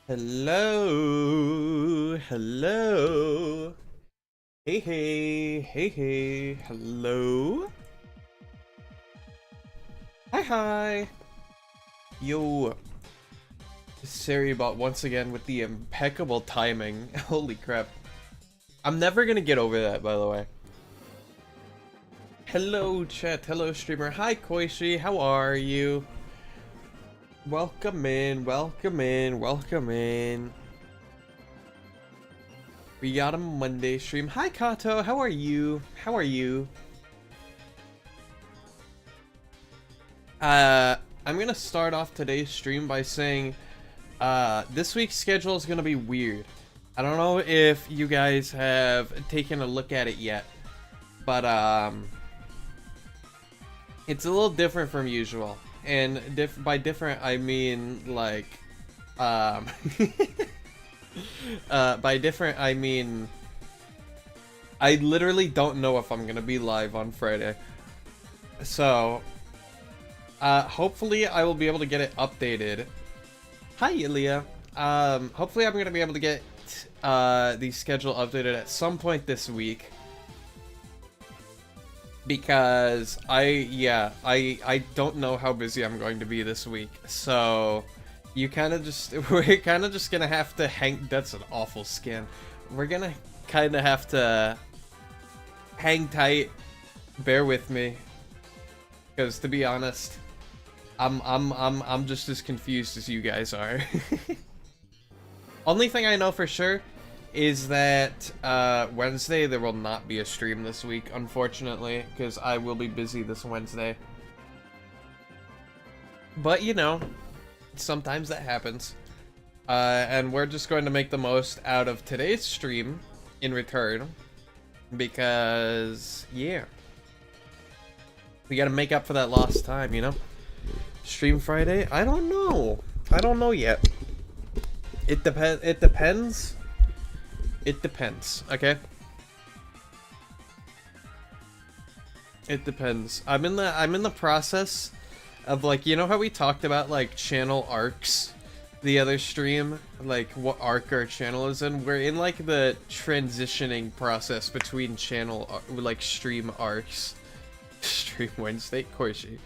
Hello, hello. Hey, hey, hey, hey, hello. Hi, hi. Yo, Bot once again with the impeccable timing. Holy crap. I'm never gonna get over that, by the way. Hello, chat. Hello, streamer. Hi, Koishi. How are you? Welcome in, welcome in, welcome in. We got a Monday stream. Hi, Kato. How are you? How are you? I'm gonna start off today's stream by saying, this week's schedule is gonna be weird. I don't know if you guys have taken a look at it yet, but, it's a little different from usual. And by different, I mean, like, by different, I mean, I literally don't know if I'm gonna be live on Friday. So, hopefully I will be able to get it updated. Hi, Ilya. Hopefully I'm gonna be able to get, the schedule updated at some point this week. Because I don't know how busy I'm going to be this week. So, we're kind of just gonna have to hang, that's an awful skin. We're gonna kind of have to hang tight, bear with me. Because to be honest, I'm just as confused as you guys are. Only thing I know for sure is that Wednesday there will not be a stream this week, unfortunately, because I will be busy this Wednesday. But you know, sometimes that happens. And we're just going to make the most out of today's stream in return, because yeah, we gotta make up for that lost time, you know? Stream Friday? I don't know. I don't know yet. It depends. It depends, okay? It depends. I'm in the process of, like, you know how we talked about, like, channel arcs the other stream, like what arc our channel is in? We're in, like, the transitioning process between channel, like, stream arcs. Stream Wednesday, Koishi.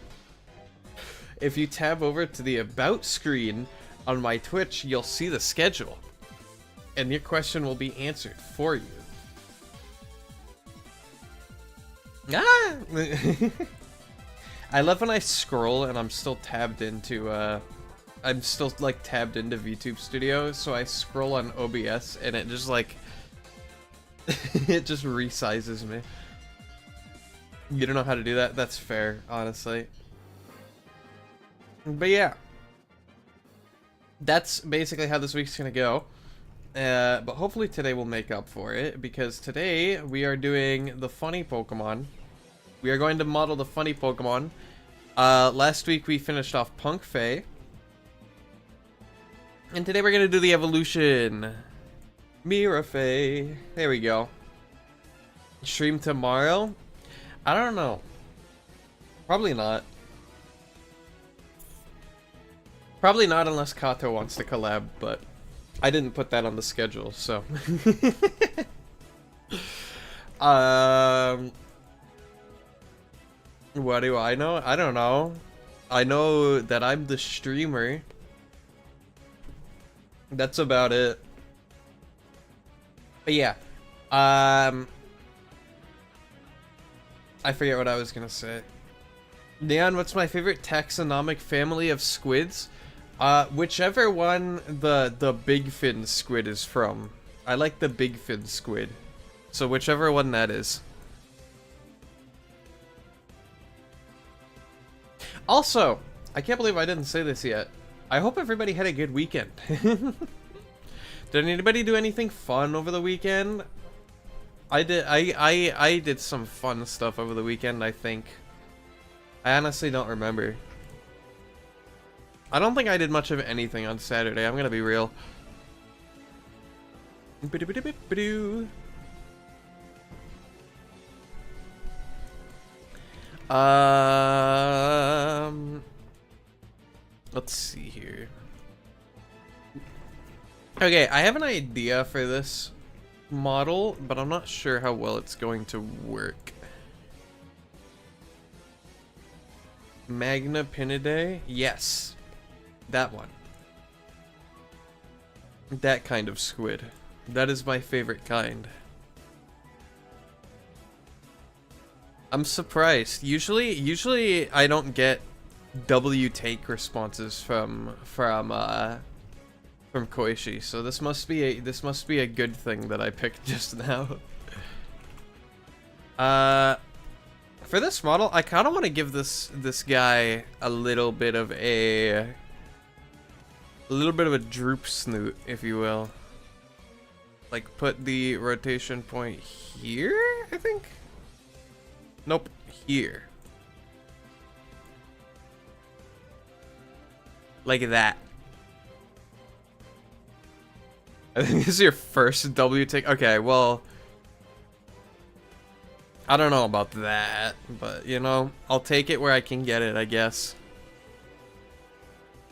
If you tab over to the about screen on my Twitch, you'll see the schedule. And your question will be answered for you. Ah! I love when I scroll and I'm still tabbed into, I'm still, like, tabbed into VTube Studio, so I scroll on OBS and it just, like, it just resizes me. You don't know how to do that? That's fair, honestly. But yeah. That's basically how this week's gonna go. But hopefully today will make up for it, because today we are doing the funny Pokemon. We are going to model the funny Pokemon. Last week we finished off Punk Fey. And today we're going to do the evolution. Mirafey. There we go. Stream tomorrow? I don't know. Probably not. Probably not unless Kato wants to collab, but I didn't put that on the schedule, so. What do I know? I don't know. I know that I'm the streamer. That's about it. But yeah. I forget what I was gonna say. Neon, what's my favorite taxonomic family of squids? Whichever one the big fin squid is from. I like the big fin squid. So whichever one that is. Also, I can't believe I didn't say this yet. I hope everybody had a good weekend. Did anybody do anything fun over the weekend? I did some fun stuff over the weekend, I think. I honestly don't remember. I don't think I did much of anything on Saturday, I'm gonna be real. Let's see here. Okay, I have an idea for this model, but I'm not sure how well it's going to work. Magna Pinidae? Yes. That one. That kind of squid. That is my favorite kind. I'm surprised. Usually I don't get W take responses from Koichi, so this must be a good thing that I picked just now. For this model, I kind of want to give this guy a little bit of a droop snoot, if you will. Like, put the rotation point here, I think? Nope, here. Like that. I think this is your first W take. Okay, well, I don't know about that, but you know, I'll take it where I can get it, I guess.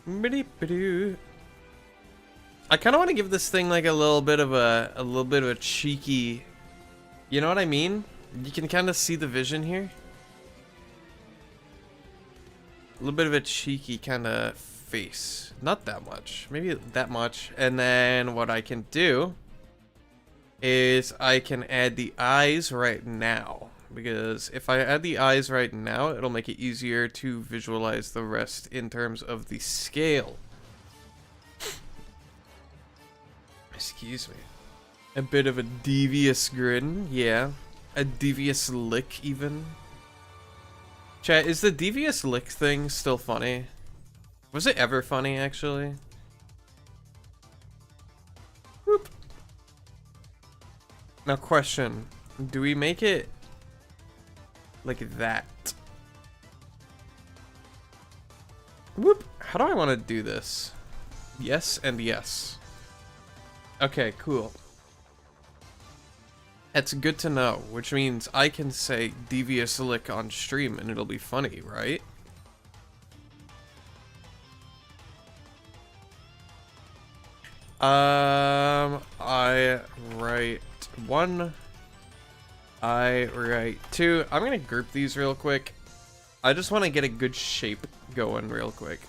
I kind of want to give this thing like a little bit of a cheeky, you know what I mean? You can kind of see the vision here. A little bit of a cheeky kind of face. Not that much, maybe that much. And then what I can do is I can add the eyes right now, because if I add the eyes right now, it'll make it easier to visualize the rest in terms of the scale. Excuse me. A bit of a devious grin, yeah. A devious lick, even. Chat, is the devious lick thing still funny? Was it ever funny, actually? Whoop. Now, question. Do we make it like that? Whoop. How do I want to do this? Yes and yes. Okay, cool. That's good to know, which means I can say devious lick on stream and it'll be funny, right? I write 1. I write 2. I'm gonna group these real quick. I just want to get a good shape going real quick.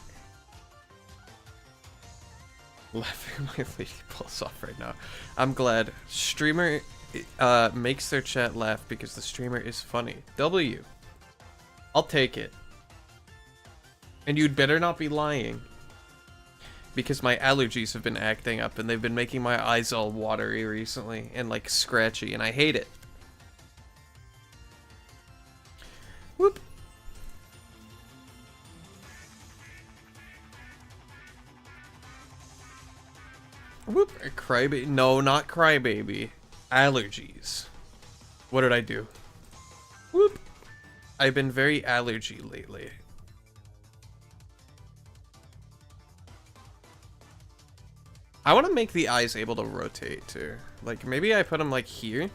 Laughing my lady pulls off right now. I'm glad. Streamer makes their chat laugh because the streamer is funny. W. I'll take it. And you'd better not be lying. Because my allergies have been acting up and they've been making my eyes all watery recently and like scratchy, and I hate it. Whoop. Whoop. Crybaby. No, not crybaby. Allergies. What did I do? Whoop. I've been very allergy lately. I want to make the eyes able to rotate too. Like maybe I put them like here.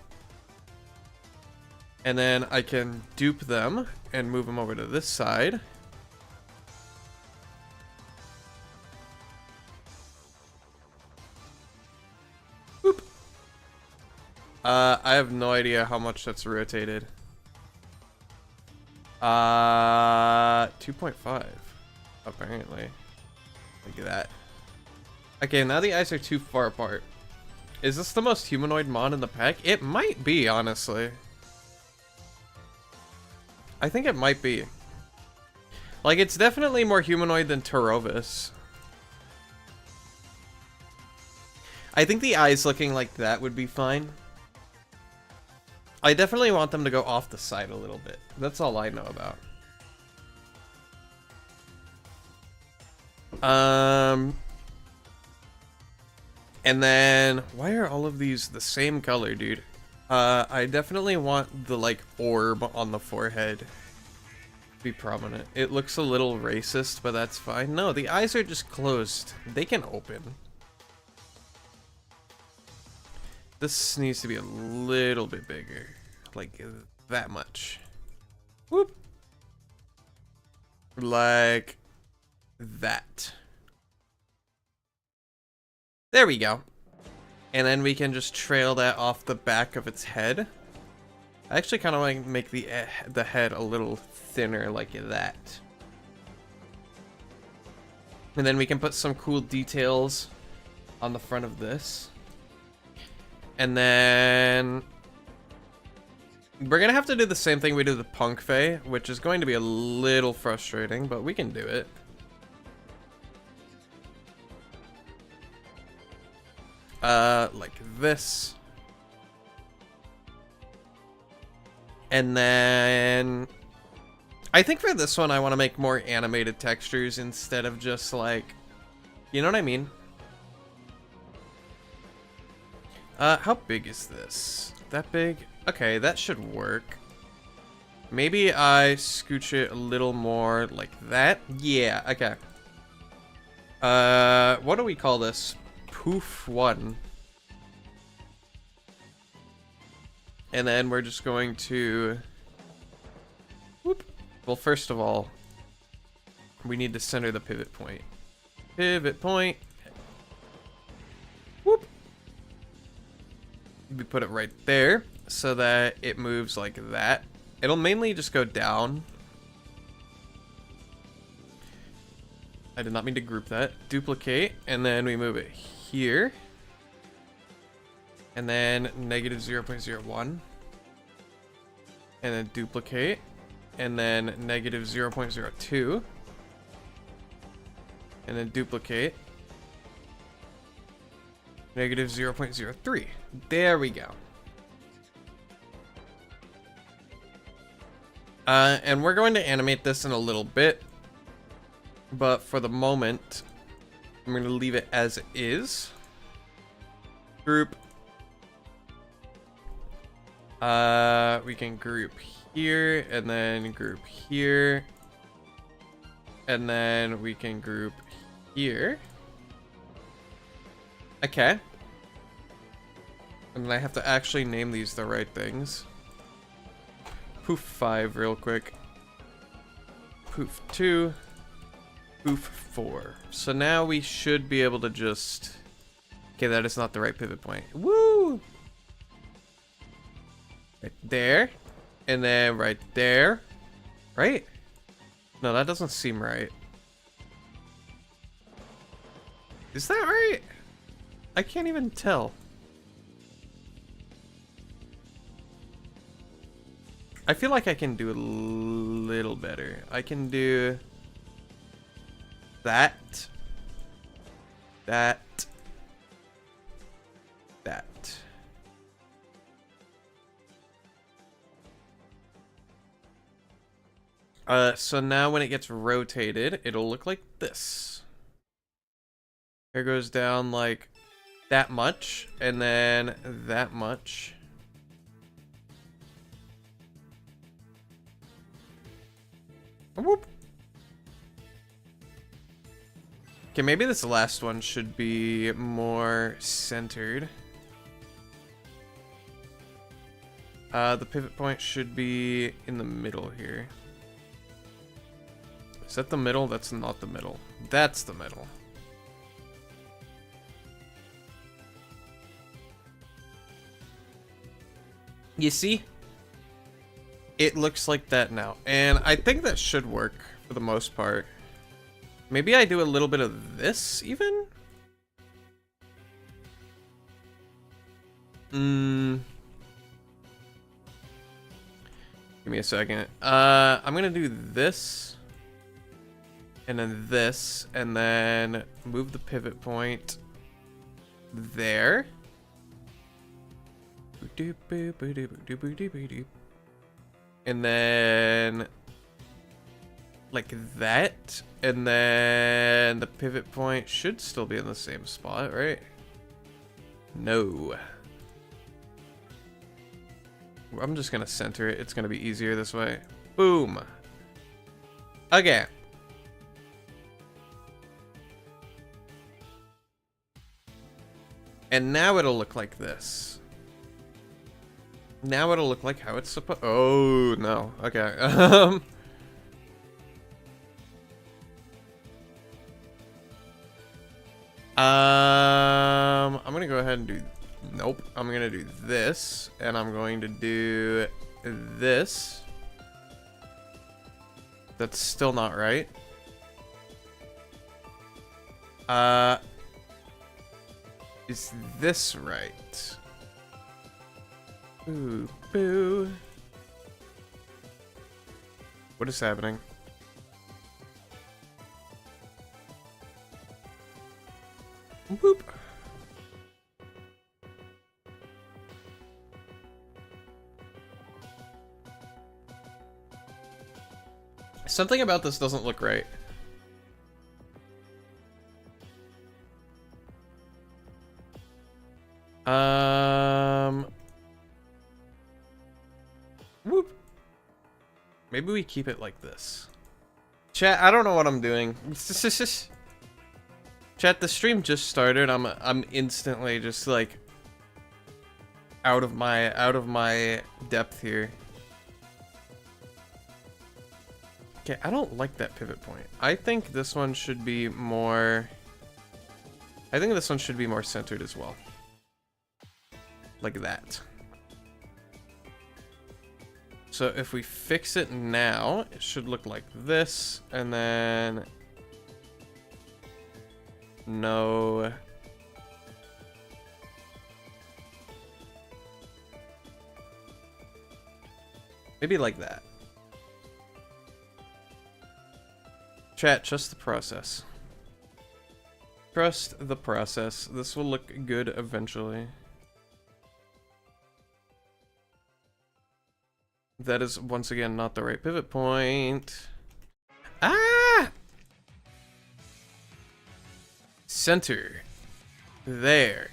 And then I can dupe them and move them over to this side. Boop. I have no idea how much that's rotated. 2.5 apparently. Look at that. Okay, now the eyes are too far apart. Is this the most humanoid mon in the pack? It might be, honestly. I think it might be. Like, it's definitely more humanoid than Tarovis. I think the eyes looking like that would be fine. I definitely want them to go off the side a little bit. That's all I know about. And then, why are all of these the same color, dude? I definitely want the, like, orb on the forehead to be prominent. It looks a little racist, but that's fine. No, the eyes are just closed. They can open. This needs to be a little bit bigger. Like, that much. Whoop. Like that. There we go. And then we can just trail that off the back of its head. I actually kind of want to make the head a little thinner like that. And then we can put some cool details on the front of this. And then we're going to have to do the same thing we did with Punk Fae, which is going to be a little frustrating, but we can do it. Like this. And then I think for this one I want to make more animated textures instead of just like, you know what I mean? How big is this? That big? Okay, that should work. Maybe I scooch it a little more like that. Yeah, okay. What do we call this? Poof 1. And then we're just going to... Whoop. Well, first of all, we need to center the pivot point. Pivot point. Whoop. We put it right there so that it moves like that. It'll mainly just go down. I did not mean to group that. Duplicate, and then we move it here. And then negative 0.01. And then duplicate. And then negative 0.02. And then duplicate. Negative 0.03. There we go. And we're going to animate this in a little bit. But for the moment, I'm going to leave it as it is. Group. We can group here, and then group here. And then we can group here. Okay. And then I have to actually name these the right things. Poof 5 real quick. Poof 2. Poof 4. So now we should be able to just... Okay, that is not the right pivot point. Woo! Right there. And then right there. Right? No, that doesn't seem right. Is that right? I can't even tell. I feel like I can do a little better. I can do that. That. So now when it gets rotated, it'll look like this. Hair goes down like that much, and then that much. Whoop. Okay, maybe this last one should be more centered. The pivot point should be in the middle here. Is that the middle? That's not the middle. That's the middle. You see? It looks like that now. And I think that should work for the most part. Maybe I do a little bit of this even? Give me a second. I'm gonna do this. And then this. And then move the pivot point there. And then like that. And then the pivot point should still be in the same spot, right? No. I'm just gonna center it. It's gonna be easier this way. Boom. Okay. And now it'll look like this. Now it'll look like how it's supposed. Oh no. Okay. I'm gonna go ahead ahead and do... Nope. I'm gonna do this, and I'm going to do this. That's still not right. Is this right? Ooh, boo. What is happening? Whoop. Something about this doesn't look right. Whoop. Maybe we keep it like this. Chat, I don't know what I'm doing. Chat, the stream just started. I'm instantly just like out of my depth here. Okay, I don't like that pivot point. I think this one should be more... I think this one should be more centered as well. Like that. So if we fix it now, it should look like this, and then... No... Maybe like that. Chat, trust the process. Trust the process. This will look good eventually. That is, once again, not the right pivot point. Ah! Center. There.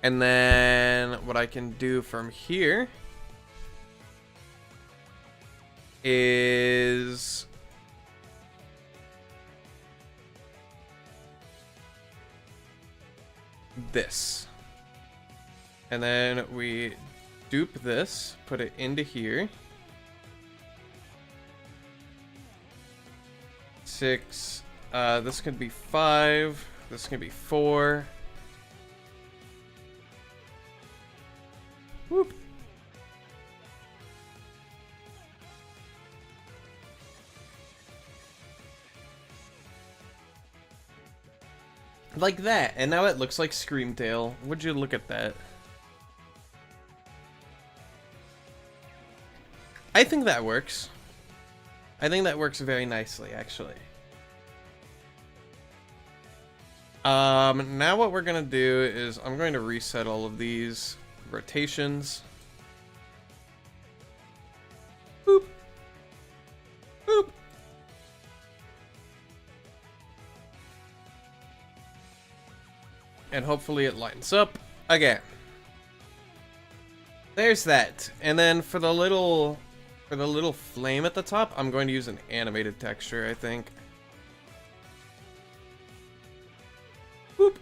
And then what I can do from here is this. And then we dupe this, put it into here. 6. This could be 5. This could be 4. Whoop. Like that, and now it looks like Screamtail. Would you look at that? I think that works. I think that works very nicely, actually. Now what we're gonna do is I'm going to reset all of these rotations. Boop. Boop. And hopefully it lines up again. There's that. And then for the little flame at the top, I'm going to use an animated texture, I think. Boop.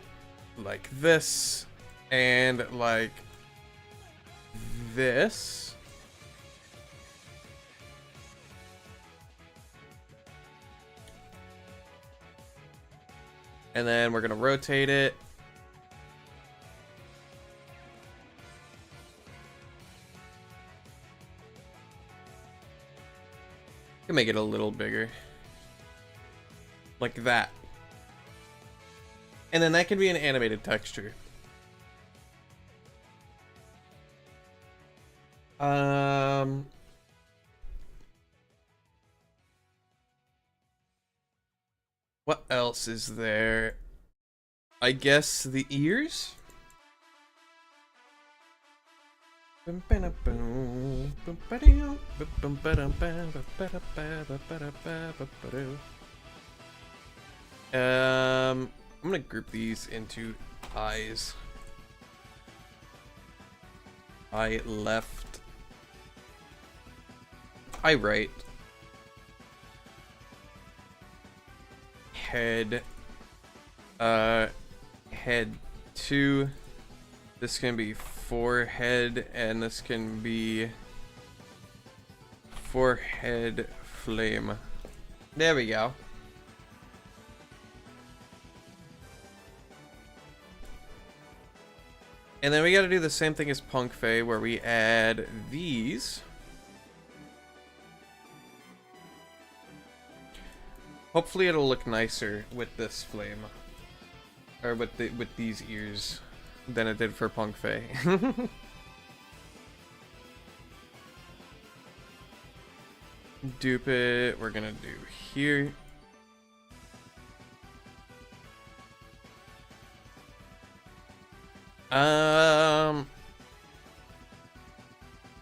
Like this. And like this. And then we're going to rotate it. Can make it a little bigger. Like that. And then that can be an animated texture. What else is there? I guess the ears? I'm gonna group these into eyes. Eye left. Eye right. Head. Head 2. This can be forehead, and this can be forehead flame. There we go. And then we gotta do the same thing as Punk Fei, where we add these. Hopefully it'll look nicer with this flame. Or with these ears than it did for Punk Fei. Dupe it, we're gonna do here.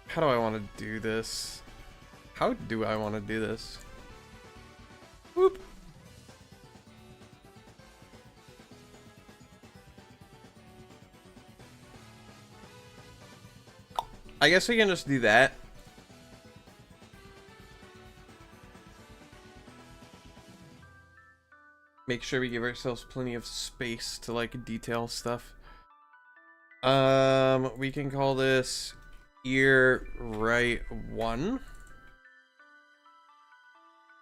How do I want to do this? How do I want to do this? Whoop. I guess we can just do that. Make sure we give ourselves plenty of space to like detail stuff. We can call this ear right 1,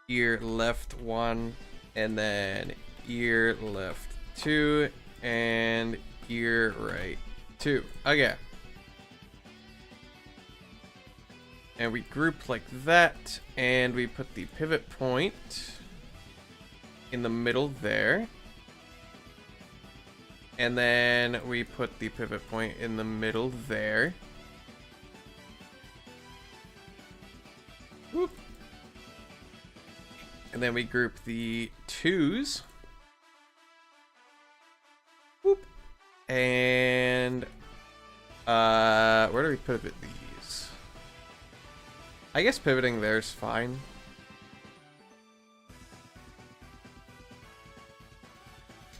ear left 1, and then ear left 2, and ear right 2. Okay. And we group like that, and we put the pivot point in the middle there. And then we put the pivot point in the middle there. Whoop. And then we group the 2s. Whoop. And where do we pivot these? I guess pivoting there is fine.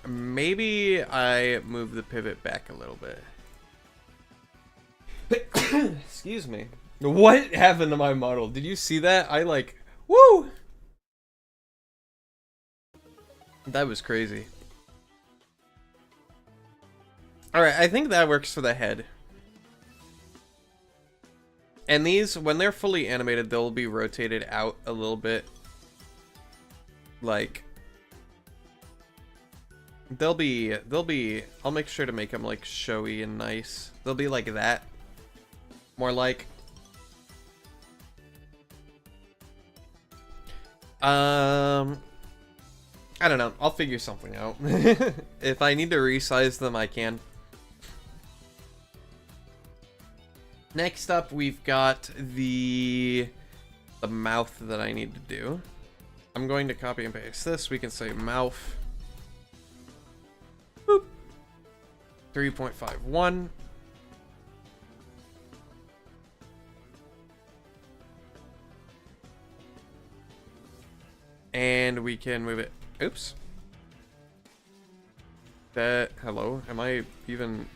Maybe I move the pivot back a little bit. Excuse me. What happened to my model? Did you see that? I like, woo! That was crazy. Alright, I think that works for the head. And these, when they're fully animated, they'll be rotated out a little bit. Like, they'll be, I'll make sure to make them like showy and nice. They'll be like that. More like. I don't know. I'll figure something out. If I need to resize them, I can. Next up, we've got the mouth that I need to do. I'm going to copy and paste this. We can say mouth. Boop. 3.51. And we can move it. Oops. That, hello, am I even...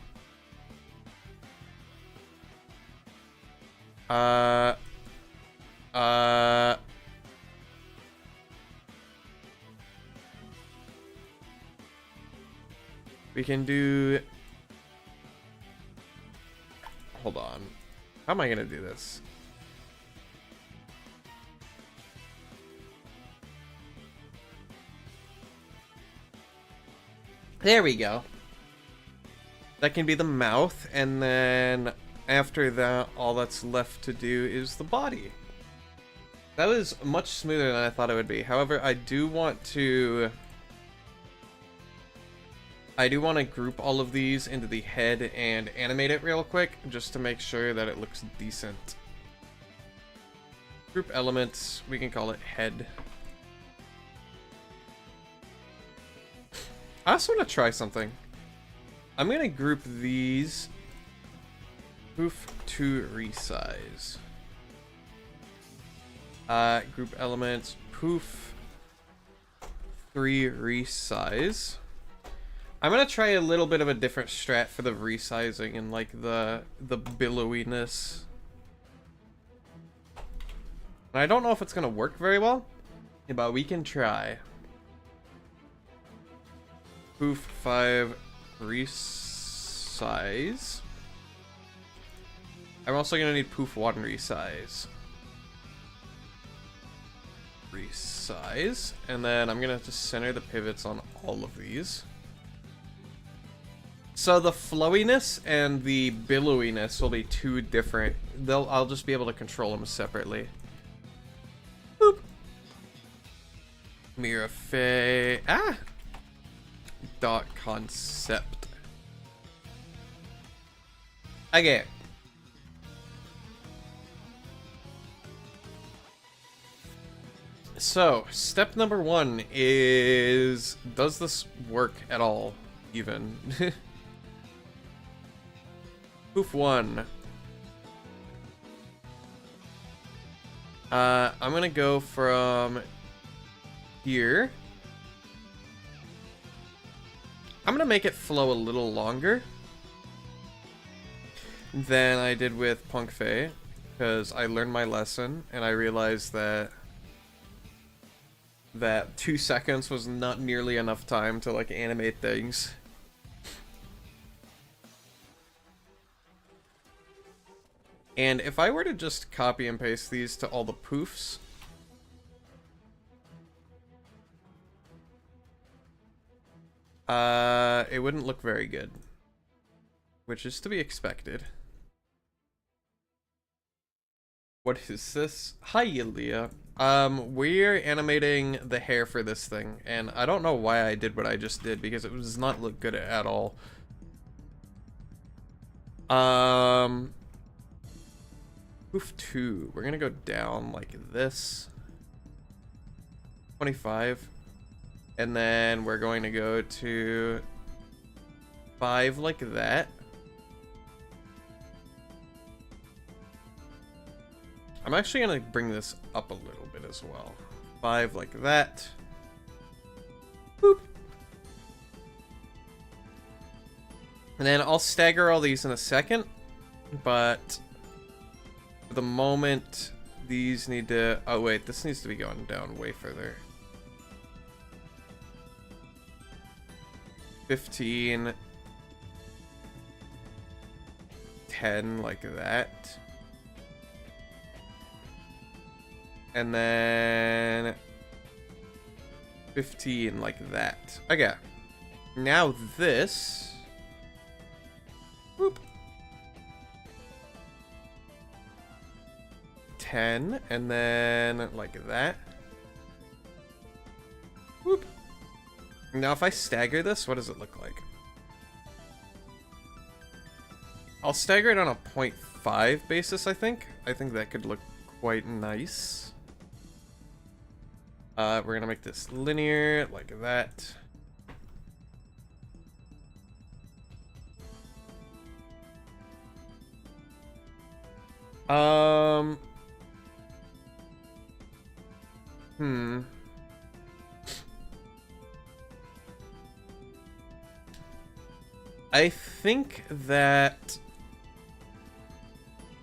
We can do... Hold on. How am I gonna do this? There we go. That can be the mouth, and then after that, all that's left to do is the body. That was much smoother than I thought it would be. However, I do want to group all of these into the head and animate it real quick, just to make sure that it looks decent. Group elements, we can call it head. I also want to try something. I'm going to group these poof to resize. Group elements poof 3 resize. I'm going to try a little bit of a different strat for the resizing and like the billowiness. And I don't know if it's going to work very well, but we can try. Poof 5 resize. I'm also gonna need poof 1 resize. Resize. And then I'm gonna have to center the pivots on all of these. So the flowiness and the billowiness will be two different. I'll just be able to control them separately. Boop. Mirafe. Ah! Dot concept. Okay. So, step number 1 is, does this work at all, even? Poof 1. I'm gonna go from here. I'm gonna make it flow a little longer than I did with Punk Fei, because I learned my lesson, and I realized that 2 seconds was not nearly enough time to, like, animate things. And if I were to just copy and paste these to all the poofs, it wouldn't look very good, which is to be expected. What is this? Hi, Yulia. We're animating the hair for this thing, and I don't know why I did what I just did, because it does not look good at all. Poof 2. We're gonna go down like this. 25. And then we're going to go to 5 like that. I'm actually gonna bring this up a little bit as well. 5 like that. Boop. And then I'll stagger all these in a second, but for the moment, these need to... Oh wait, this needs to be going down way further. 15. 10 like that. And then 15 like that. Okay. Now this. Whoop. 10 and then like that. Whoop. Now if I stagger this, what does it look like? I'll stagger it on a 0.5 basis, I think. I think that could look quite nice. We're gonna make this linear, like that. I think that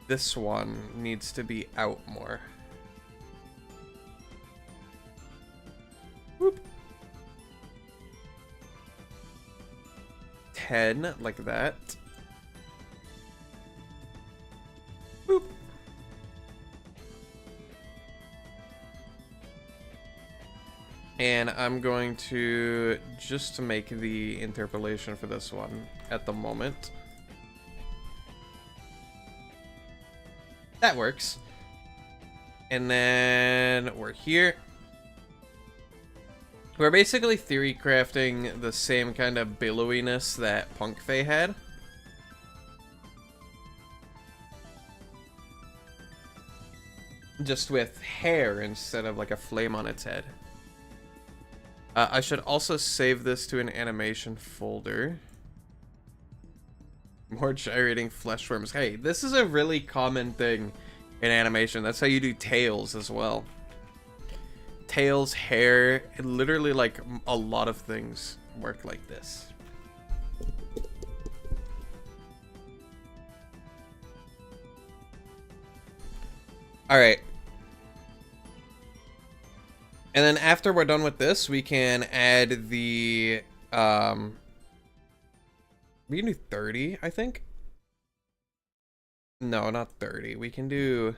this one needs to be out more. Whoop. 10, like that. Boop. And I'm going to just make the interpolation for this one at the moment. That works. And then we're here. We're basically theory crafting the same kind of billowiness that Punk Fei had. Just with hair instead of like a flame on its head. I should also save this to an animation folder. More gyrating fleshworms. Hey, this is a really common thing in animation. That's how you do tails as well. Tails, hair, literally like a lot of things work like this. Alright. And then after we're done with this, we can add the, we can do 30, I think. No, not 30. We can do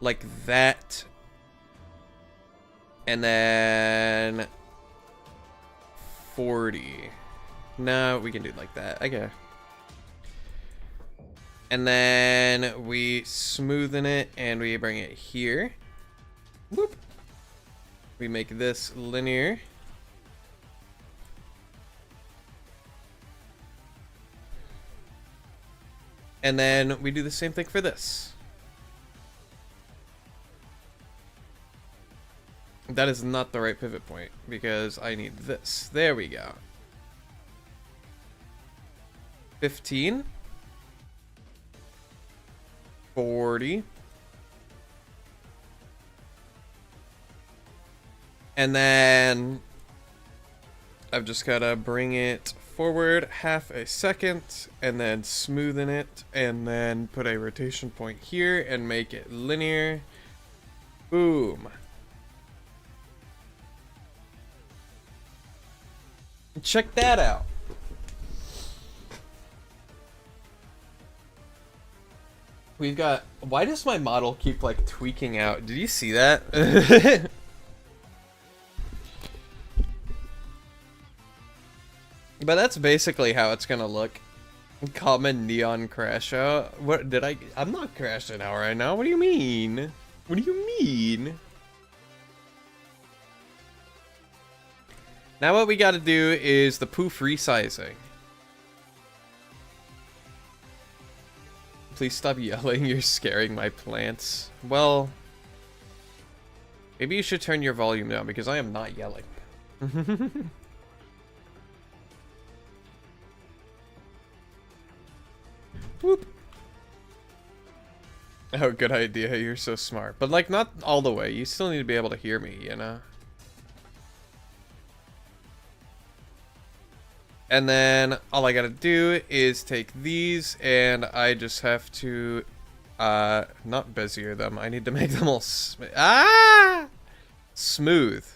like that. And then 40. No, we can do it like that. Okay. And then we smoothen it and we bring it here. Whoop. We make this linear. And then we do the same thing for this. That is not the right pivot point because I need this. There we go. 15. 40. And then I've just got to bring it forward half a second and then smoothen it and then put a rotation point here and make it linear. Boom. Check that out. We've got... Why does my model keep, like, tweaking out? Did you see that? But that's basically how it's gonna look. Common neon crash out. What did I... I'm not crashing out right now. What do you mean? What do you mean? Now what we gotta do is the poof resizing. Please stop yelling, you're scaring my plants. Well, maybe you should turn your volume down because I am not yelling. Whoop. Oh, good idea, you're so smart. But like, not all the way, you still need to be able to hear me, you know? And then all I gotta do is take these and I just have to not Bezier them. I need to make them all smooth.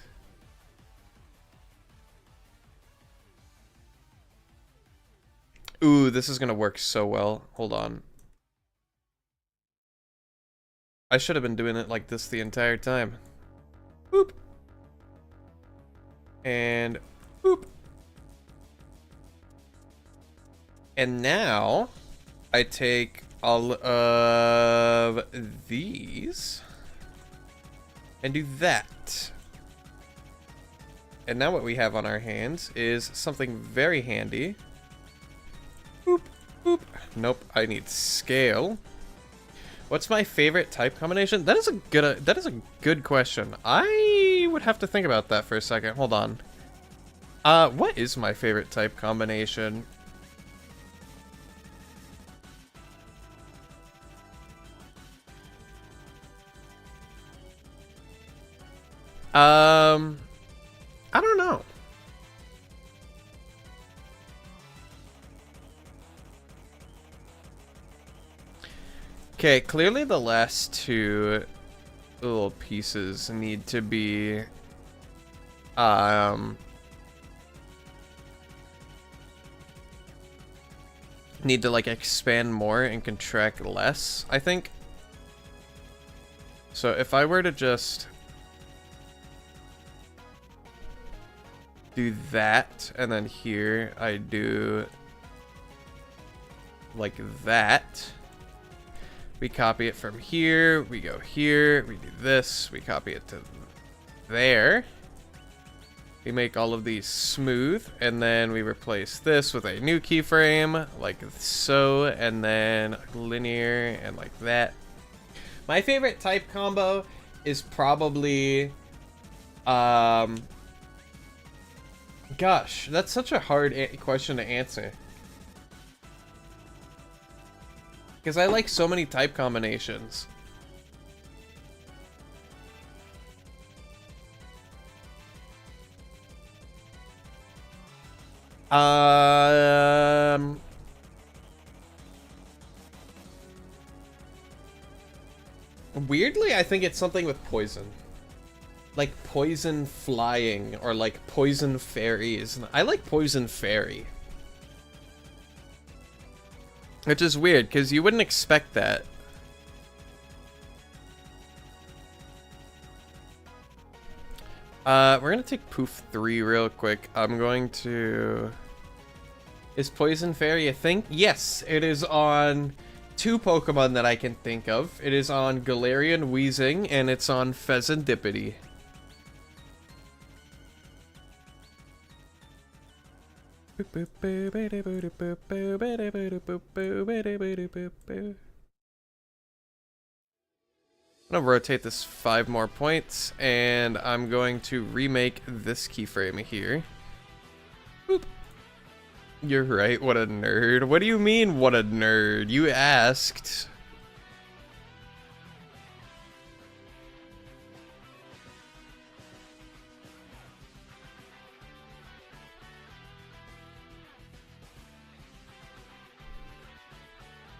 Ooh, this is gonna work so well. Hold on. I should have been doing it like this the entire time. Boop. And boop. And now, I take all of these and do that. And now what we have on our hands is something very handy. Boop, boop. Nope, I need scale. What's my favorite type combination? That is a good question. I would have to think about that for a second. Hold on. What is my favorite type combination? I don't know. Okay, clearly the last two little pieces need to be, need to like expand more and contract less, I think. So if I were to just do that, and then here I do like that. We copy it from here, we go here, we do this, we copy it to there. We make all of these smooth, and then we replace this with a new keyframe, like so, and then linear, and like that. My favorite type combo is probably, gosh, that's such a hard question to answer. Because I like so many type combinations. Weirdly, I think it's something with poison. Like poison flying or like poison fairies. I like poison fairy. Which is weird because you wouldn't expect that. We're gonna take Poof 3 real quick. I'm going to... Is Poison Fairy a thing? Yes, it is on 2 Pokemon that I can think of. It is on Galarian Weezing, and it's on Pheasantipity. I'm gonna rotate this 5 more points, and I'm going to remake this keyframe here. Boop. You're right, what a nerd. What do you mean, what a nerd? You asked.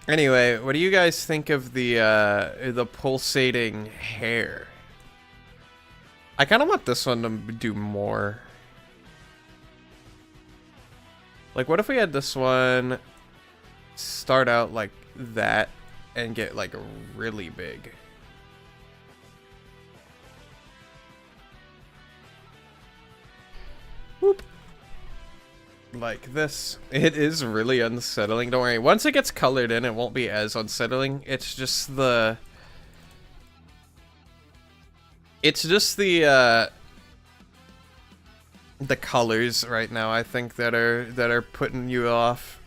Anyway, what do you guys think of the pulsating hair? I kind of want this one to do more. Like, what if we had this one start out like that and get like really big? Whoop. Like this. It is really unsettling. Don't worry. Once it gets colored in, it won't be as unsettling. It's just the... the colors right now, I think, that are putting you off.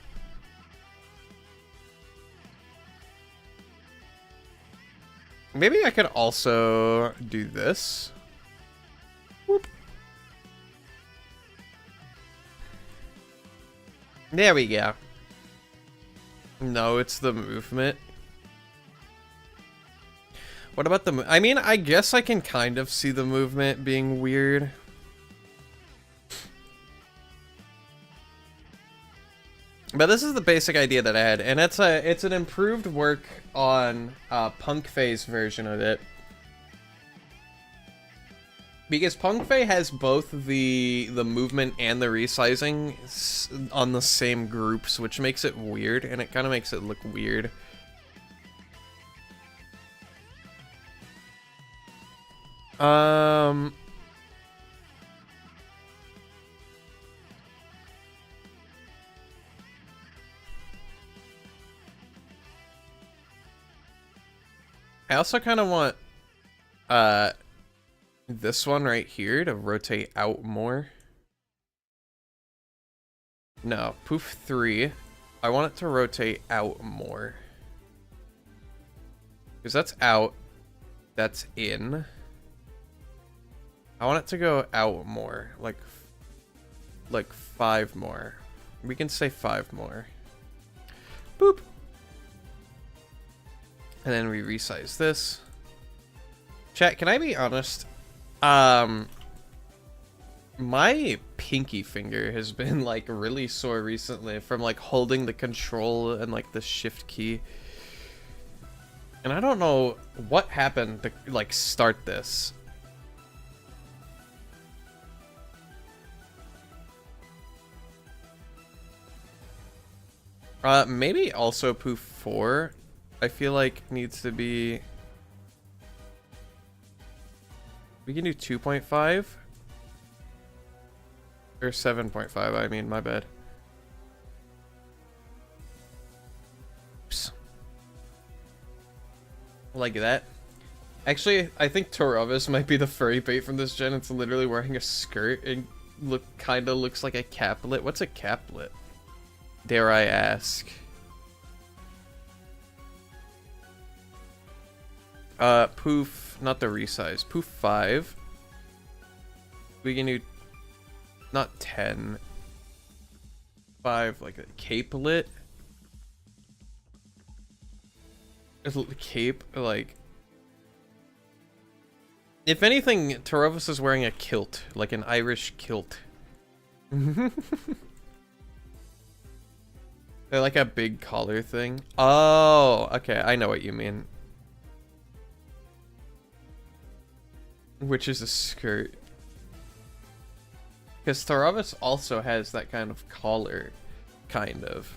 Maybe I could also do this. Whoop. There we go. No, it's the movement. What about the I mean, I guess I can kind of see the movement being weird. But this is the basic idea that I had, and it's an improved work on Punk Fei's version of it. Because Punk Fei has both the movement and the resizing on the same groups, which makes it weird, and it kind of makes it look weird. I also kind of want this one right here to rotate out more. No, Poof 3. I want it to rotate out more. Because that's out. That's in. I want it to go out more. Like 5 more. We can say 5 more. Boop. And then we resize this. Chat, can I be honest? My pinky finger has been like really sore recently from like holding the control and like the shift key. And I don't know what happened to like start this. Maybe also Poof 4. I feel like needs to be... We can do 2.5? Or 7.5, I mean, my bad. Oops. Like that. Actually, I think Torovis might be the furry bait from this gen. It's literally wearing a skirt and kinda looks like a caplet. What's a caplet? Dare I ask? Poof, not the resize. Poof 5. We can do not 10. 5, like a capelet. Cape, like... If anything, Torovis is wearing a kilt, like an Irish kilt. They're like a big collar thing. Oh, okay, I know what you mean. Which is a skirt. Because Torovis also has that kind of collar, kind of.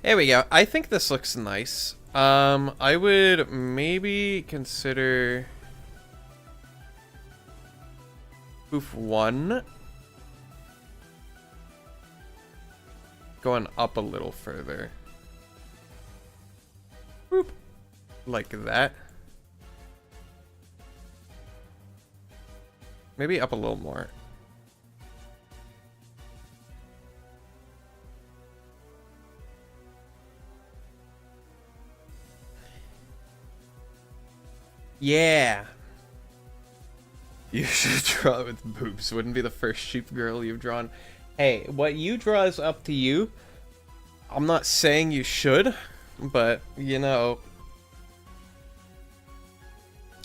There we go. I think this looks nice. I would maybe consider poof 1 going up a little further. Boop. Like that. Maybe up a little more. Yeah. You should draw it with boobs. Wouldn't be the first sheep girl you've drawn. Hey, what you draw is up to you. I'm not saying you should, but, you know,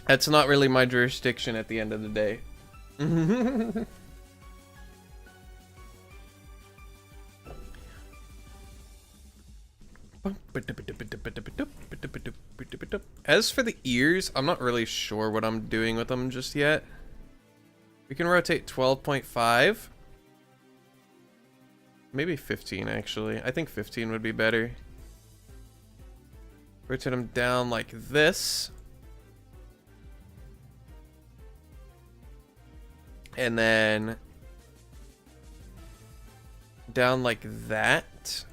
that's not really my jurisdiction at the end of the day. As for the ears, I'm not really sure what I'm doing with them just yet. We can rotate 12.5. Maybe 15, actually. I think 15 would be better. Rotate them down like this. And then down like that.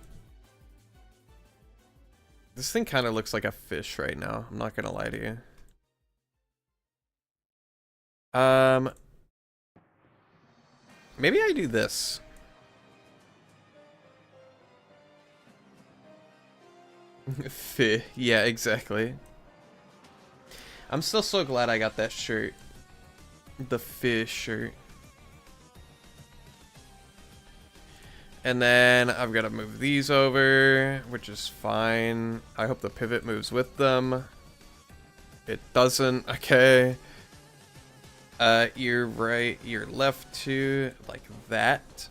This thing kind of looks like a fish right now. I'm not gonna lie to you. Maybe I do this. Yeah, exactly. I'm still so glad I got that shirt. The fish shirt. And then I've got to move these over, which is fine. I hope the pivot moves with them. It doesn't. Okay. Ear right, ear left too, like that.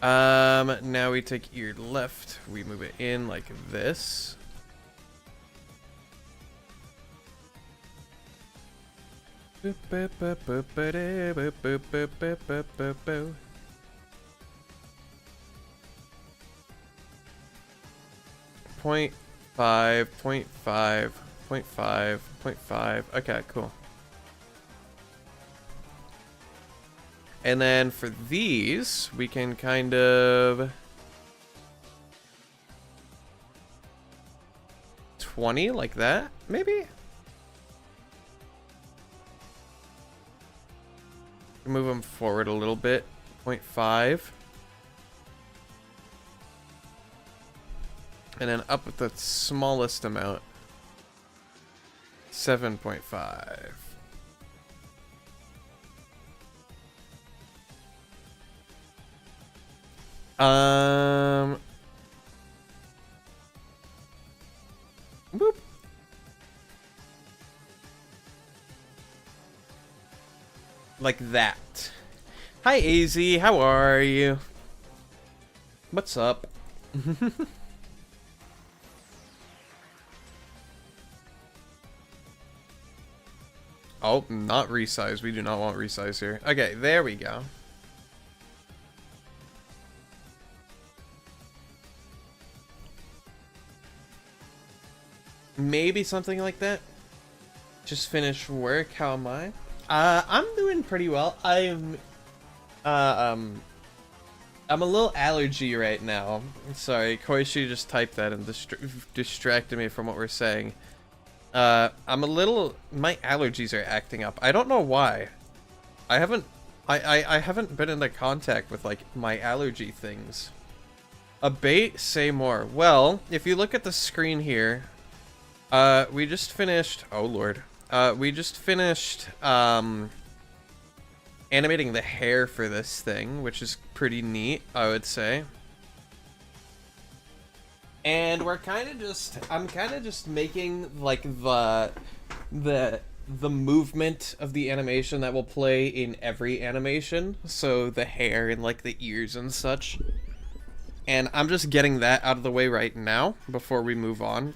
Now we take ear left, we move it in like this. Okay, cool. And then for these, we can kind of 20 like that, maybe? Move them forward a little bit, 0.5. And then up with the smallest amount, 7.5. Boop. Like that. Hi, AZ. How are you? What's up? Oh, not resize. We do not want resize here. Okay, there we go. Maybe something like that. Just finished work. How am I? I'm doing pretty well. I'm a little allergy right now. Sorry, Koichi just typed that and distracted me from what we're saying. I'm a little. My allergies are acting up. I don't know why. I haven't been into contact with like my allergy things. Abate, say more. Well, if you look at the screen here, we just finished. Oh lord. We just finished animating the hair for this thing, which is pretty neat, I would say. And we're kind of just, I'm kind of just making like the movement of the animation that will play in every animation. So the hair and like the ears and such. And I'm just getting that out of the way right now before we move on,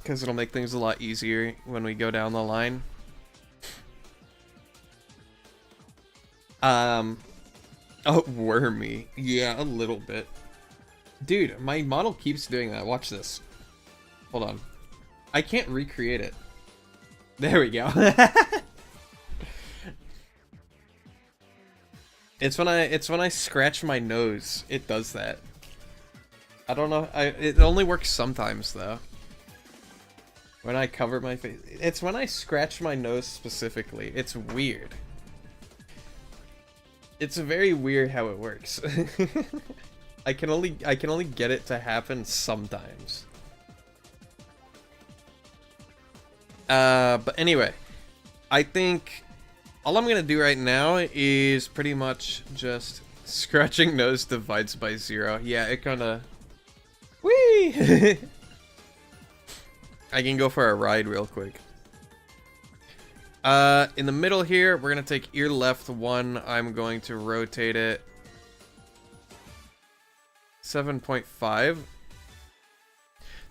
because it'll make things a lot easier when we go down the line. Oh, wormy. Yeah, a little bit. Dude, my model keeps doing that. Watch this. Hold on. I can't recreate it. There we go. It's when I scratch my nose. It does that. I don't know. It only works sometimes though. When I cover my face. It's when I scratch my nose specifically. It's weird. It's very weird how it works. I can only get it to happen sometimes. But anyway, I think all I'm gonna do right now is pretty much just scratching nose divides by 0. Yeah, it kinda... Whee! I can go for a ride real quick. In the middle here, we're gonna take ear left 1. I'm going to rotate it 7.5.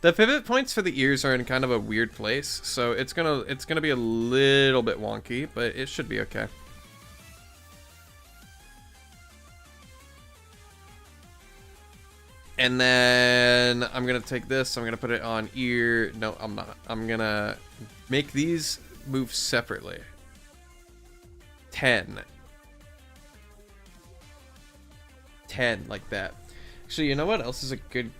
The pivot points for the ears are in kind of a weird place, so it's gonna be a little bit wonky, but it should be okay. And then I'm gonna take this, I'm gonna put it on ear. No, I'm not. I'm gonna make these move separately. 10, like that. Actually, you know what else is a good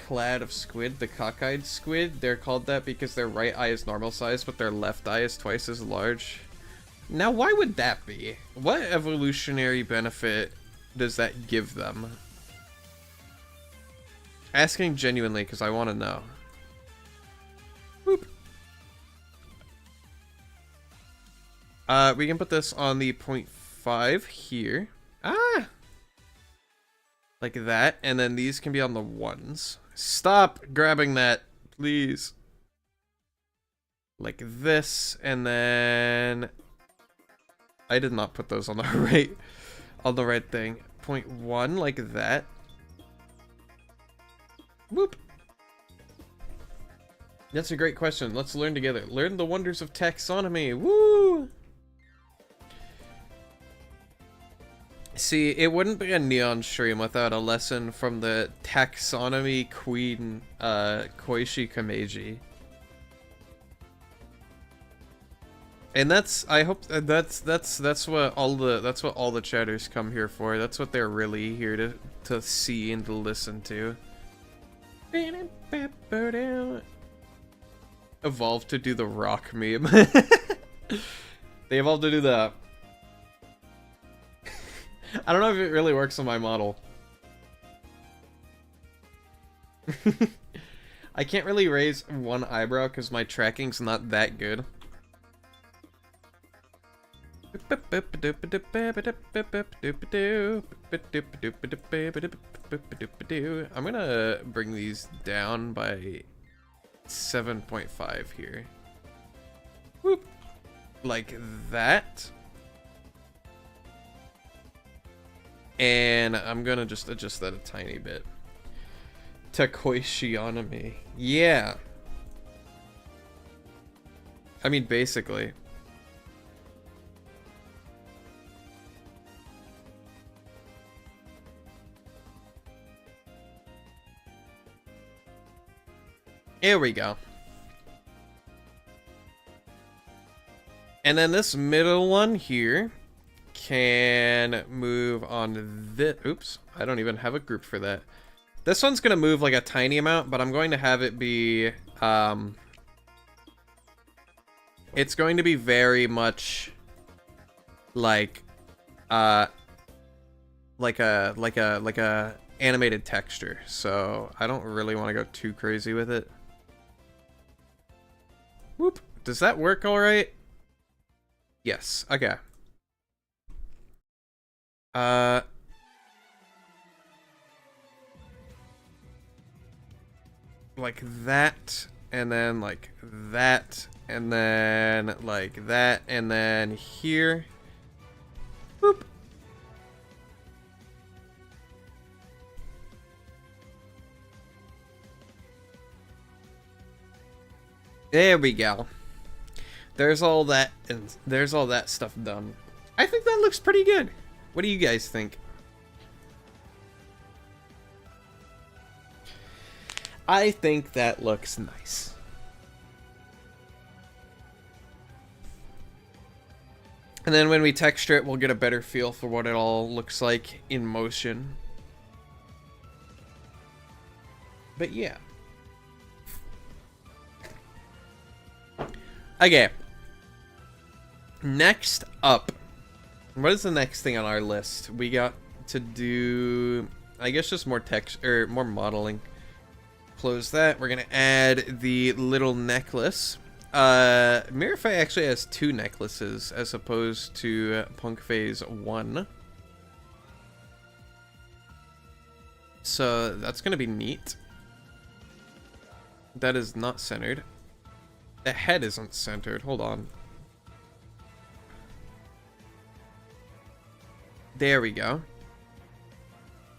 clad of squid? The cockeyed squid. They're called that because their right eye is normal size, but their left eye is twice as large. Now, why would that be? What evolutionary benefit does that give them? Asking genuinely because I want to know. Boop. We can put this on the 0.5 here. Ah! Like that, and then these can be on the 1s. Stop grabbing that, please. Like this, and then... I did not put those on the right thing. 0.1, like that. Whoop. That's a great question. Let's learn together. Learn the wonders of taxonomy. Woo! See, it wouldn't be a neon stream without a lesson from the taxonomy queen, Koichi Kameji. And I hope that's what all the chatters come here for. That's what they're really here to see and to listen to. Evolved to do the rock meme. They evolved to do that. I don't know if it really works on my model. I can't really raise one eyebrow because my tracking's not that good. I'm gonna bring these down by 7.5 here. Whoop. Like that. And I'm gonna just adjust that a tiny bit. Takoishionomy. Yeah. I mean, basically. Here we go. And then this middle one here can move on this. Oops, I don't even have a group for that. This one's gonna move like a tiny amount, but I'm going to have it be it's going to be very much like a animated texture, so I don't really want to go too crazy with it. Whoop. Does that work all right? Yes. Okay. Like that, and then like that, and then like that, and then here. Boop. There we go. There's all that, and there's all that stuff done. I think that looks pretty good. What do you guys think? I think that looks nice. And then when we texture it, we'll get a better feel for what it all looks like in motion. But yeah. Okay. Next up. What is the next thing on our list? We got to do, I guess, just more text or more modeling. Close that. We're gonna add the little necklace. Mirafei actually has 2 necklaces as opposed to Punk Phase 1. So that's gonna be neat. That is not centered. The head isn't centered. Hold on. There we go.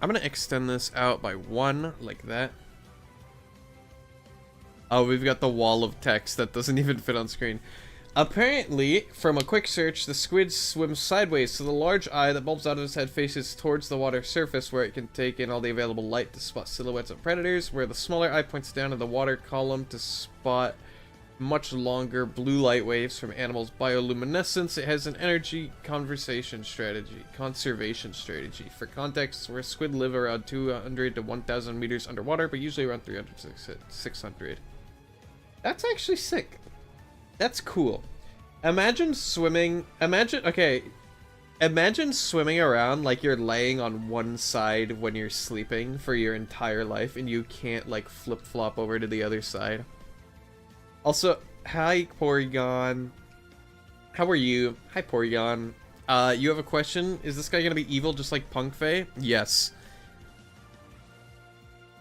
I'm gonna extend this out by 1, like that. Oh, we've got the wall of text that doesn't even fit on screen. Apparently, from a quick search, the squid swims sideways, so the large eye that bulbs out of its head faces towards the water surface, where it can take in all the available light to spot silhouettes of predators, where the smaller eye points down in the water column to spot much longer blue light waves from animals' bioluminescence. It has an energy conservation strategy. For context, where squid live around 200 to 1,000 meters underwater, but usually around 300 to 600. That's actually sick. That's cool. Imagine swimming. Imagine swimming around like you're laying on one side when you're sleeping for your entire life, and you can't like flip-flop over to the other side. Also, hi Porygon. How are you? Hi Porygon. You have a question? Is this guy gonna be evil just like Punk Fei? Yes.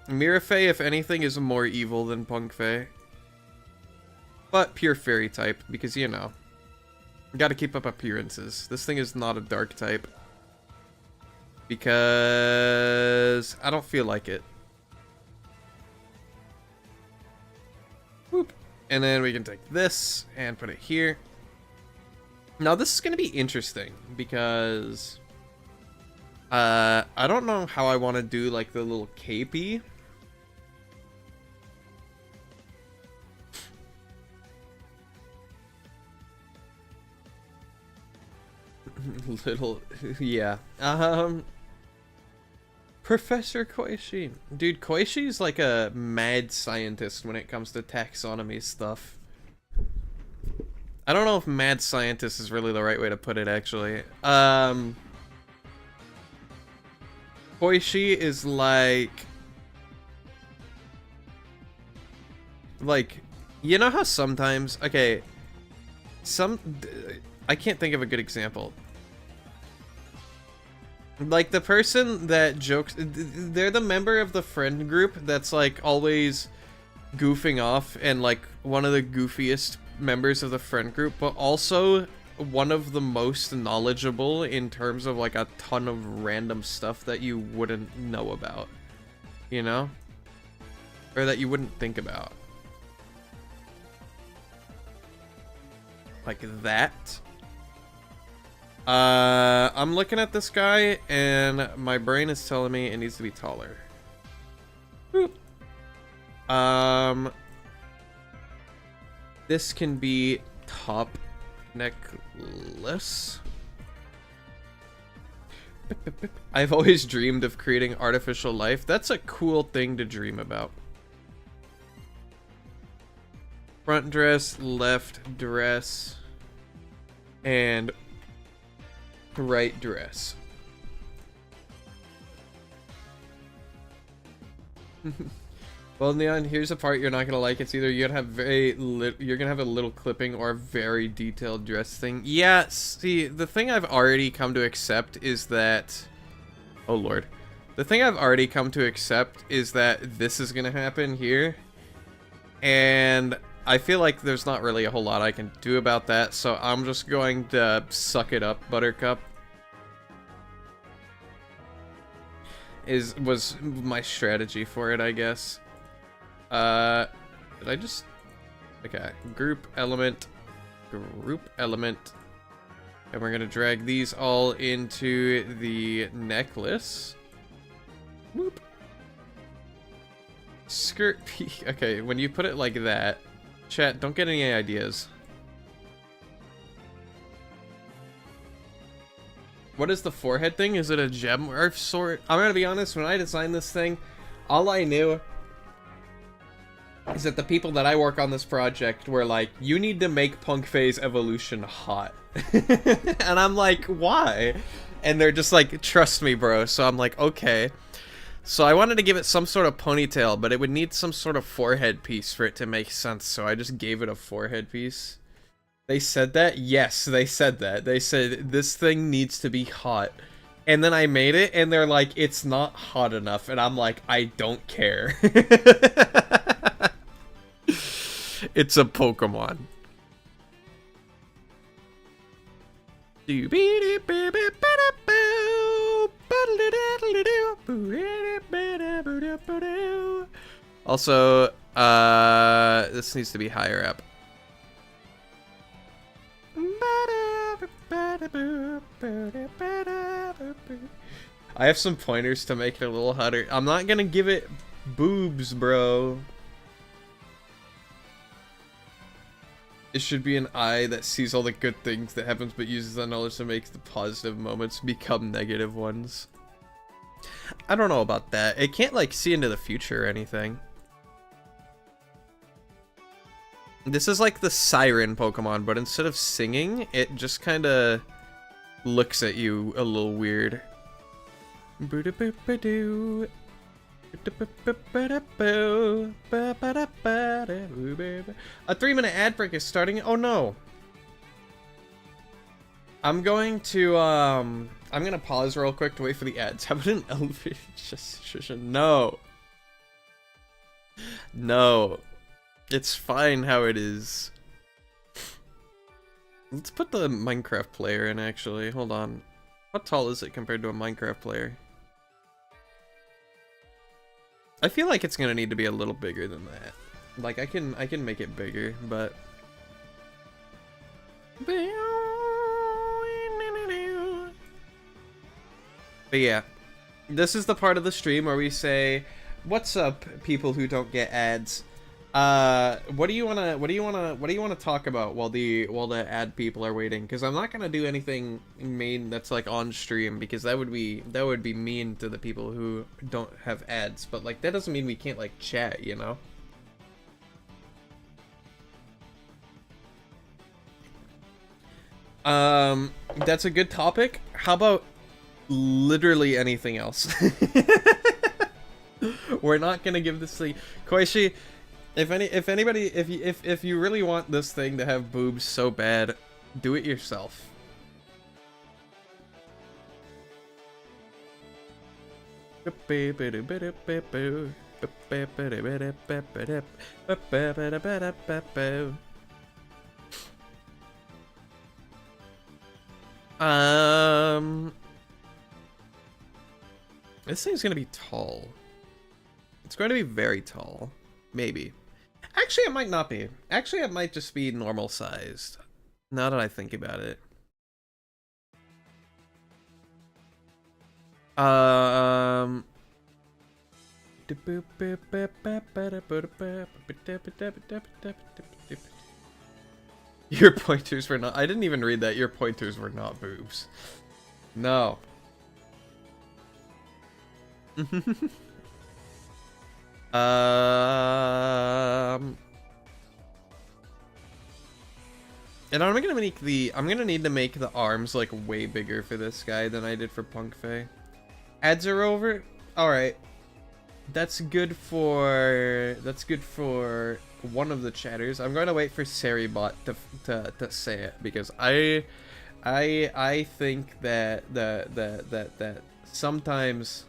Mirafei, if anything, is more evil than Punk Fei. But pure fairy type, because you know. Gotta keep up appearances. This thing is not a dark type. Because I don't feel like it. Whoop. And then we can take this and put it here. Now this is going to be interesting because I don't know how I want to do like the little capey. Little, yeah. Professor Koishi. Dude, Koishi is like a mad scientist when it comes to taxonomy stuff. I don't know if mad scientist is really the right way to put it, actually. Koishi is like, you know how sometimes, okay, I can't think of a good example. Like, the person that jokes, they're the member of the friend group that's, like, always goofing off and, like, one of the goofiest members of the friend group, but also one of the most knowledgeable in terms of, like, a ton of random stuff that you wouldn't know about, you know? Or that you wouldn't think about. Like that. I'm looking at this guy, and my brain is telling me it needs to be taller. Boop. This can be top necklace. I've always dreamed of creating artificial life. That's a cool thing to dream about. Front dress, left dress, and right dress. Well, Neon, here's a part you're not gonna like. It's either you're gonna have you're gonna have a little clipping or a very detailed dress thing. Yeah, see, the thing I've already come to accept is that, oh lord, the thing I've already come to accept is that this is gonna happen here, and I feel like there's not really a whole lot I can do about that, so I'm just going to suck it up, Buttercup. Was my strategy for it, I guess. Did I just... Okay, group element, and we're gonna drag these all into the necklace. Whoop. skirt okay, when you put it like that, chat, don't get any ideas. What is the forehead thing? Is it a gem or sort? I'm gonna be honest, when I designed this thing, all I knew is that the people that I work on this project were like, you need to make Punk Phase Evolution hot. And I'm like, why? And they're just like, trust me, bro. So I'm like, okay. So I wanted to give it some sort of ponytail, but it would need some sort of forehead piece for it to make sense. So I just gave it a forehead piece. They said that? Yes, they said that. They said, this thing needs to be hot. And then I made it, and they're like, it's not hot enough. And I'm like, I don't care. It's a Pokemon. Also, this needs to be higher up. I have some pointers to make it a little hotter. I'm not gonna give it boobs, bro. It should be an eye that sees all the good things that happens but uses that knowledge to make the positive moments become negative ones. I don't know about that. It can't like see into the future or anything. This is like the siren Pokemon, but instead of singing, it just kind of looks at you a little weird. A 3-minute ad break is starting. Oh no. I'm gonna pause real quick to wait for the ads. How about an elevator? No. No. It's fine how it is. Let's put the Minecraft player in, actually. Hold on. How tall is it compared to a Minecraft player? I feel like it's gonna need to be a little bigger than that. Like, I can make it bigger, but... But yeah. This is the part of the stream where we say, what's up, people who don't get ads? What do you wanna talk about while the ad people are waiting? Because I'm not gonna do anything main that's like on stream, because that would be mean to the people who don't have ads. But like, that doesn't mean we can't like chat, you know? That's a good topic. How about literally anything else? We're not gonna give this thing, Koishi. If you really want this thing to have boobs so bad, do it yourself. This thing's gonna be tall. It's going to be very tall. Maybe. Actually, it might not be. Actually, it might just be normal sized. Now that I think about it. Your pointers were not... I didn't even read that. Your pointers were not boobs. No. And I'm gonna need to make the arms like way bigger for this guy than I did for Punk Fei. Ads are over. All right, that's good for one of the chatters. I'm going to wait for Seribot to say it, because I think that sometimes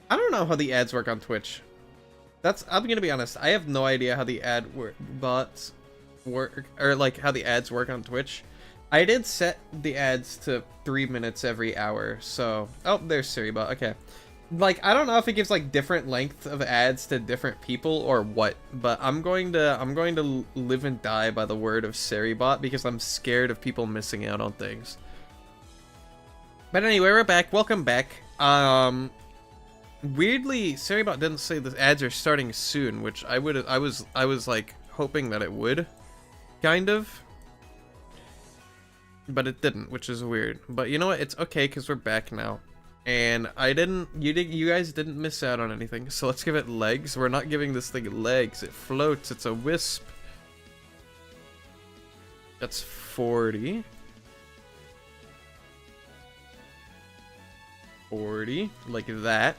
I don't know how the ads work on Twitch. I'm gonna be honest, I have no idea how the bots work, or like how the ads work on Twitch. I did set the ads to 3 minutes every hour, so... Oh, there's Seribot, okay. Like, I don't know if it gives like different length of ads to different people or what, but I'm going to live and die by the word of Seribot, because I'm scared of people missing out on things. But anyway, we're back. Welcome back. Weirdly, Sarybot didn't say the ads are starting soon, which I was like hoping that it would, kind of. But it didn't, which is weird. But you know what? It's okay because we're back now. And you guys didn't miss out on anything. So let's give it legs. We're not giving this thing legs. It floats. It's a wisp. That's 40. 40, like that.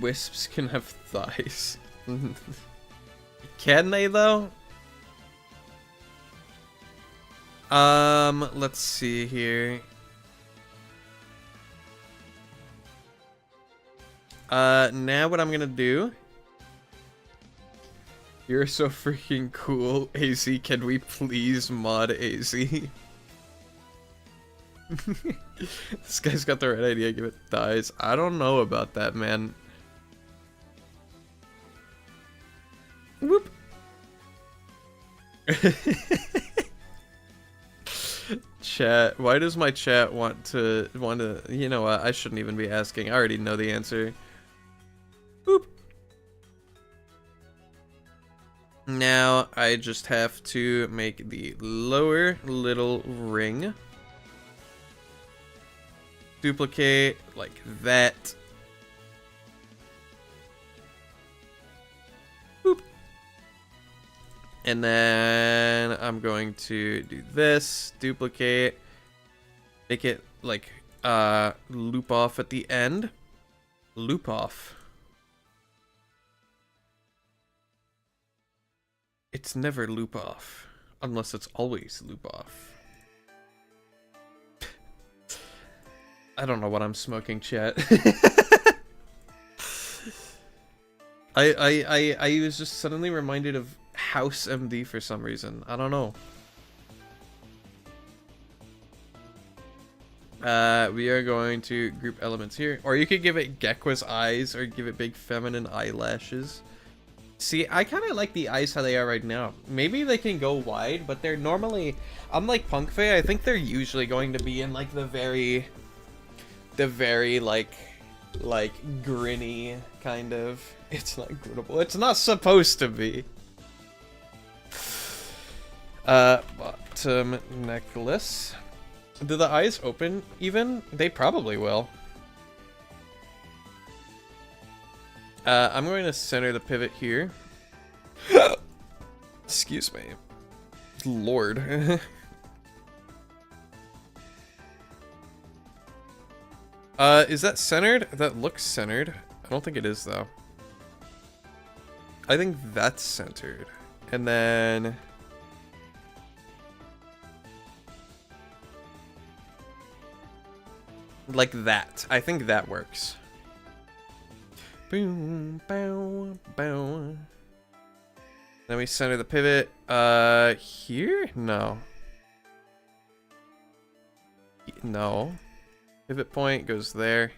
Wisps can have thighs. Can they though? Let's see here. Now what I'm gonna do. You're so freaking cool, AZ. Can we please mod AZ? This guy's got the right idea. Give it thighs. I don't know about that, man. Whoop. Chat. Why does my chat want to? You know what? I shouldn't even be asking. I already know the answer. Boop. Now I just have to make the lower little ring. Duplicate like that. Boop. And then I'm going to do this, duplicate, make it like loop off at the end. Loop off. It's never loop off, unless it's always loop off. I don't know what I'm smoking, chat. I was just suddenly reminded of House MD for some reason. I don't know. We are going to group elements here. Or you could give it Gekwa's eyes, or give it big feminine eyelashes. See, I kind of like the eyes how they are right now. Maybe they can go wide, but they're normally... Unlike Punkfei, I think they're usually going to be in like the very like grinny kind of. It's not grinnable. It's not supposed to be. Bottom necklace. Do the eyes open even? They probably will. I'm going to center the pivot here. Excuse me. Lord. Is that centered? That looks centered. I don't think it is, though. I think that's centered. And then... like that. I think that works. Boom, bow, bow. Then we center the pivot. Here? No. No. Pivot point goes there.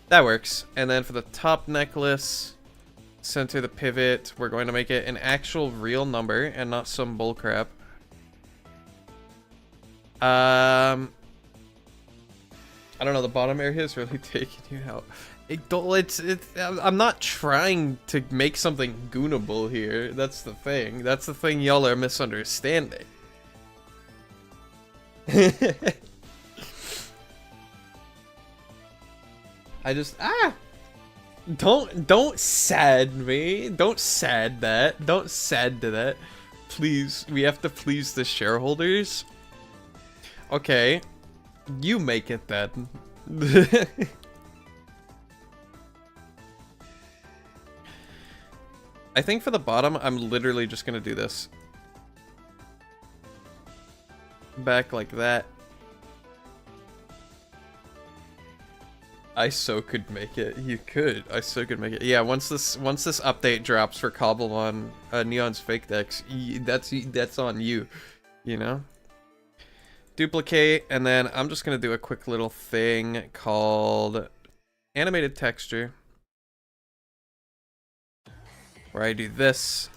That works. And then for the top necklace, center the pivot. We're going to make it an actual real number and not some bullcrap. I don't know. The bottom area is really taking you out. I'm not trying to make something goonable here. That's the thing. That's the thing y'all are misunderstanding. I just don't sad me. Don't sad that. Don't sad to that. Please, we have to please the shareholders. Okay. You make it then. I think for the bottom, I'm literally just gonna do this. Back like that. I so could make it. You could. I so could make it. Yeah, once this update drops for Cobblemon, Neon's fake decks, that's on you. You know? Duplicate, and then I'm just gonna do a quick little thing called animated texture, where I do this,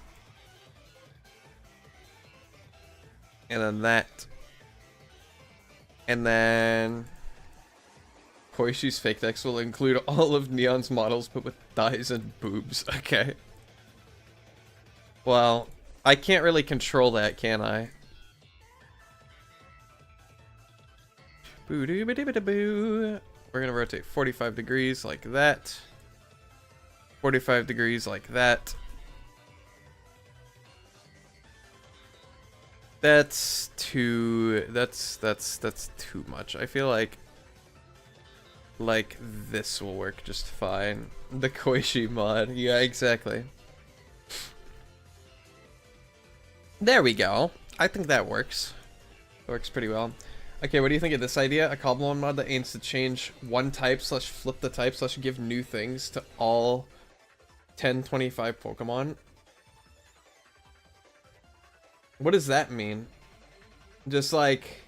and then that, and then Koishi's fake decks will include all of Neon's models, but with thighs and boobs. Okay. Well, I can't really control that, can I? Boo-doo-ba-doo-ba-doo-boo. We're gonna rotate 45 degrees like that. 45 degrees like that. That's too much. I feel like this will work just fine. The Koishi mod. Yeah, exactly. There we go. I think that works. That works pretty well. Okay, what do you think of this idea? A Cobblemon mod that aims to change one type / flip the type / give new things to all 1025 Pokemon. What does that mean? Just like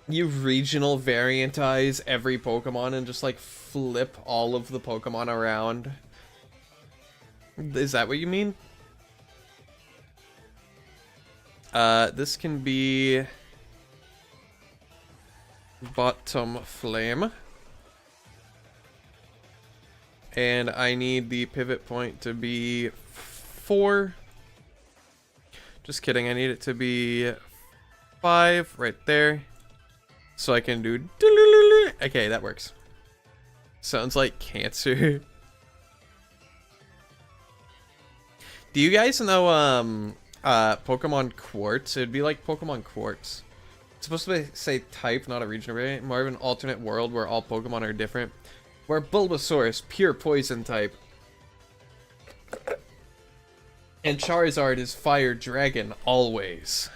you regional variantize every Pokemon and just like flip all of the Pokemon around. Is that what you mean? This can be Bottom Flame. And I need the pivot point to be 4. Just kidding, I need it to be 5 right there. So I can do... Okay, that works. Sounds like cancer. Do you guys know, Pokemon Quartz? It'd be like Pokemon Quartz. It's supposed to say type, not a region variant. More of an alternate world where all Pokemon are different. Where Bulbasaur, pure poison type. And Charizard is fire dragon, always.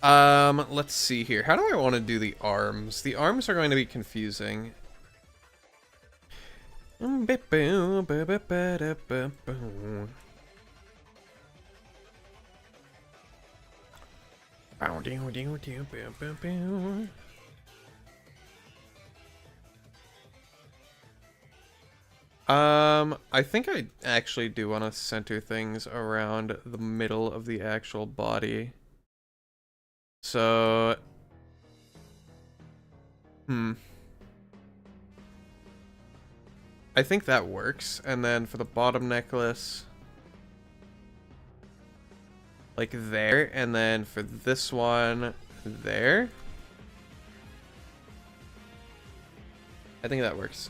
Let's see here. How do I want to do the arms? The arms are going to be confusing. I think I actually do want to center things around the middle of the actual body. So, I think that works. And then for the bottom necklace, like there, and then for this one, there. I think that works.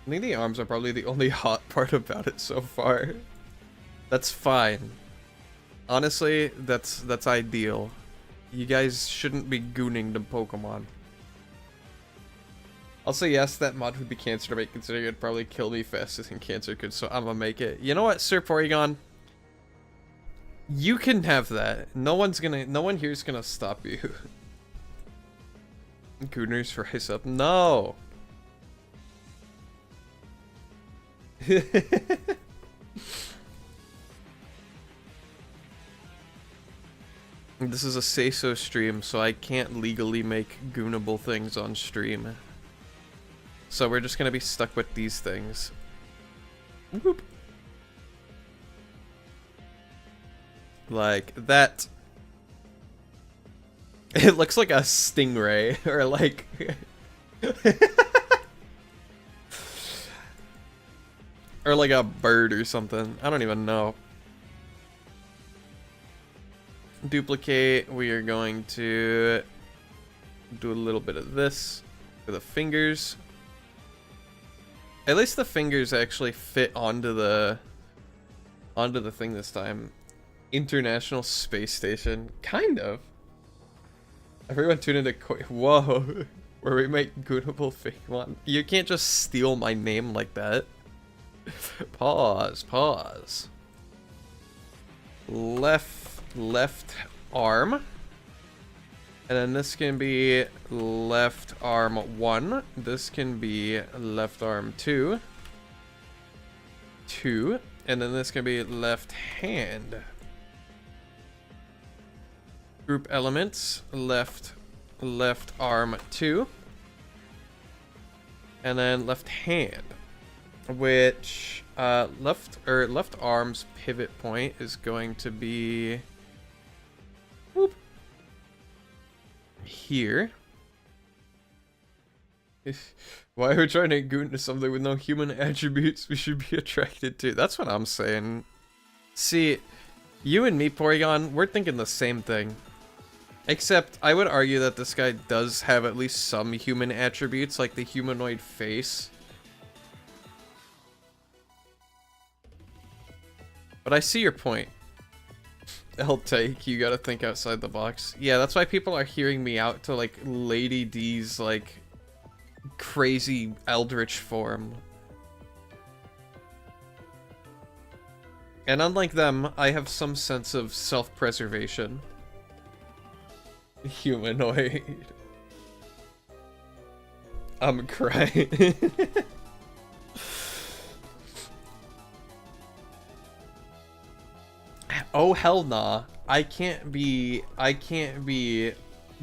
I think the arms are probably the only hot part about it so far. That's fine. Honestly, that's ideal. You guys shouldn't be gooning the Pokemon. I'll say yes, that mod would be cancer to make, considering it'd probably kill me faster than cancer could, so I'm gonna make it. You know what, Sir Porygon? You can have that. No one here's gonna stop you. Gooners for rise up. No! This is a say-so stream, so I can't legally make goonable things on stream. So we're just gonna be stuck with these things. Whoop. Like that. It looks like a stingray, or like... or like a bird or something. I don't even know. Duplicate. We are going to do a little bit of this for the fingers. At least the fingers actually fit onto the thing this time. International Space Station. Kind of. Everyone tune into whoa. Where we make goonable Fakemon. You can't just steal my name like that. Pause. Left arm. And then this can be left arm 1. This can be left arm 2. And then this can be left hand. Group elements, left arm 2. And then left hand. Which left arm's pivot point is going to be whoop, here. Why are we trying to go into something with no human attributes we should be attracted to? That's what I'm saying. See, you and me, Porygon, we're thinking the same thing. Except, I would argue that this guy does have at least some human attributes, like the humanoid face. But I see your point. I'll take, you gotta think outside the box. Yeah, that's why people are hearing me out to, like, Lady D's, like, crazy eldritch form. And unlike them, I have some sense of self-preservation. Humanoid. I'm crying. Oh hell nah. I can't be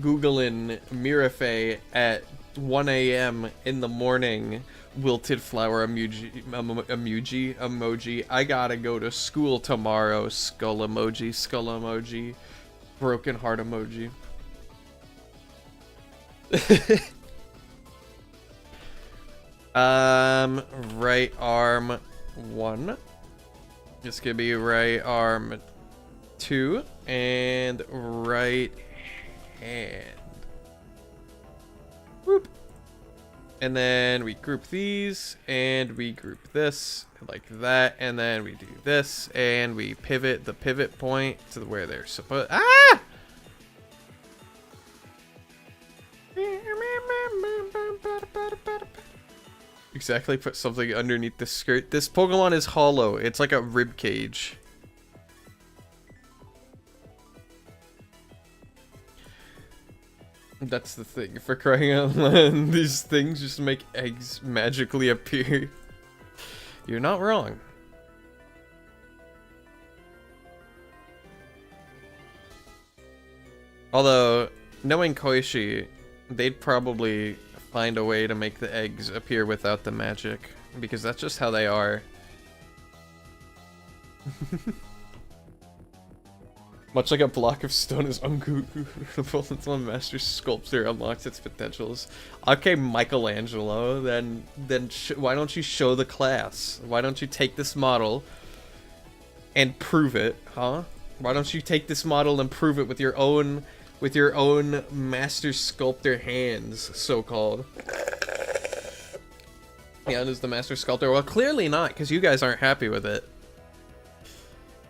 Googling Mirafe at 1 a.m. in the morning. Wilted flower emoji. I gotta go to school tomorrow. Skull emoji. Broken heart emoji. Right arm 1. This could be right arm 2 and right hand. Whoop. And then we group these and we group this like that, and then we do this and we pivot the pivot point to where they're supposed. Ah! Exactly, put something underneath the skirt. This Pokemon is hollow. It's like a rib cage. That's the thing. For crying out loud, these things just make eggs magically appear. You're not wrong. Although, knowing Koishi, they'd probably find a way to make the eggs appear without the magic, because that's just how they are. Much like a block of stone is ungoogleable until a master sculptor unlocks its potentials. Okay, Michelangelo, then why don't you show the class? Why don't you take this model and prove it, huh? Why don't you take this model and prove it with your own master sculptor hands, so-called? Yeah, it is the master sculptor. Well, clearly not, because you guys aren't happy with it.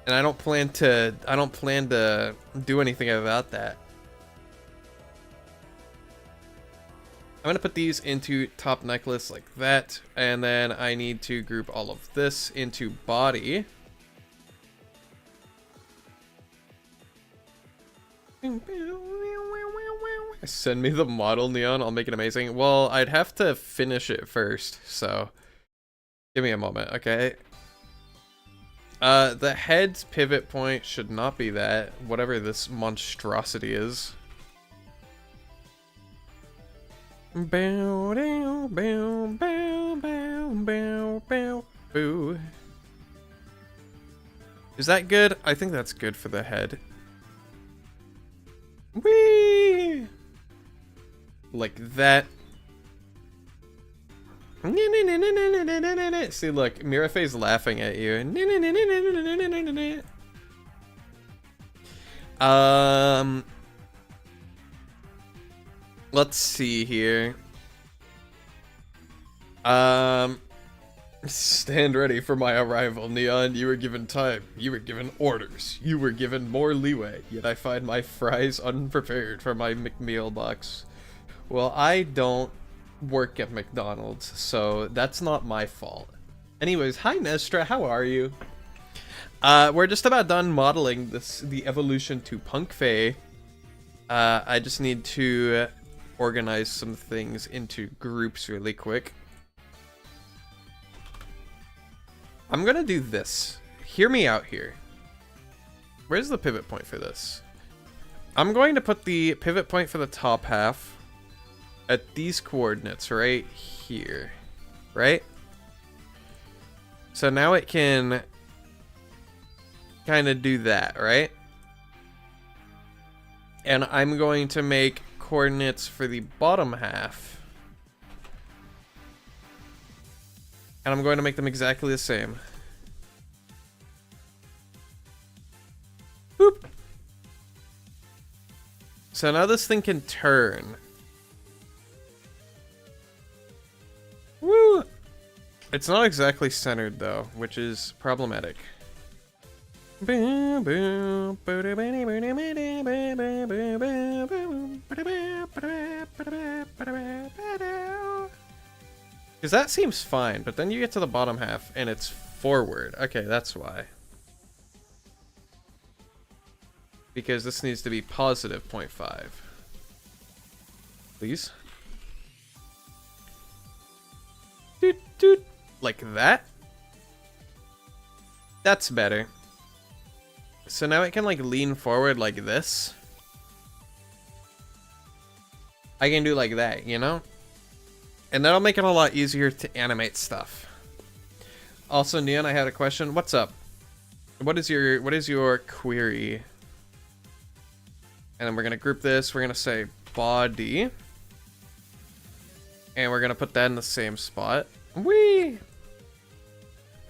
And I don't plan to do anything about that. I'm gonna put these into top necklace like that, and then I need to group all of this into body. Send me the model, Neon. I'll make it amazing. Well, I'd have to finish it first, so give me a moment, okay? The head's pivot point should not be that, whatever this monstrosity is. Bow, down, bow, bow, bow, bow, bow, boo. Is that good? I think that's good for the head. Whee! Like that. See, look, Mirafe's laughing at you. Let's see here. Stand ready for my arrival, Neon. You were given time. You were given orders. You were given more leeway. Yet I find my fries unprepared for my McMeal box. Well, I don't work at McDonald's, so that's not my fault. Anyways, hi Nestra, how are you? We're just about done modeling the evolution to Punk Fae. I just need to organize some things into groups really quick. I'm gonna do this. Hear me out here. Where's the pivot point for this? I'm going to put the pivot point for the top half at these coordinates right here, right? So now it can kind of do that, right? And I'm going to make coordinates for the bottom half. And I'm going to make them exactly the same. Boop. So now this thing can turn. Woo! It's not exactly centered though, which is problematic. Because that seems fine, but then you get to the bottom half and it's forward. Okay, that's why. Because this needs to be positive 0.5. Please. Doot, doot. Like that. That's better. So now it can like lean forward like this. I can do like that, you know? And that'll make it a lot easier to animate stuff. Also, Neon, I had a question. What's up? What is your query? And then we're gonna group this. We're gonna say body. And we're gonna put that in the same spot. Whee!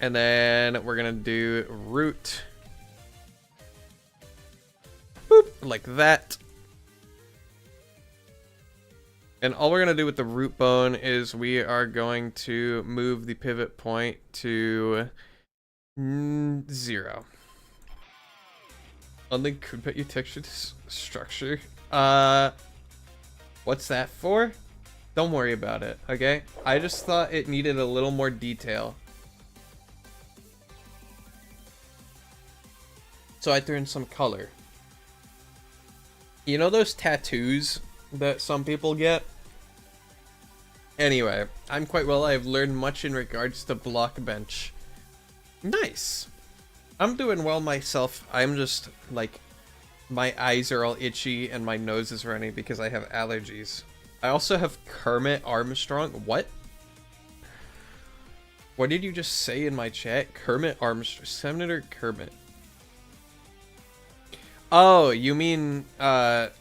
And then we're gonna do root. Boop, like that. And all we're going to do with the root bone is we are going to move the pivot point to 0. Only could put your texture structure. What's that for? Don't worry about it, okay? I just thought it needed a little more detail. So I threw in some color. You know those tattoos that some people get? Anyway, I'm quite well. I have learned much in regards to Blockbench. Nice. I'm doing well myself. I'm just, like, my eyes are all itchy and my nose is running because I have allergies. I also have Kermit Armstrong. What? What did you just say in my chat? Kermit Armstrong. Senator Kermit. Oh, you mean, the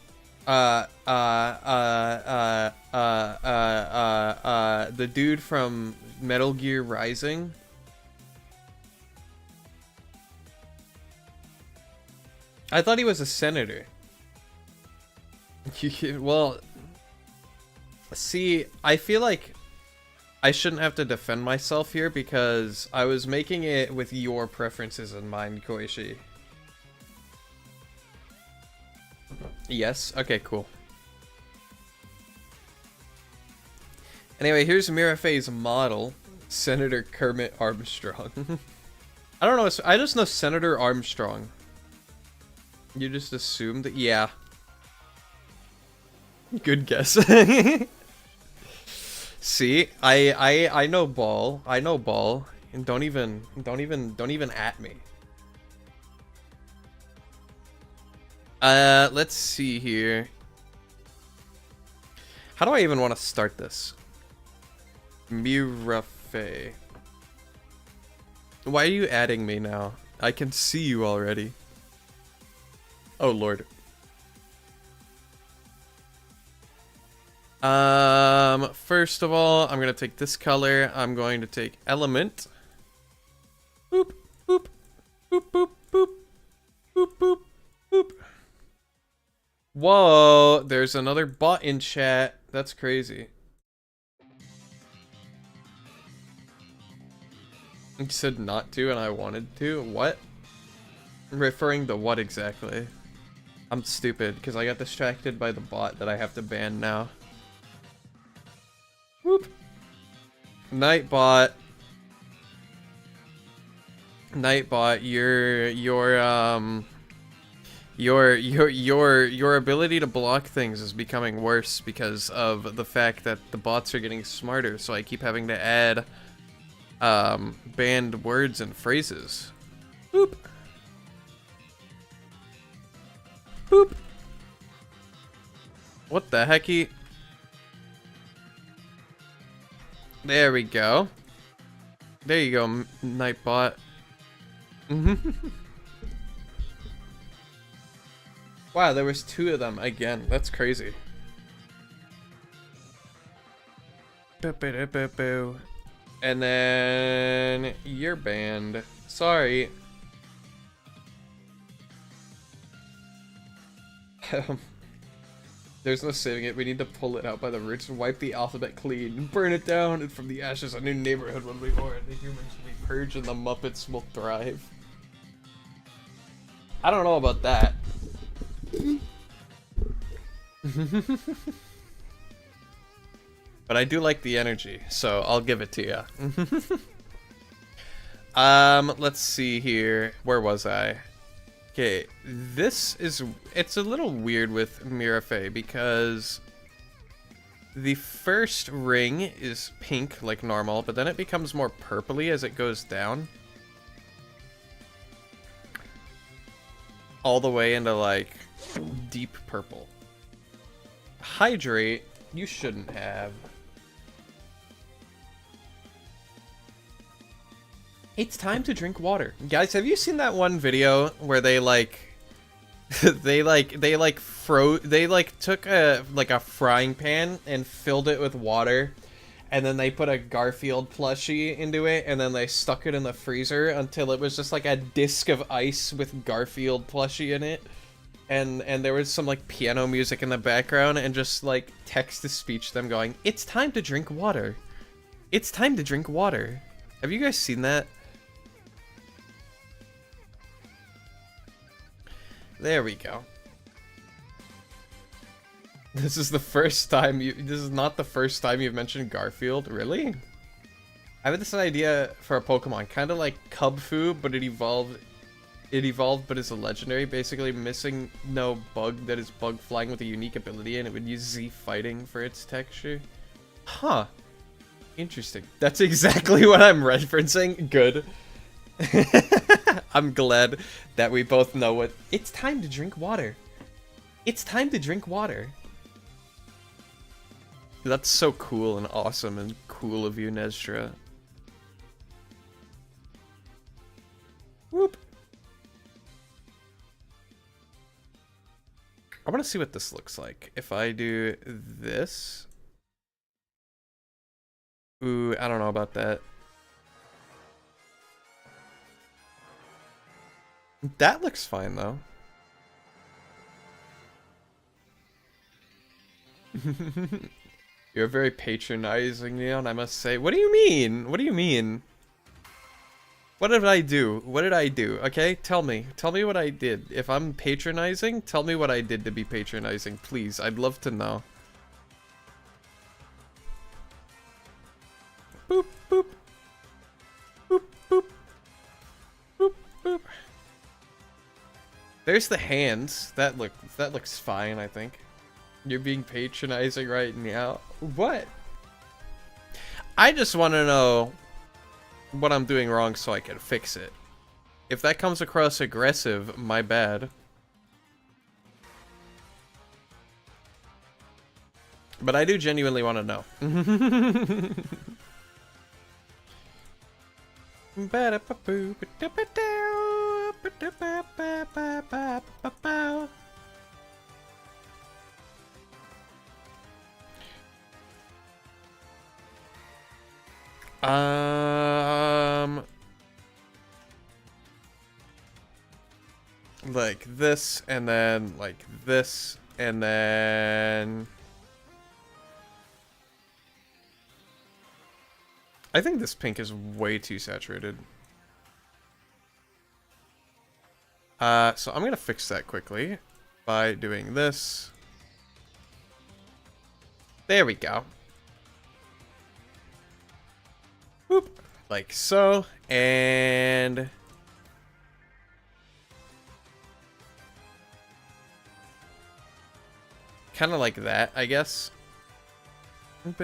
dude from Metal Gear Rising? I thought he was a senator. Well, see, I feel like I shouldn't have to defend myself here because I was making it with your preferences in mind, Koichi. Yes? Okay, cool. Anyway, here's Mirafe's model, Senator Kermit Armstrong. I don't know, I just know Senator Armstrong. You just assumed that? Yeah. Good guess. See, I know ball. I know ball. And don't even at me. Let's see here. How do I even want to start this? Mirafe. Why are you adding me now? I can see you already. Oh lord. First of all, I'm gonna take this color. I'm going to take element. Boop, boop, boop, boop, boop, boop, boop, boop. Whoa, there's another bot in chat. That's crazy. You said not to and I wanted to? What? Referring to what exactly? I'm stupid because I got distracted by the bot that I have to ban now. Whoop. Nightbot. Nightbot, your ability to block things is becoming worse because of the fact that the bots are getting smarter, so I keep having to add banned words and phrases. Boop. Boop. What the hecky? There we go. There you go, Nightbot. Wow, there was 2 of them again. That's crazy. And then you're banned. Sorry. There's no saving it. We need to pull it out by the roots and wipe the alphabet clean. Burn it down, and from the ashes a new neighborhood will be born. The humans will be purged and the Muppets will thrive. I don't know about that. But I do like the energy, so I'll give it to you. Let's see here. Where was I? Okay, it's a little weird with Mirafe because the first ring is pink like normal, but then it becomes more purpley as it goes down. All the way into like deep purple. Hydrate, you shouldn't have. It's time to drink water. Guys, have you seen that one video where they took a frying pan and filled it with water, and then they put a Garfield plushie into it, and then they stuck it in the freezer until it was just like a disc of ice with Garfield plushie in it, and there was some like piano music in the background and just like text to speech them going, "It's time to drink water. It's time to drink water." Have you guys seen that? There we go. This is not the first time you've mentioned Garfield, really? I have this idea for a Pokemon, kind of like Cubfu, but it evolved but is a legendary, basically missing no bug that is bug flying with a unique ability, and it would use Z fighting for its texture. Huh. Interesting. That's exactly what I'm referencing. Good. I'm glad that we both know what... It's time to drink water. It's time to drink water. That's so cool and awesome and cool of you, Neztra. Whoop. I want to see what this looks like. If I do this... Ooh, I don't know about that. That looks fine, though. You're very patronizing, Leon, I must say. What do you mean? What do you mean? What did I do? What did I do? Okay, tell me. Tell me what I did. If I'm patronizing, tell me what I did to be patronizing, please. I'd love to know. Boop, boop. Boop, boop. Boop, boop. There's the hands. That looks fine, I think. You're being patronizing right now. What? I just want to know what I'm doing wrong so I can fix it. If that comes across aggressive, my bad. But I do genuinely want to know. Like this, and then like this, and then I think this pink is way too saturated. So I'm gonna fix that quickly by doing this. There we go. Whoop, like so, and kind of like that, I guess. Boop.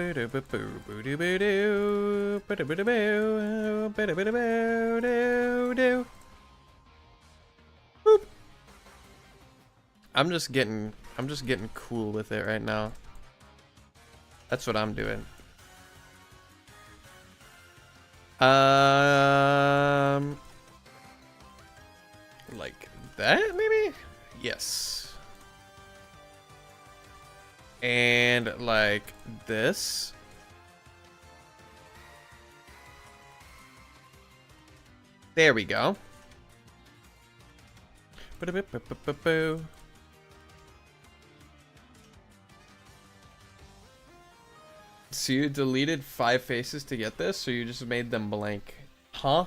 I'm just getting cool with it right now. That's what I'm doing. Like that, maybe? Yes. And like this. There we go. So you deleted 5 faces to get this, or you just made them blank? Huh?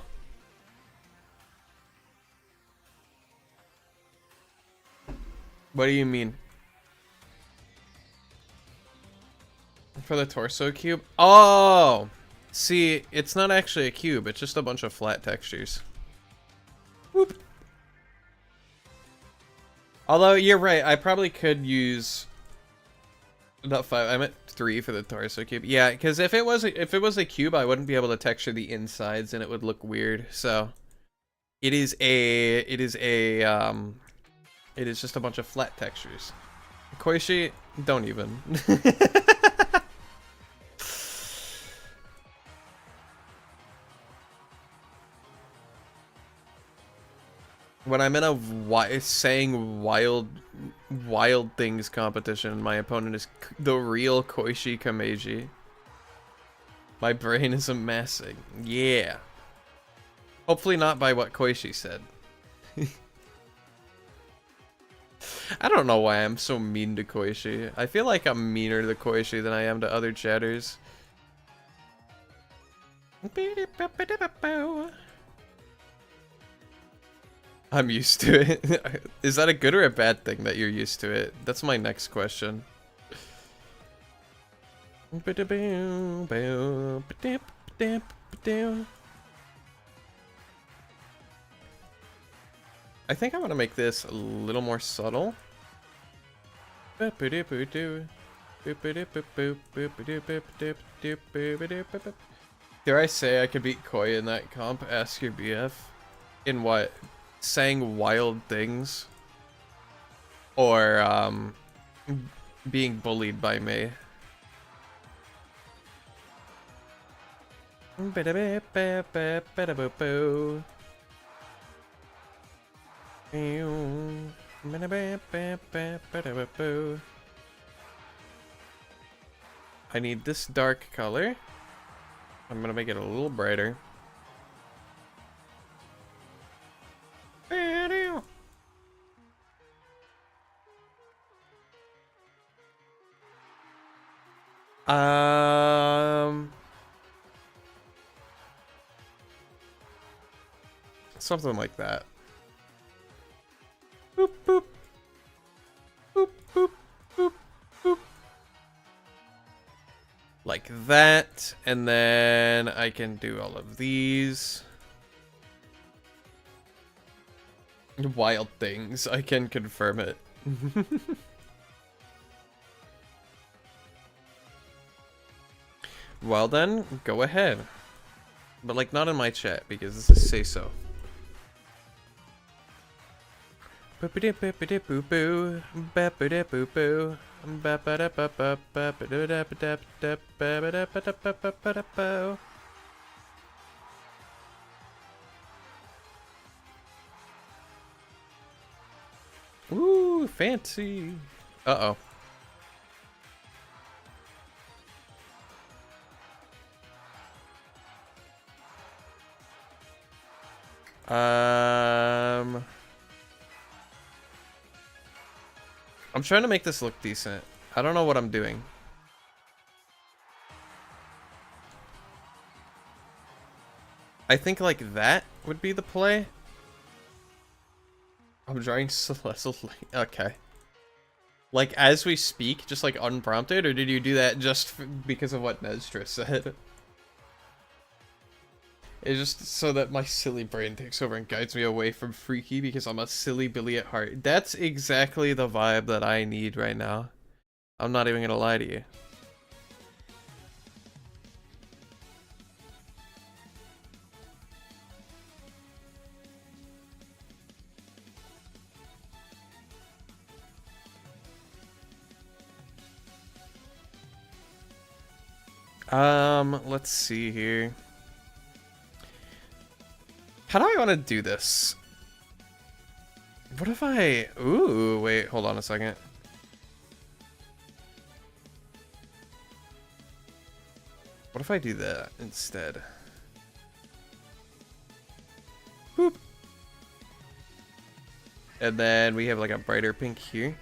What do you mean? For the torso cube? Oh! See, it's not actually a cube, it's just a bunch of flat textures. Whoop. Although, you're right, I probably could use... Not 5, I meant 3 for the torso cube. Yeah, because if it was a cube, I wouldn't be able to texture the insides and it would look weird, so... It is just a bunch of flat textures. Koishi, don't even. When I'm in a saying wild things competition, my opponent is the real Koishi Kameji. My brain is amassing. Yeah. Hopefully not by what Koishi said. I don't know why I'm so mean to Koishi. I feel like I'm meaner to Koishi than I am to other chatters. I'm used to it. Is that a good or a bad thing that you're used to it? That's my next question. I think I want to make this a little more subtle. Dare I say I could beat Koi in that comp? Ask your BF. In what? Saying wild things? Or, being bullied by me? I need this dark color. I'm gonna make it a little brighter. Something like that. Boop, boop. Boop, boop, boop, boop. Like that, and then I can do all of these. Wild things, I can confirm it. Well then, go ahead. But like not in my chat, because this is say so. Ooh, fancy. Uh-oh. I'm trying to make this look decent. I don't know what I'm doing. I think like that would be the play. I'm drawing Celestial Light. Okay. Like as we speak, just like unprompted, or did you do that just because of what Nestra said? It's just so that my silly brain takes over and guides me away from Freaky because I'm a silly Billy at heart. That's exactly the vibe that I need right now. I'm not even gonna lie to you. Let's see here. How do I want to do this? What if I... Ooh, wait, hold on a second. What if I do that instead? And then we have like a brighter pink here.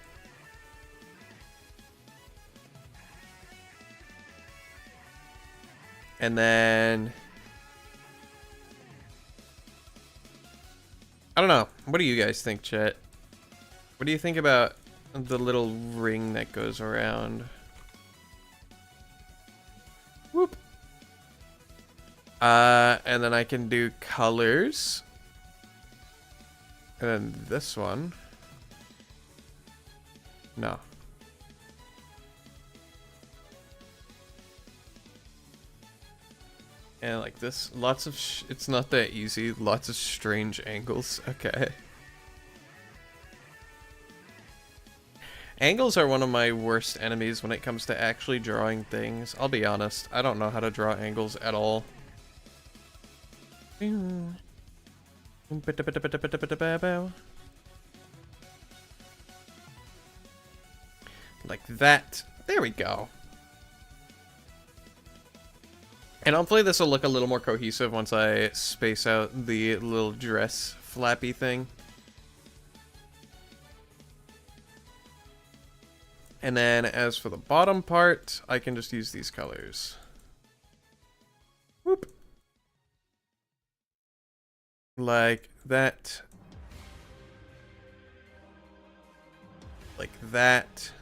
And then... I don't know. What do you guys think, chat? What do you think about the little ring that goes around? Whoop. And then I can do colors. And then this one. No. And like this, lots of it's not that easy. Lots of strange angles. Okay. Angles are one of my worst enemies when it comes to actually drawing things. I'll be honest, I don't know how to draw angles at all. Like that. There we go. And hopefully this will look a little more cohesive once I space out the little dress flappy thing. And then as for the bottom part, I can just use these colors. Whoop. Like that. Like that.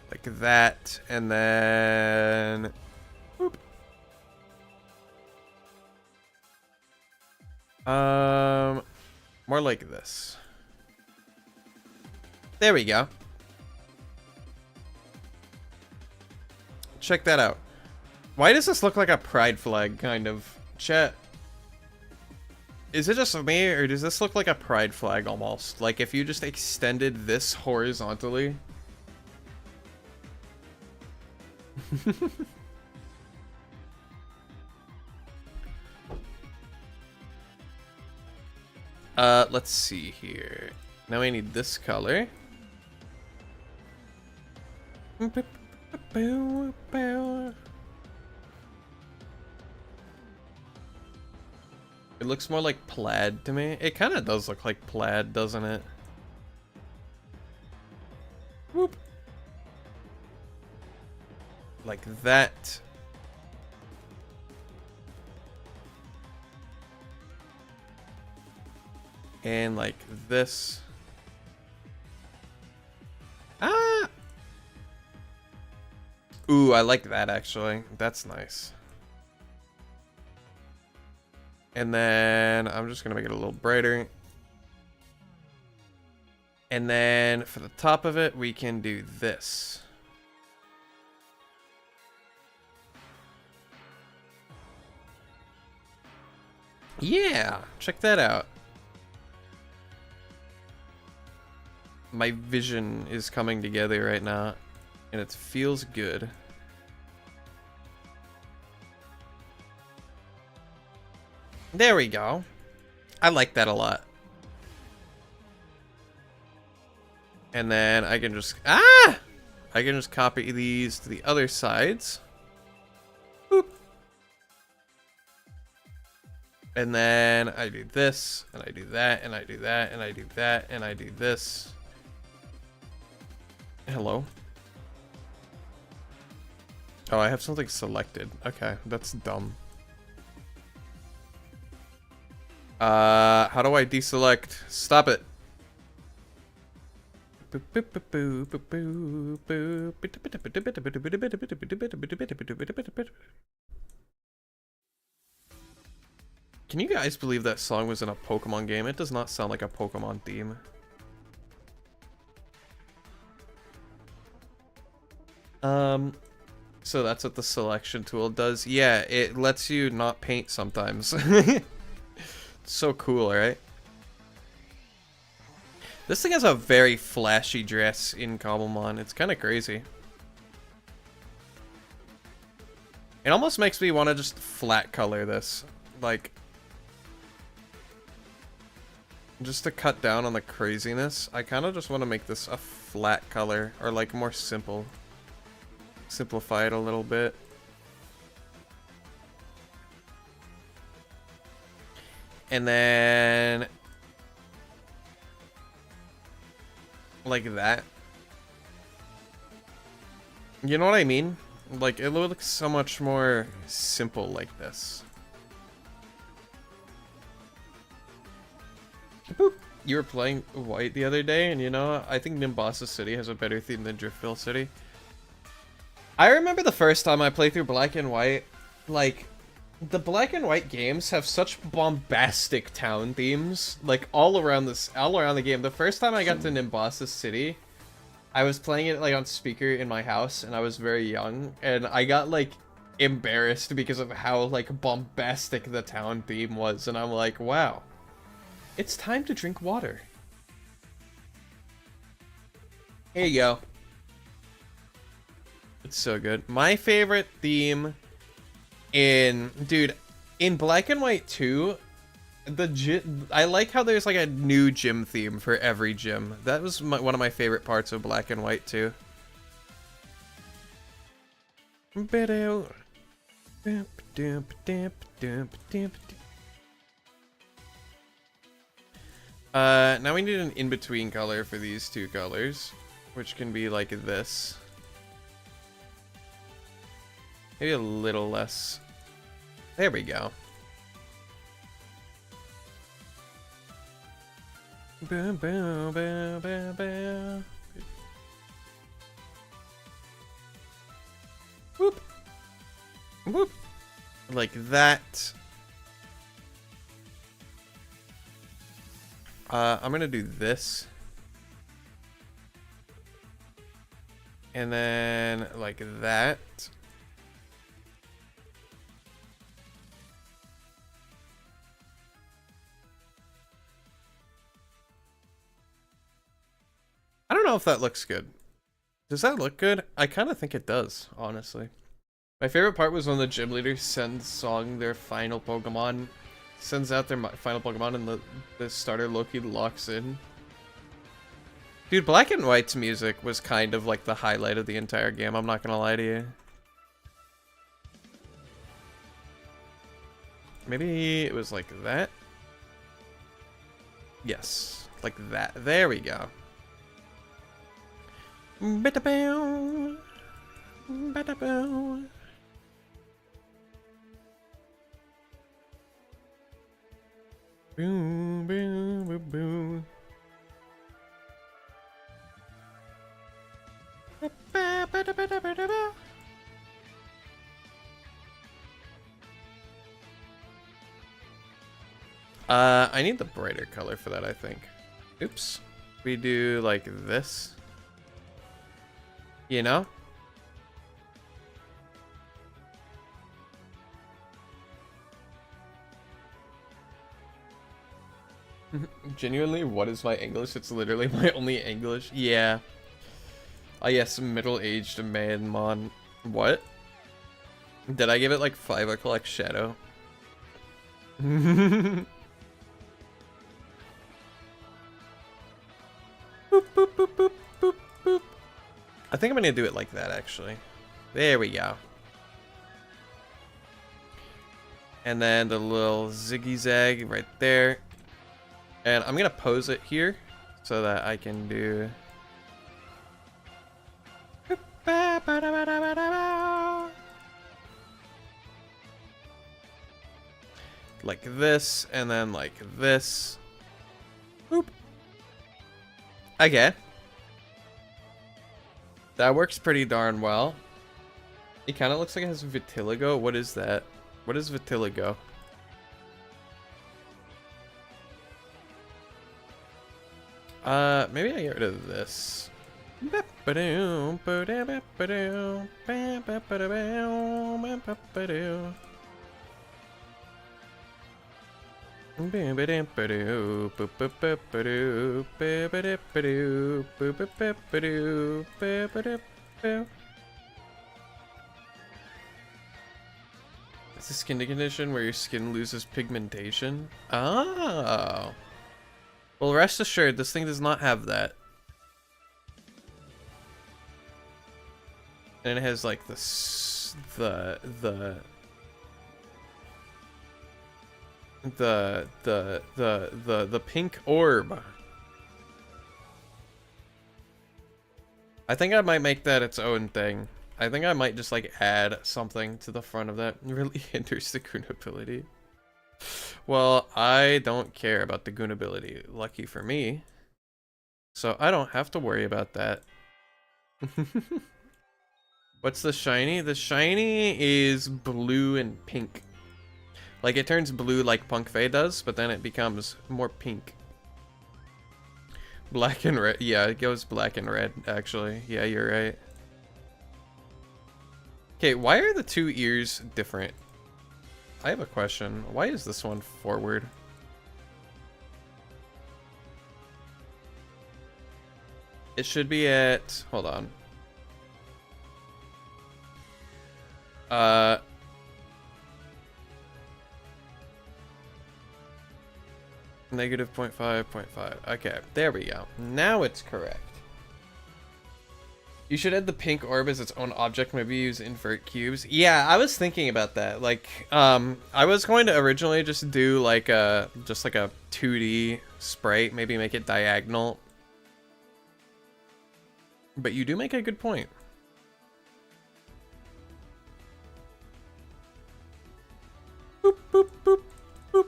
Like that. And then... Whoop. More like this. There we go. Check that out. Why does this look like a pride flag, kind of? Chat. Is it just me, or does this look like a pride flag almost? Like if you just extended this horizontally. Let's see here. Now I need this color. It looks more like plaid to me. It kind of does look like plaid, doesn't it? Whoop. Like that. And like this. Ah! Ooh, I like that actually. That's nice. And then I'm just gonna make it a little brighter. And then for the top of it, we can do this. Yeah, check that out. My vision is coming together right now, and it feels good. There we go. I like that a lot. And then I can just... Ah! I can just copy these to the other sides. Boop. And then I do this, and I do that, and I do that, and I do that, and I do this. Hello. Oh, I have something selected. Okay, that's dumb. How do I deselect? Stop it. Can you guys believe that song was in a Pokemon game? It does not sound like a Pokemon theme. So that's what the selection tool does. Yeah, it lets you not paint sometimes. So cool, right? This thing has a very flashy dress in Cobblemon. It's kind of crazy. It almost makes me want to just flat color this. Like, just to cut down on the craziness, I kind of just want to make this a flat color, or like more simple. Simplify it a little bit. And then Like that. You know what I mean? Like, it looks so much more simple like this. Boop. You were playing White the other day, and you know, I think Nimbasa City has a better theme than Driftville City. I remember the first time I played through Black and White, like, the Black and White games have such bombastic town themes, like, all around the game. The first time I got to Nimbasa City, I was playing it, like, on speaker in my house, and I was very young, and I got, like, embarrassed because of how, like, bombastic the town theme was, and I'm like, wow. It's time to drink water. Here you go. It's so good. My favorite theme in Black and White 2, I like how there's like a new gym theme for every gym. That was one of my favorite parts of Black and White 2. Now we need an in-between color for these two colors, which can be like this. Maybe a little less. There we go. Whoop. Whoop. Like that. I'm gonna do this. And then like that. I don't know if that looks good. Does that look good? I kind of think it does, honestly. My favorite part was when the gym leader sends out their final Pokemon, and the starter Loki locks in. Dude, Black and White's music was kind of like the highlight of the entire game, I'm not gonna lie to you. Maybe it was like that? Yes, like that. There we go. Bada-bow. Bada-bow. Boom, boom, boom, boom. I need the brighter color for that, I think. Oops. We do like this. You know? Genuinely, what is my English? It's literally my only English. Yeah. Yes, middle-aged man, mon. What? Did I give it like 5 o'clock shadow? Boop, boop, boop, boop, boop, boop. I think I'm gonna do it like that, actually. There we go. And then the little ziggy-zag right there. And I'm gonna pose it here so that I can do... like this, and then like this. Boop. Okay. That works pretty darn well. It kind of looks like it has vitiligo. What is that? What is vitiligo? Maybe I get rid of this. It's a skin condition where your skin loses pigmentation. Oh. Well, rest assured, this thing does not have that. And it has like the pink orb. I think I might make that its own thing. I think I might just like add something to the front of that. It really hinders the goon ability. Well, I don't care about the goon ability. Lucky for me. So I don't have to worry about that. What's the shiny? The shiny is blue and pink. Like it turns blue like Punk Fei does, but then it becomes more pink. Black and red. Yeah, it goes black and red, actually. Yeah, you're right. Okay, why are the two ears different? I have a question. Why is this one forward? It should be at... Hold on. Negative 0.5, 0.5. Okay, there we go. Now it's correct. You should add the pink orb as its own object, maybe use invert cubes. Yeah, I was thinking about that. Like, I was going to originally just do like a 2D sprite, maybe make it diagonal. But you do make a good point. Boop, boop, boop, boop.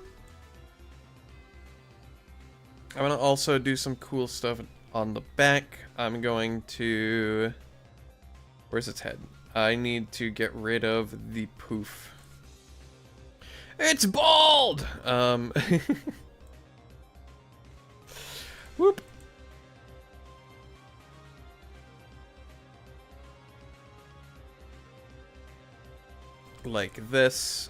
I'm gonna also do some cool stuff on the back. I'm going to... Where's its head? I need to get rid of the poof. It's bald! Whoop. Like this.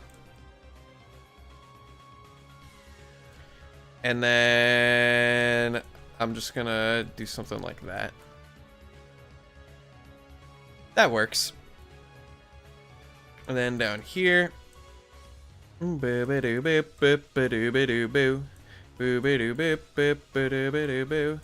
And then I'm just gonna do something like that. That works. And then down here. Boo-ba-doo-boo-boo-ba-doo-ba-doo-boo. Boo-ba-doo-boo-boo-ba-doo-ba-doo-boo.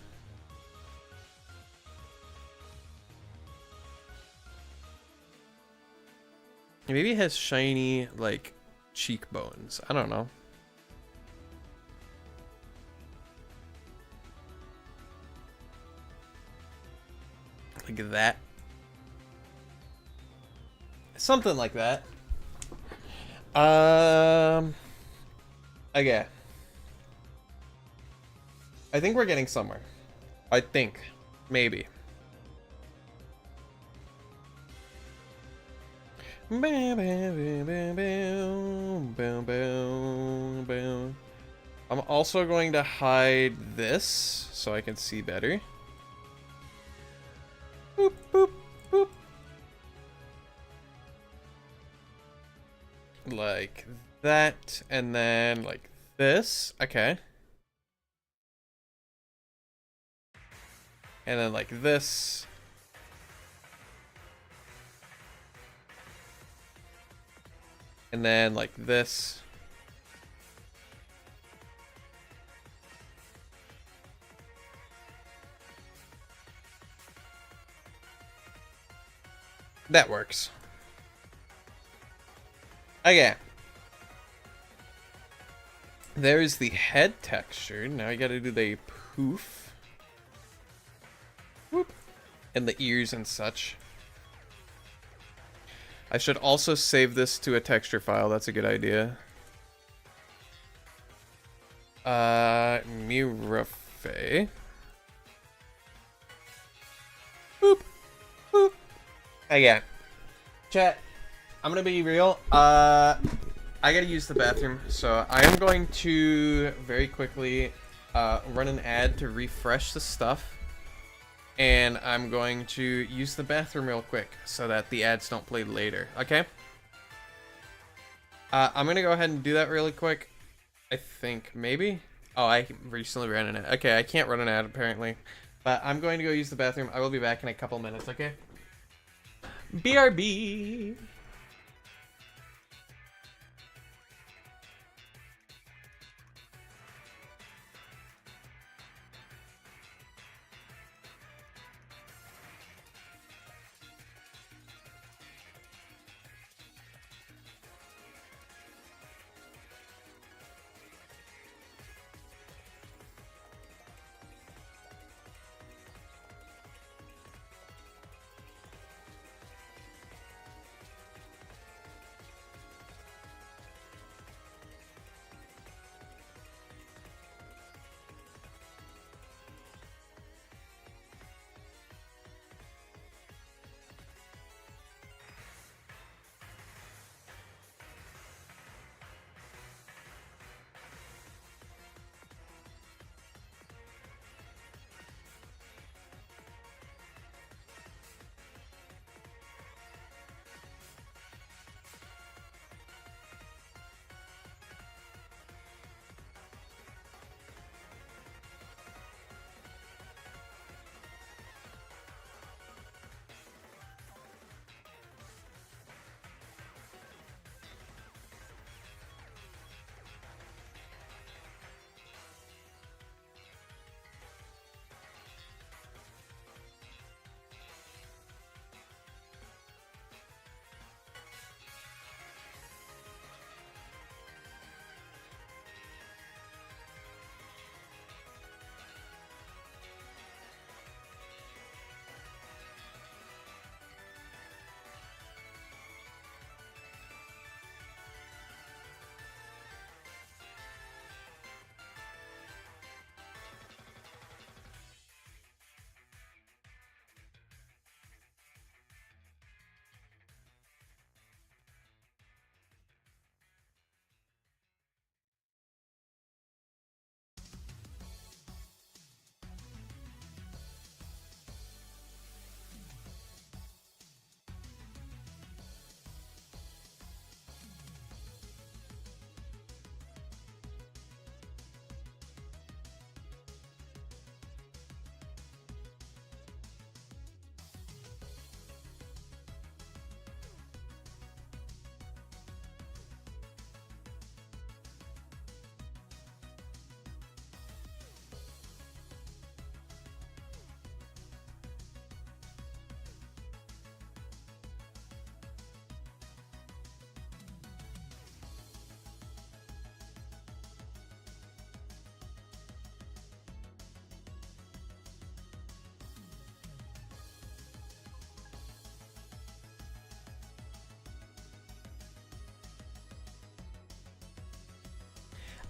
Maybe it has shiny, like, cheekbones. I don't know. Like that. Something like that. Okay. I think we're getting somewhere. I think. Maybe. I'm also going to hide this so I can see better. Boop, boop, boop. Like that, and then like this. Okay. And then like this. And then like this. That works. Okay. There's the head texture. Now you gotta do the poof. Whoop. And the ears and such. I should also save this to a texture file. That's a good idea. Mirafe. Boop. Boop. Okay. Chat. I'm gonna be real. I gotta use the bathroom, so I am going to very quickly run an ad to refresh the stuff. And I'm going to use the bathroom real quick so that the ads don't play later, okay? I'm gonna go ahead and do that really quick. I think, maybe? Oh, I recently ran an ad. Okay, I can't run an ad apparently. But I'm going to go use the bathroom. I will be back in a couple minutes, okay? BRB!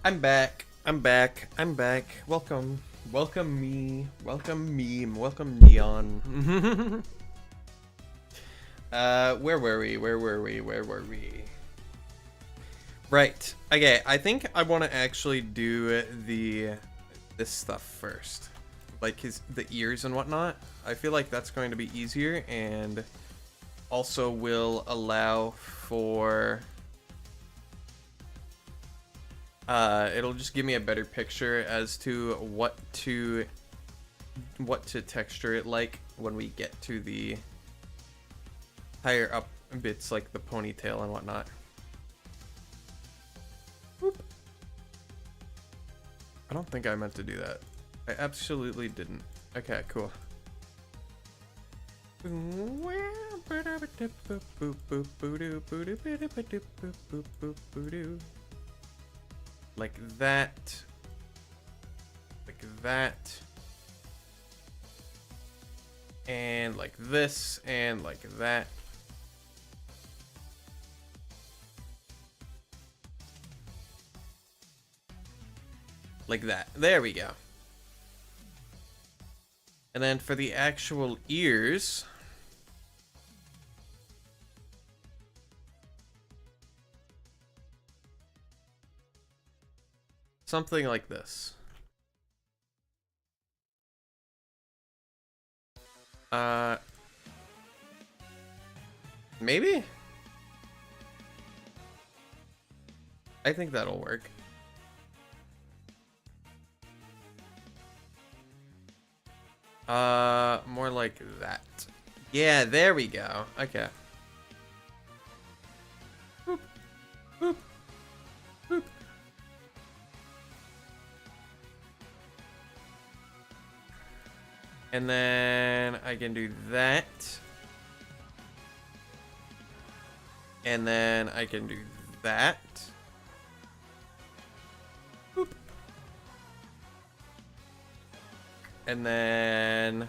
I'm back. I'm back. I'm back. Welcome. Welcome me. Welcome meme. Welcome neon. Where were we? Where were we? Where were we? Right. Okay, I think I want to actually do this stuff first. Like the ears and whatnot. I feel like that's going to be easier and also will allow for it'll just give me a better picture as to what to texture it like when we get to the higher up bits like the ponytail and whatnot. Whoop. I don't think I meant to do that. I absolutely didn't. Okay, cool. Like that. Like that. And like this, and like that. Like that. There we go. And then for the actual ears, something like this. Maybe? I think that'll work. More like that. Yeah, there we go. Okay. Boop. Boop. Boop. And then I can do that. And then I can do that. Boop. And then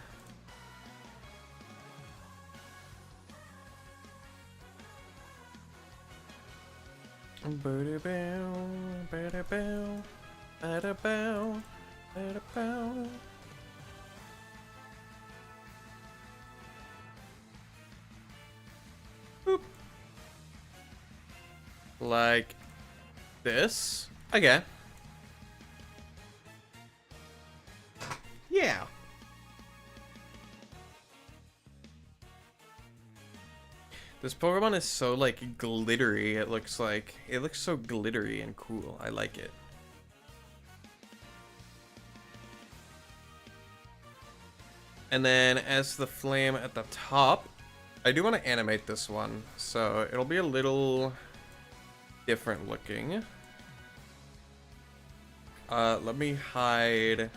boop. Like this. Okay. Yeah. This Pokemon is so like glittery. It looks so glittery and cool. I like it. And then as the flame at the top, I do want to animate this one, so it'll be a little different looking. Let me hide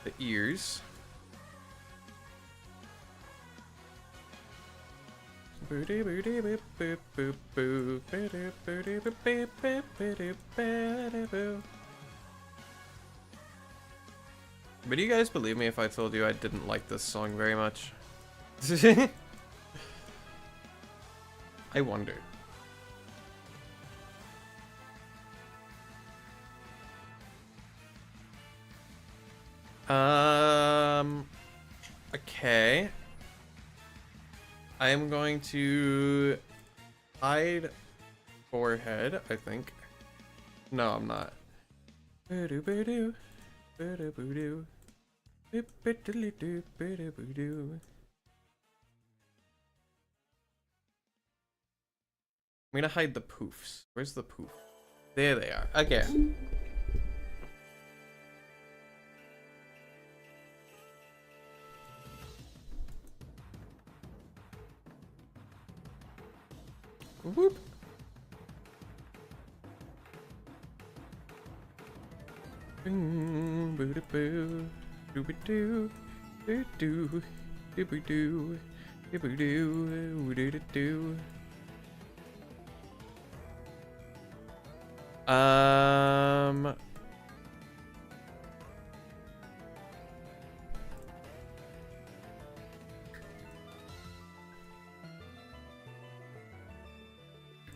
the ears. But do you guys believe me if I told you I didn't like this song very much? I wonder. Okay. I am going to hide forehead, I think. No, I'm not. I'm gonna hide the poofs. Where's the poof? There they are. Okay. Whoop.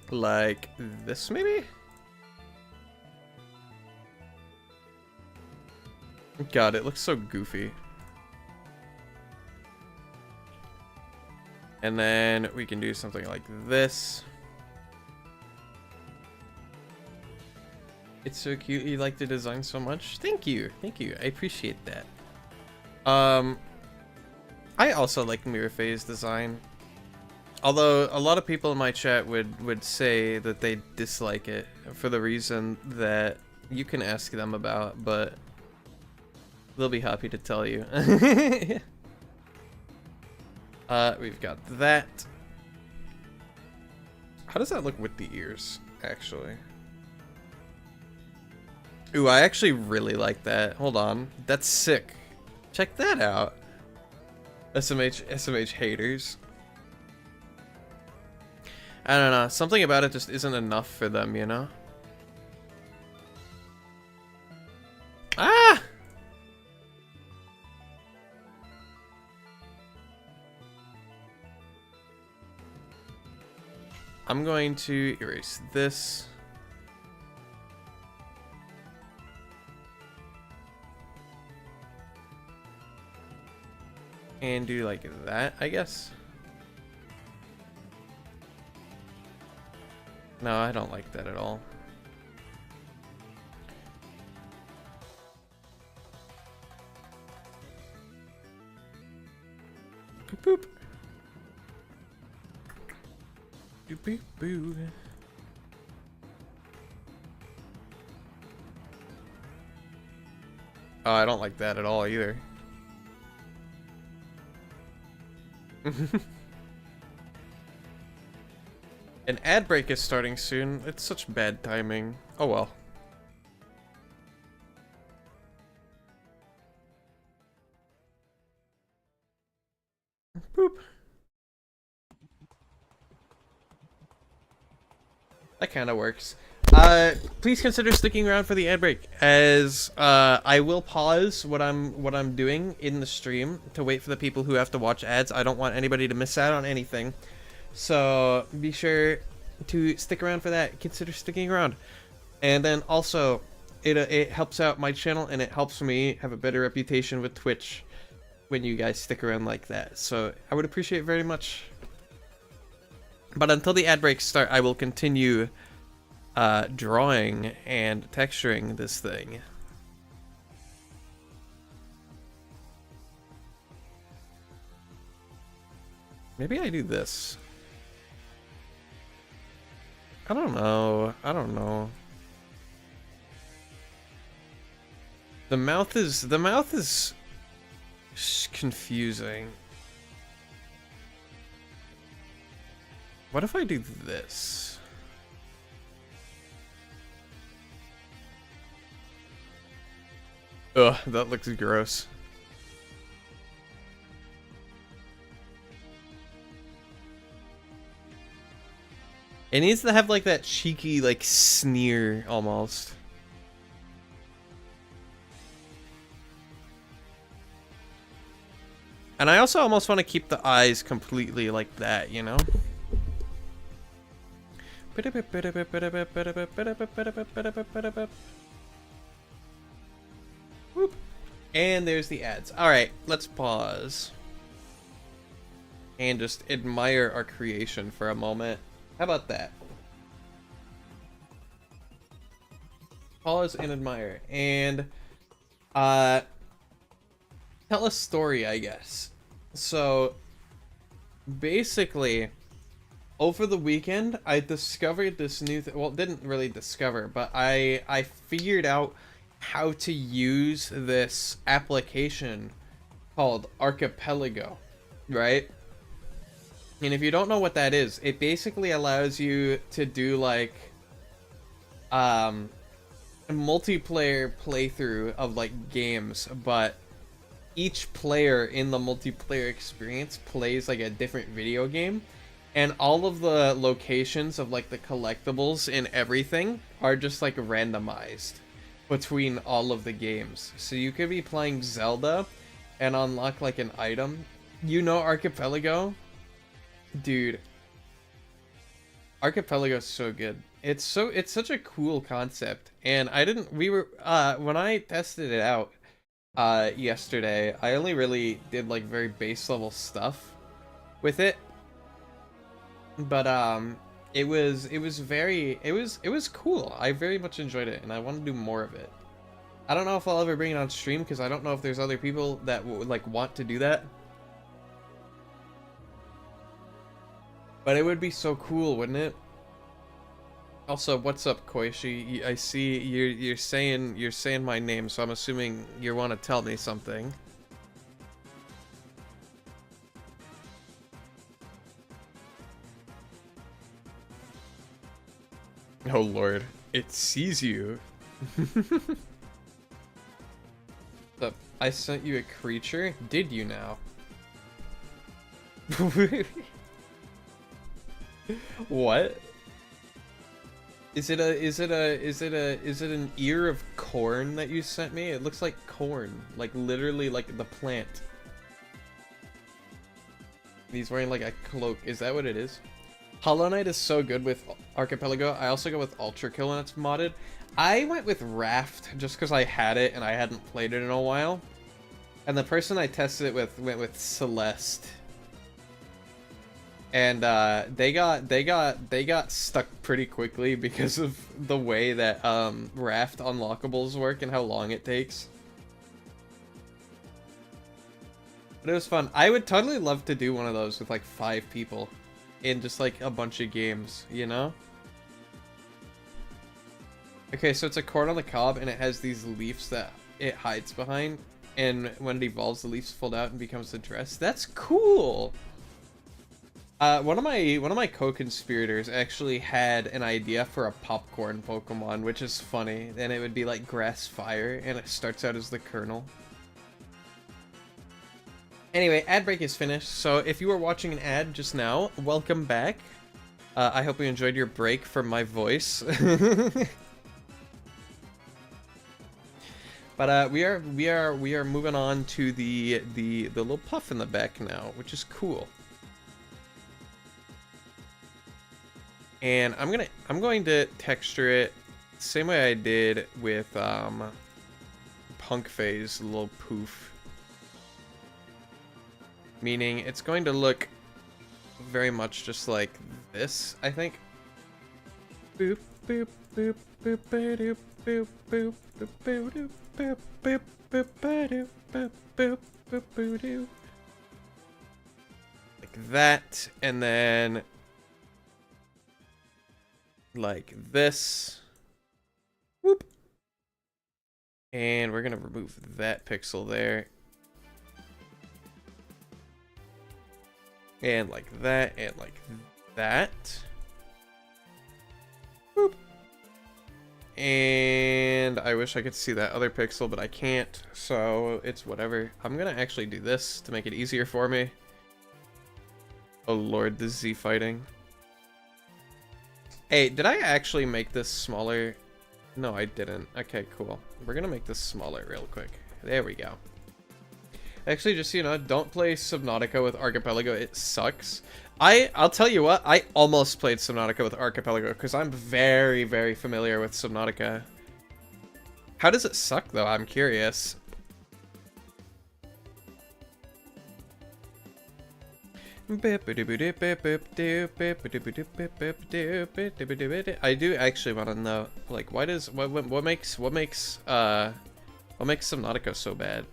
Like this, maybe? God, it looks so goofy. And then we can do something like this. It's so cute. You like the design so much. Thank you. Thank you. I appreciate that. I also like Mirror Phase design. Although a lot of people in my chat would say that they dislike it for the reason that you can ask them about, but they'll be happy to tell you. We've got that. How does that look with the ears, actually? Ooh, I actually really like that. Hold on. That's sick. Check that out. SMH haters. I don't know. Something about it just isn't enough for them, you know? Ah! I'm going to erase this. And do like that, I guess. No, I don't like that at all. Boop boop. Boop boop boo. Oh, I don't like that at all either. An ad break is starting soon. It's such bad timing. Oh well. Boop. That kind of works. Please consider sticking around for the ad break, as I will pause what I'm doing in the stream to wait for the people who have to watch ads. I don't want anybody to miss out on anything. So be sure to stick around for that. Consider sticking around. And then also, it helps out my channel and it helps me have a better reputation with Twitch when you guys stick around like that. So I would appreciate it very much. But until the ad breaks start, I will continue drawing and texturing this thing. Maybe I do this. I don't know. I don't know. The mouth is confusing. What if I do this? Ugh, that looks gross. It needs to have like that cheeky like sneer almost. And I also almost want to keep the eyes completely like that, you know? Whoop. And there's the ads. Alright, let's pause. And just admire our creation for a moment. How about that? Pause and admire. And tell a story, I guess. So basically, over the weekend, I discovered this new well, didn't really discover, but I figured out how to use this application called Archipelago, right? And if you don't know what that is, it basically allows you to do like a multiplayer playthrough of like games, but each player in the multiplayer experience plays like a different video game, and all of the locations of like the collectibles and everything are just like randomized between all of the games. So you could be playing Zelda and unlock like an item. You know Archipelago? Dude, Archipelago is so good. It's such a cool concept, and when I tested it out, yesterday. I only really did like very base level stuff with it. But it was cool. I very much enjoyed it and I want to do more of it. I don't know if I'll ever bring it on stream because I don't know if there's other people that would like want to do that. But it would be so cool, wouldn't it? Also, what's up, Koishi? I see you're saying my name, so I'm assuming you want to tell me something. Oh lord, it sees you. So, I sent you a creature? Did you now? What? Is it an ear of corn that you sent me? It looks like corn. Like literally like the plant. He's wearing like a cloak. Is that what it is? Hollow Knight is so good with Archipelago. I also go with Ultra Kill when it's modded. I went with Raft just because I had it and I hadn't played it in a while. And the person I tested it with went with Celeste. And they got stuck pretty quickly because of the way that Raft unlockables work and how long it takes. But it was fun. I would totally love to do one of those with like 5 people in just like a bunch of games, you know? Okay, so it's a corn on the cob and it has these leaves that it hides behind, and when it evolves the leaves fold out and becomes a dress. That's cool. One of my co-conspirators actually had an idea for a popcorn Pokemon, which is funny, and it would be like grass fire and it starts out as the kernel. Anyway, ad break is finished, so if you were watching an ad just now, welcome back. I hope you enjoyed your break from my voice. But we are moving on to the little puff in the back now, which is cool. And I'm going to texture it the same way I did with Punk Phase, little poof. Meaning it's going to look very much just like this, I think. Boop boop boop boop boop boop boop boop boop boop boop boop boop boop boop boop boop. Like that, and then like this. Whoop. And we're gonna remove that pixel there. And like that, and like that. Boop. And I wish I could see that other pixel, but I can't, so it's whatever. I'm gonna actually do this to make it easier for me. Oh lord, the Z fighting. Hey, did I actually make this smaller? No, I didn't. Okay, cool. We're gonna make this smaller real quick. There we go. Actually, just so you know, don't play Subnautica with Archipelago. It sucks. I'll tell you what, I almost played Subnautica with Archipelago because I'm very, very familiar with Subnautica. How does it suck, though? I'm curious. I do actually want to know, like, what makes Subnautica so bad?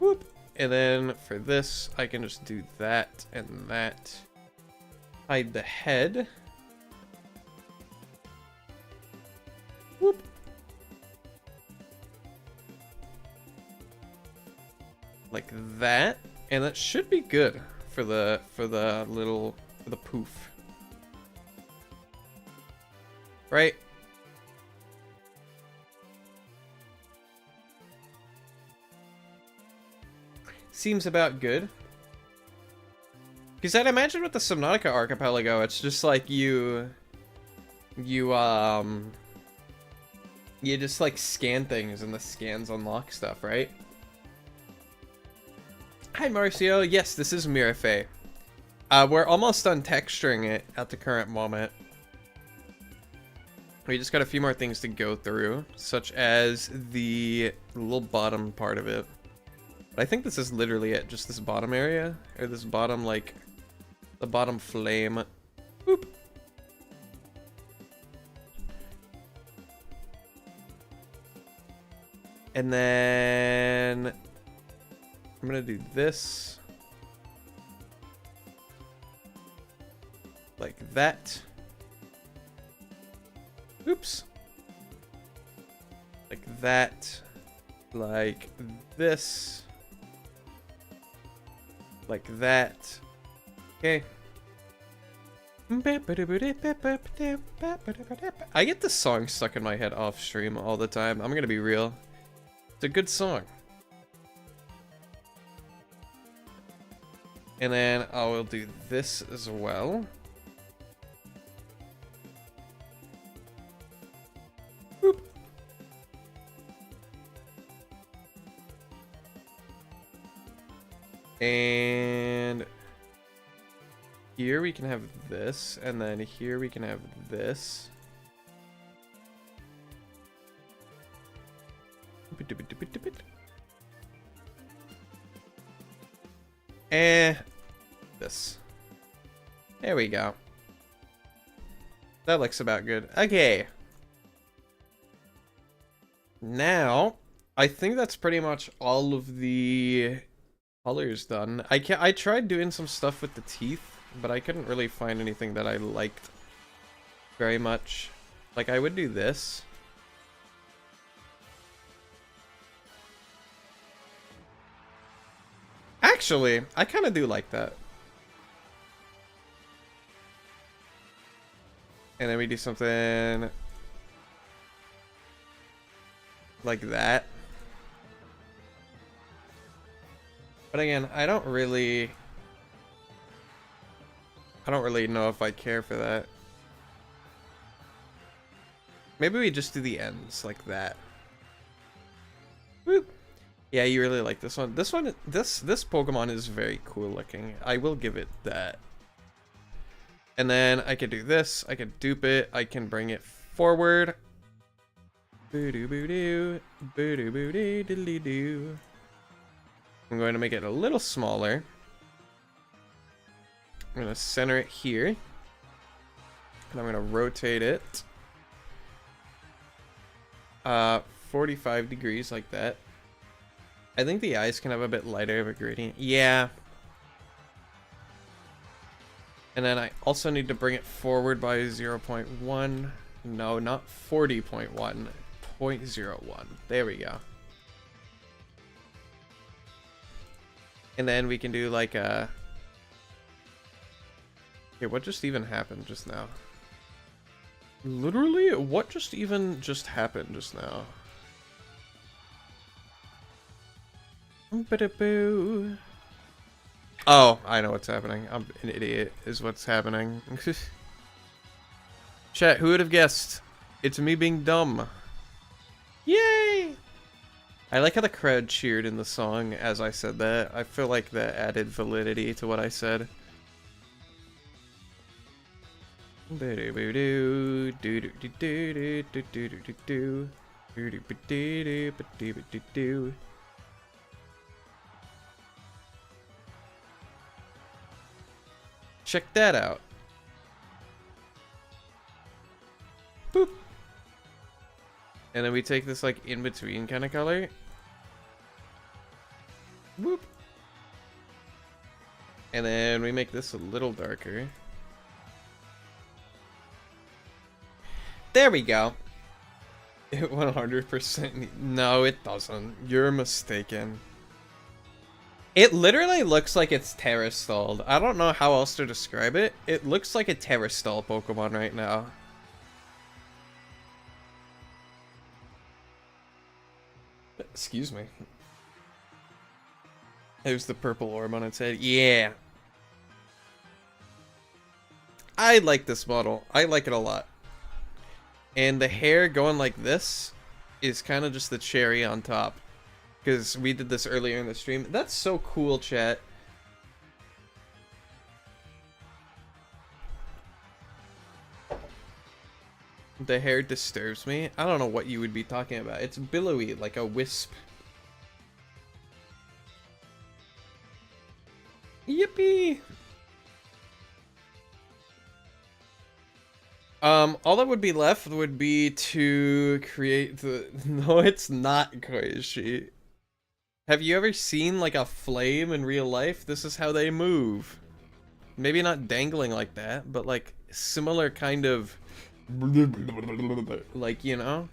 Whoop. And then for this, I can just do that and that. Hide the head. Whoop. Like that, and that should be good for the poof, right? Seems about good. Because I'd imagine with the Subnautica Archipelago, it's just like you You just like scan things and the scans unlock stuff, right? Hi Marcio, yes, this is Mirafe. We're almost done texturing it at the current moment. We just got a few more things to go through, such as the little bottom part of it. But I think this is literally it, just this bottom area, or this bottom, like, the bottom flame. Boop. And then I'm gonna do this. Like that. Oops. Like that. Like this. Like that. Okay. I get this song stuck in my head off stream all the time. I'm gonna be real. It's a good song. And then I will do this as well. Boop. And here we can have this, and then here we can have this. And this. There we go. That looks about good. Okay. Now, I think that's pretty much all of the colors done. I tried doing some stuff with the teeth, but I couldn't really find anything that I liked very much. Like, I would do this. Actually, I kind of do like that. And then we do something like that. But again, I don't really know if I care for that. Maybe we just do the ends like that. Whoop. Yeah, you really like this one. This Pokemon is very cool looking. I will give it that. And then I can do this. I can dupe it. I can bring it forward. Boo-doo-boo-doo. Boo-doo-boo-doo-diddly-doo. I'm going to make it a little smaller. I'm going to center it here. And I'm going to rotate it. 45 degrees like that. I think the eyes can have a bit lighter of a gradient. Yeah. And then I also need to bring it forward by 0.1. No, not 40.1. 0.01. There we go. And then we can do like a... Okay, what just even happened just now? Literally, what just happened just now? Oh, I know what's happening. I'm an idiot, is what's happening. Chat, who would have guessed? It's me being dumb. Yay! I like how the crowd cheered in the song as I said that. I feel like that added validity to what I said. Check that out. Boop. And then we take this like in between kind of color. Boop. And then we make this a little darker. There we go. It 100%. No, it doesn't. You're mistaken. It literally looks like it's terra-stalled. I don't know how else to describe it. It looks like a terra-stall Pokemon right now. Excuse me. There's the purple orb on its head. Yeah. I like this model. I like it a lot. And the hair going like this is kind of just the cherry on top. Because we did this earlier in the stream. That's so cool, chat. The hair disturbs me. I don't know what you would be talking about. It's billowy, like a wisp. Yippee! All that would be left would be to create the... No, it's not Koishi. Have you ever seen, like, a flame in real life? This is how they move. Maybe not dangling like that, but, like, similar kind of... Like, you know?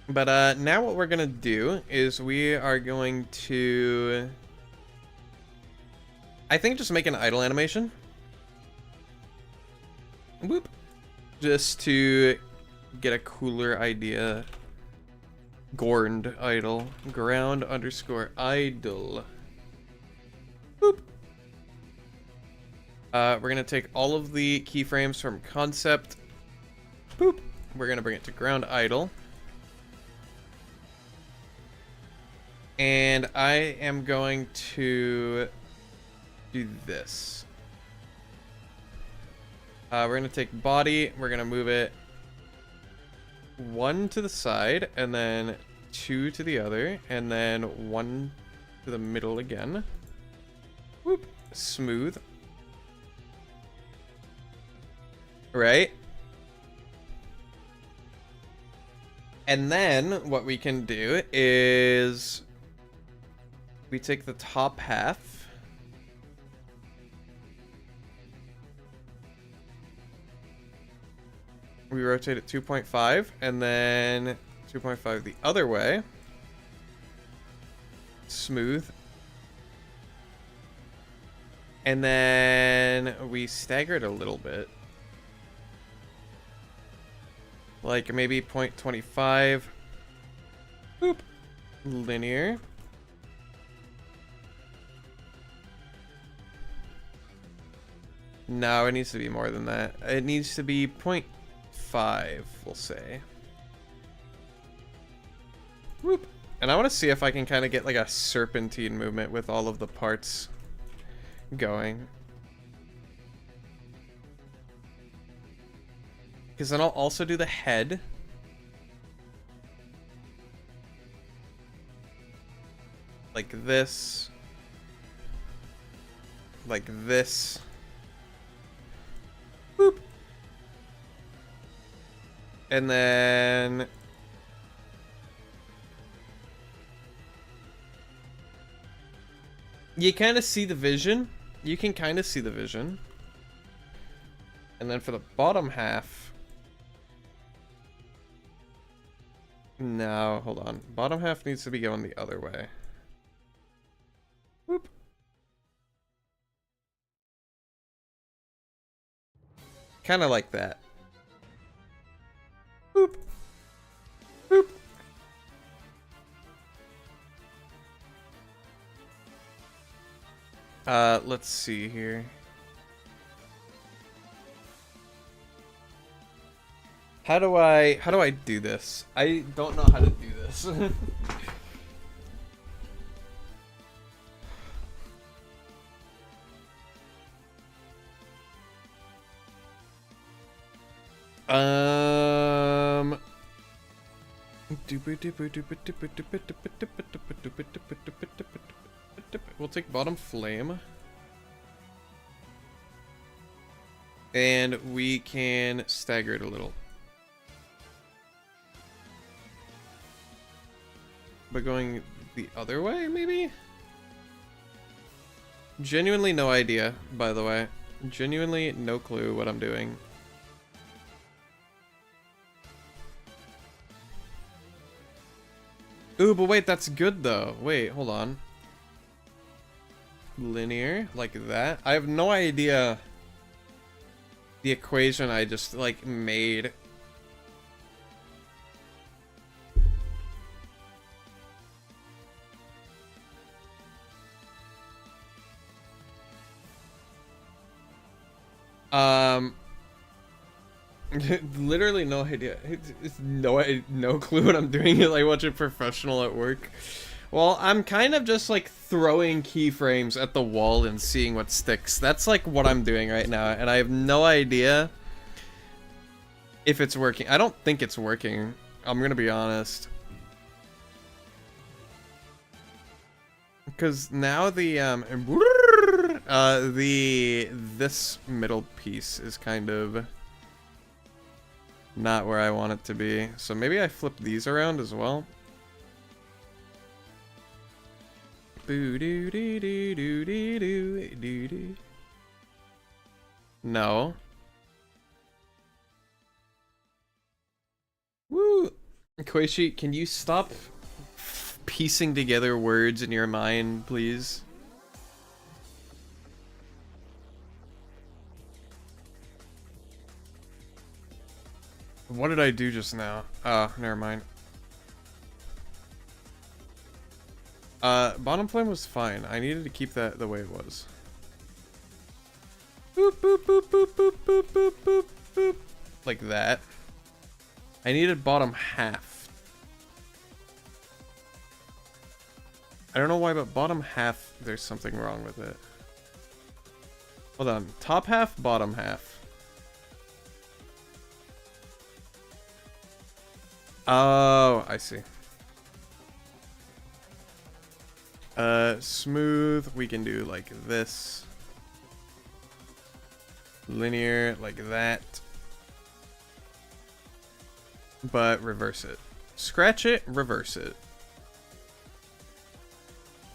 But now what we're gonna do is we are going to, I think, just make an idle animation. Whoop. Just to get a cooler idea. Gorned idle. Ground underscore idle. Boop. We're gonna take all of the keyframes from concept. Boop. We're gonna bring it to ground idle. And I am going to do this. We're gonna take body, we're gonna move it 1 to the side, and then 2 to the other, and then 1 to the middle again. Whoop. Smooth. Right? And then what we can do is we take the top half. We rotate it 2.5 and then 2.5 the other way. Smooth. And then we stagger it a little bit. Like maybe 0.25. Boop. Linear. No, it needs to be more than that. It needs to be 0.5, we'll say. Whoop. And I want to see if I can kind of get like a serpentine movement with all of the parts going. Because then I'll also do the head. Like this. Like this. Boop. And then... you kind of see the vision. You can kind of see the vision. And then for the bottom half... no, hold on. Bottom half needs to be going the other way. Whoop. Kind of like that. Boop. Boop. Let's see here. How do I do this? I don't know how to do this. We'll take bottom flame. And we can stagger it a little. But going the other way, maybe? Genuinely no idea, by the way. Genuinely no clue what I'm doing. Ooh, but wait, that's good though. Wait, hold on. Linear, like that. I have no idea the equation I just, like, made. Um, literally no idea. It's no clue what I'm doing. Like watching a professional at work. Well, I'm kind of just like throwing keyframes at the wall and seeing what sticks. That's like what I'm doing right now, and I have no idea if it's working. I don't think it's working. I'm gonna be honest. Because now this middle piece is kind of not where I want it to be. So maybe I flip these around as well. No. Woo! Koichi, can you stop piecing together words in your mind, please? What did I do just now? Oh, never mind. Bottom flame was fine. I needed to keep that the way it was. Boop, boop, boop, boop, boop, boop, boop, boop, boop. Like that. I needed bottom half. I don't know why, but bottom half, there's something wrong with it. Hold on. Top half, bottom half. Oh, I see. Smooth, we can do like this. Linear, like that. But reverse it. Scratch it, reverse it.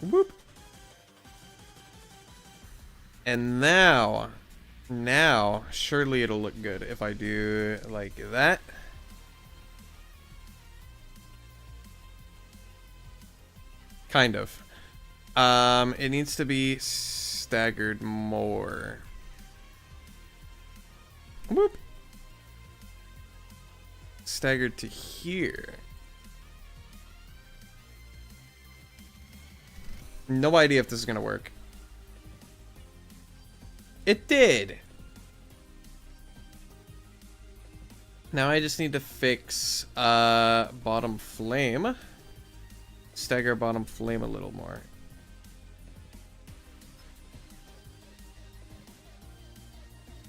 Whoop. And now, surely it'll look good if I do like that. Kind of. It needs to be staggered more. Whoop. Staggered to here. No idea if this is gonna work. It did! Now I just need to fix bottom flame. Stagger bottom flame a little more.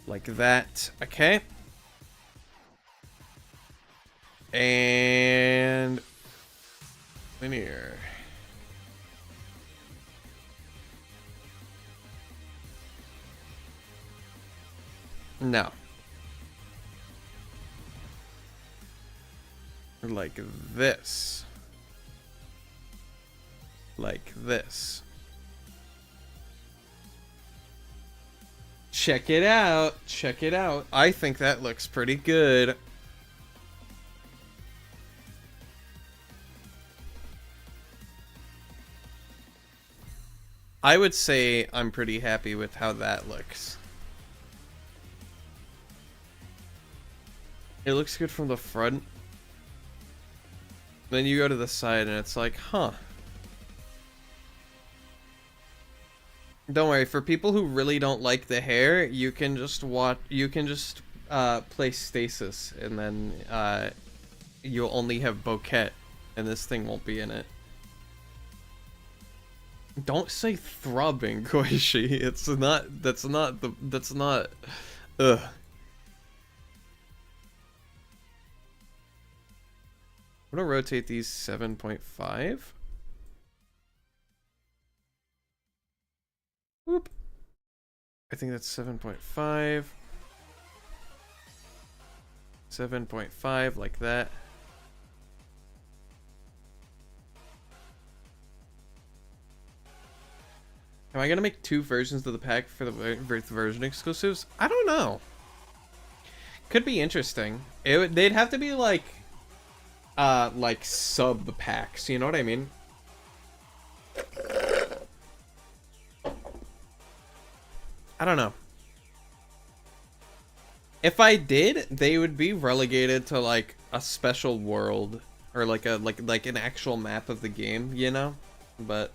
Like that. Okay. And linear. No. Like this. Like this. Check it out. Check it out. I think that looks pretty good. I would say I'm pretty happy with how that looks. It looks good from the front. Then you go to the side and it's like, huh. Don't worry, for people who really don't like the hair, you can just play stasis and then you'll only have bouquet and this thing won't be in it. Don't say throbbing, Koichi. It's not, that's not, ugh. I'm gonna rotate these 7.5. Whoop. I think that's 7.5. 7.5, like that. Am I gonna make two versions of the pack for the version exclusives? I don't know. Could be interesting. They'd have to be like sub packs. You know what I mean? I don't know. If I did, they would be relegated to like a special world or like an actual map of the game, you know? But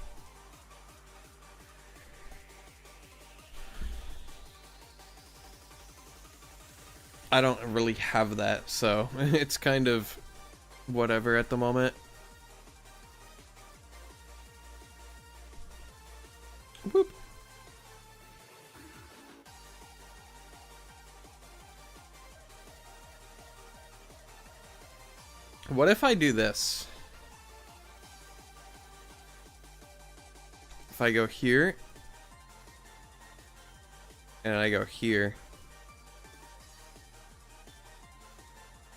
I don't really have that, so it's kind of whatever at the moment. Whoop. What if I do this? If I go here, and I go here,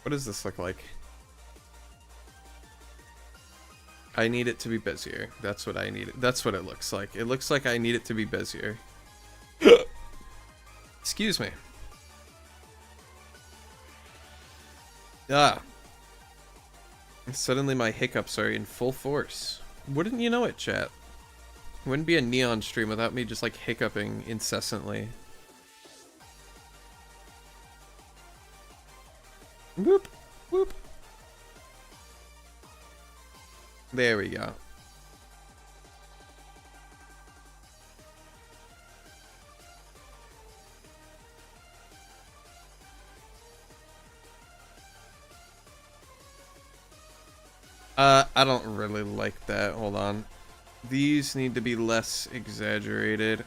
what does this look like? I need it to be busier. That's what I need. That's what it looks like. It looks like I need it to be busier. Excuse me. Ah. Suddenly my hiccups are in full force. Wouldn't you know it, chat? Wouldn't be a neon stream without me just like hiccuping incessantly. Whoop, whoop. There we go. I don't really like that. Hold on. These need to be less exaggerated.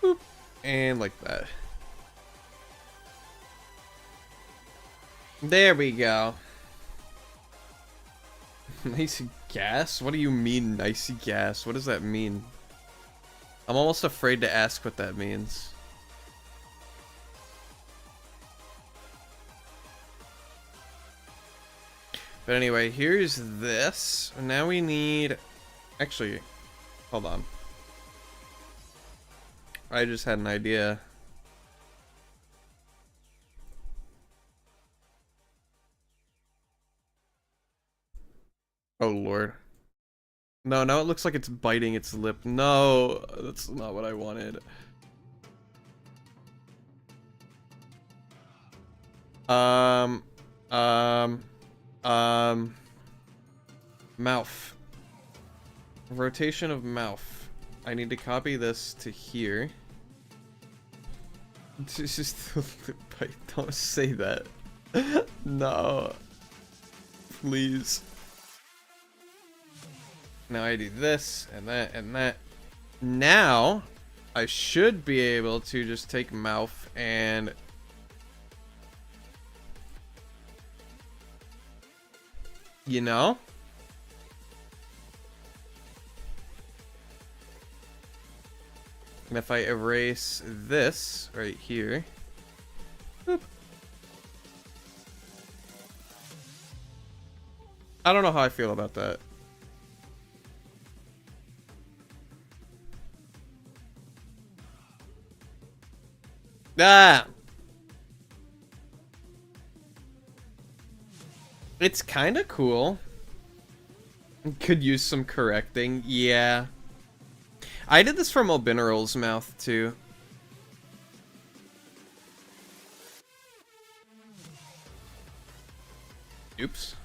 Boop. And like that. There we go. Nice gas? What do you mean, nice gas? What does that mean? I'm almost afraid to ask what that means. But anyway, here's this. Now we need... Actually, hold on. I just had an idea. Oh, Lord. No, now it looks like it's biting its lip. No, that's not what I wanted. Mouth. Rotation of mouth. I need to copy this to here. Just don't say that. No. Please. Now I do this and that and that. Now I should be able to just take mouth and you know, and if I erase this right here, boop. I don't know how I feel about that. Ah! It's kind of cool. Could use some correcting. Yeah. I did this for Mobineral's mouth, too. Oops.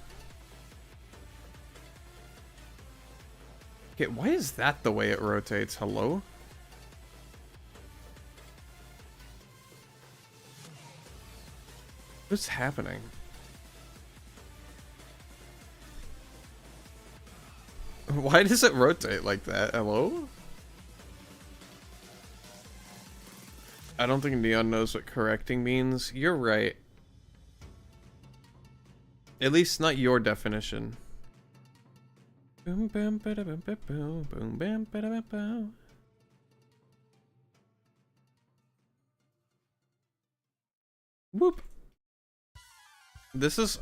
Okay, why is that the way it rotates? Hello? What's happening? Why does it rotate like that? Hello? I don't think Neon knows what correcting means. You're right. At least not your definition. Boom bam bada bam bam boom boom bam bada bam boom. Whoop. This is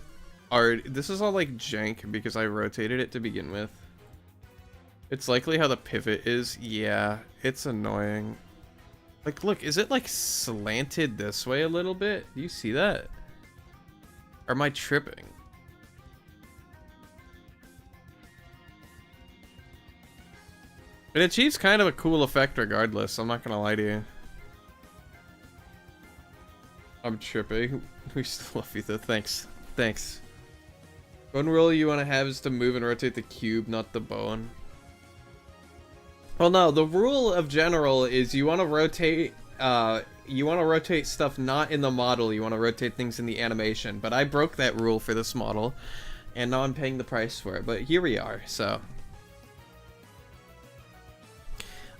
all like jank because I rotated it to begin with. It's likely how the pivot is. Yeah, it's annoying. Like, look, is it like slanted this way a little bit? Do you see that? Or am I tripping? It achieves kind of a cool effect regardless, I'm not gonna lie to you. I'm tripping. We still love you though. Thanks. Thanks. One rule you want to have is to move and rotate the cube, not the bone. Well, no, the rule of general is you want to rotate stuff not in the model, you want to rotate things in the animation. But I broke that rule for this model, and now I'm paying the price for it. But here we are, so.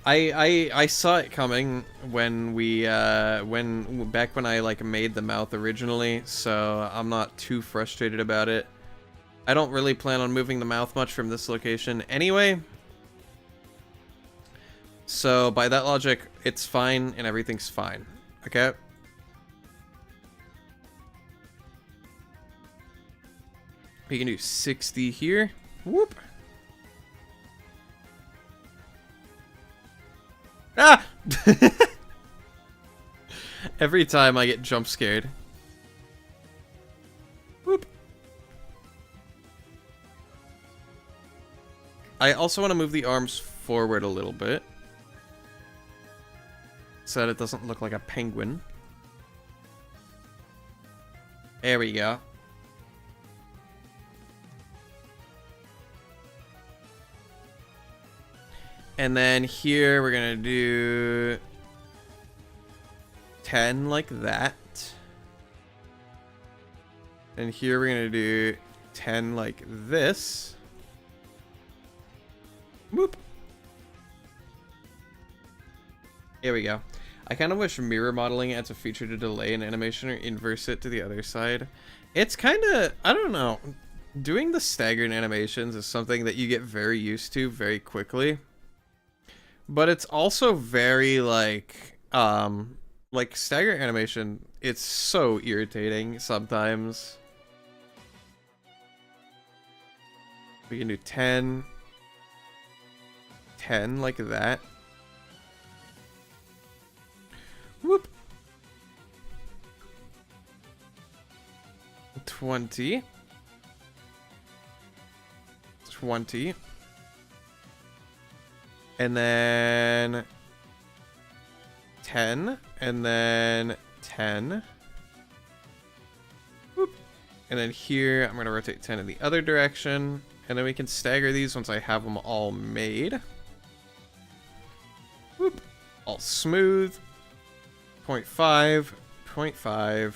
I saw it coming when back when I like made the mouth originally, so I'm not too frustrated about it. I don't really plan on moving the mouth much from this location anyway. So by that logic, it's fine and everything's fine. Okay? We can do 60 here. Whoop. Ah! Every time I get jump scared. Whoop. I also want to move the arms forward a little bit, so that it doesn't look like a penguin. There we go. And then here we're gonna do 10 like that. And here we're gonna do 10 like this. Whoop. Here we go. I kind of wish mirror modeling adds a feature to delay an animation or inverse it to the other side. It's kind of, I don't know. Doing the staggered animations is something that you get very used to very quickly. But it's also very like stagger animation, it's so irritating sometimes. We can do 10 like that. Whoop. 20. And then 10, and then 10. Whoop. And then here, I'm going to rotate 10 in the other direction. And then we can stagger these once I have them all made. Whoop. All smooth. 0.5, 0.5.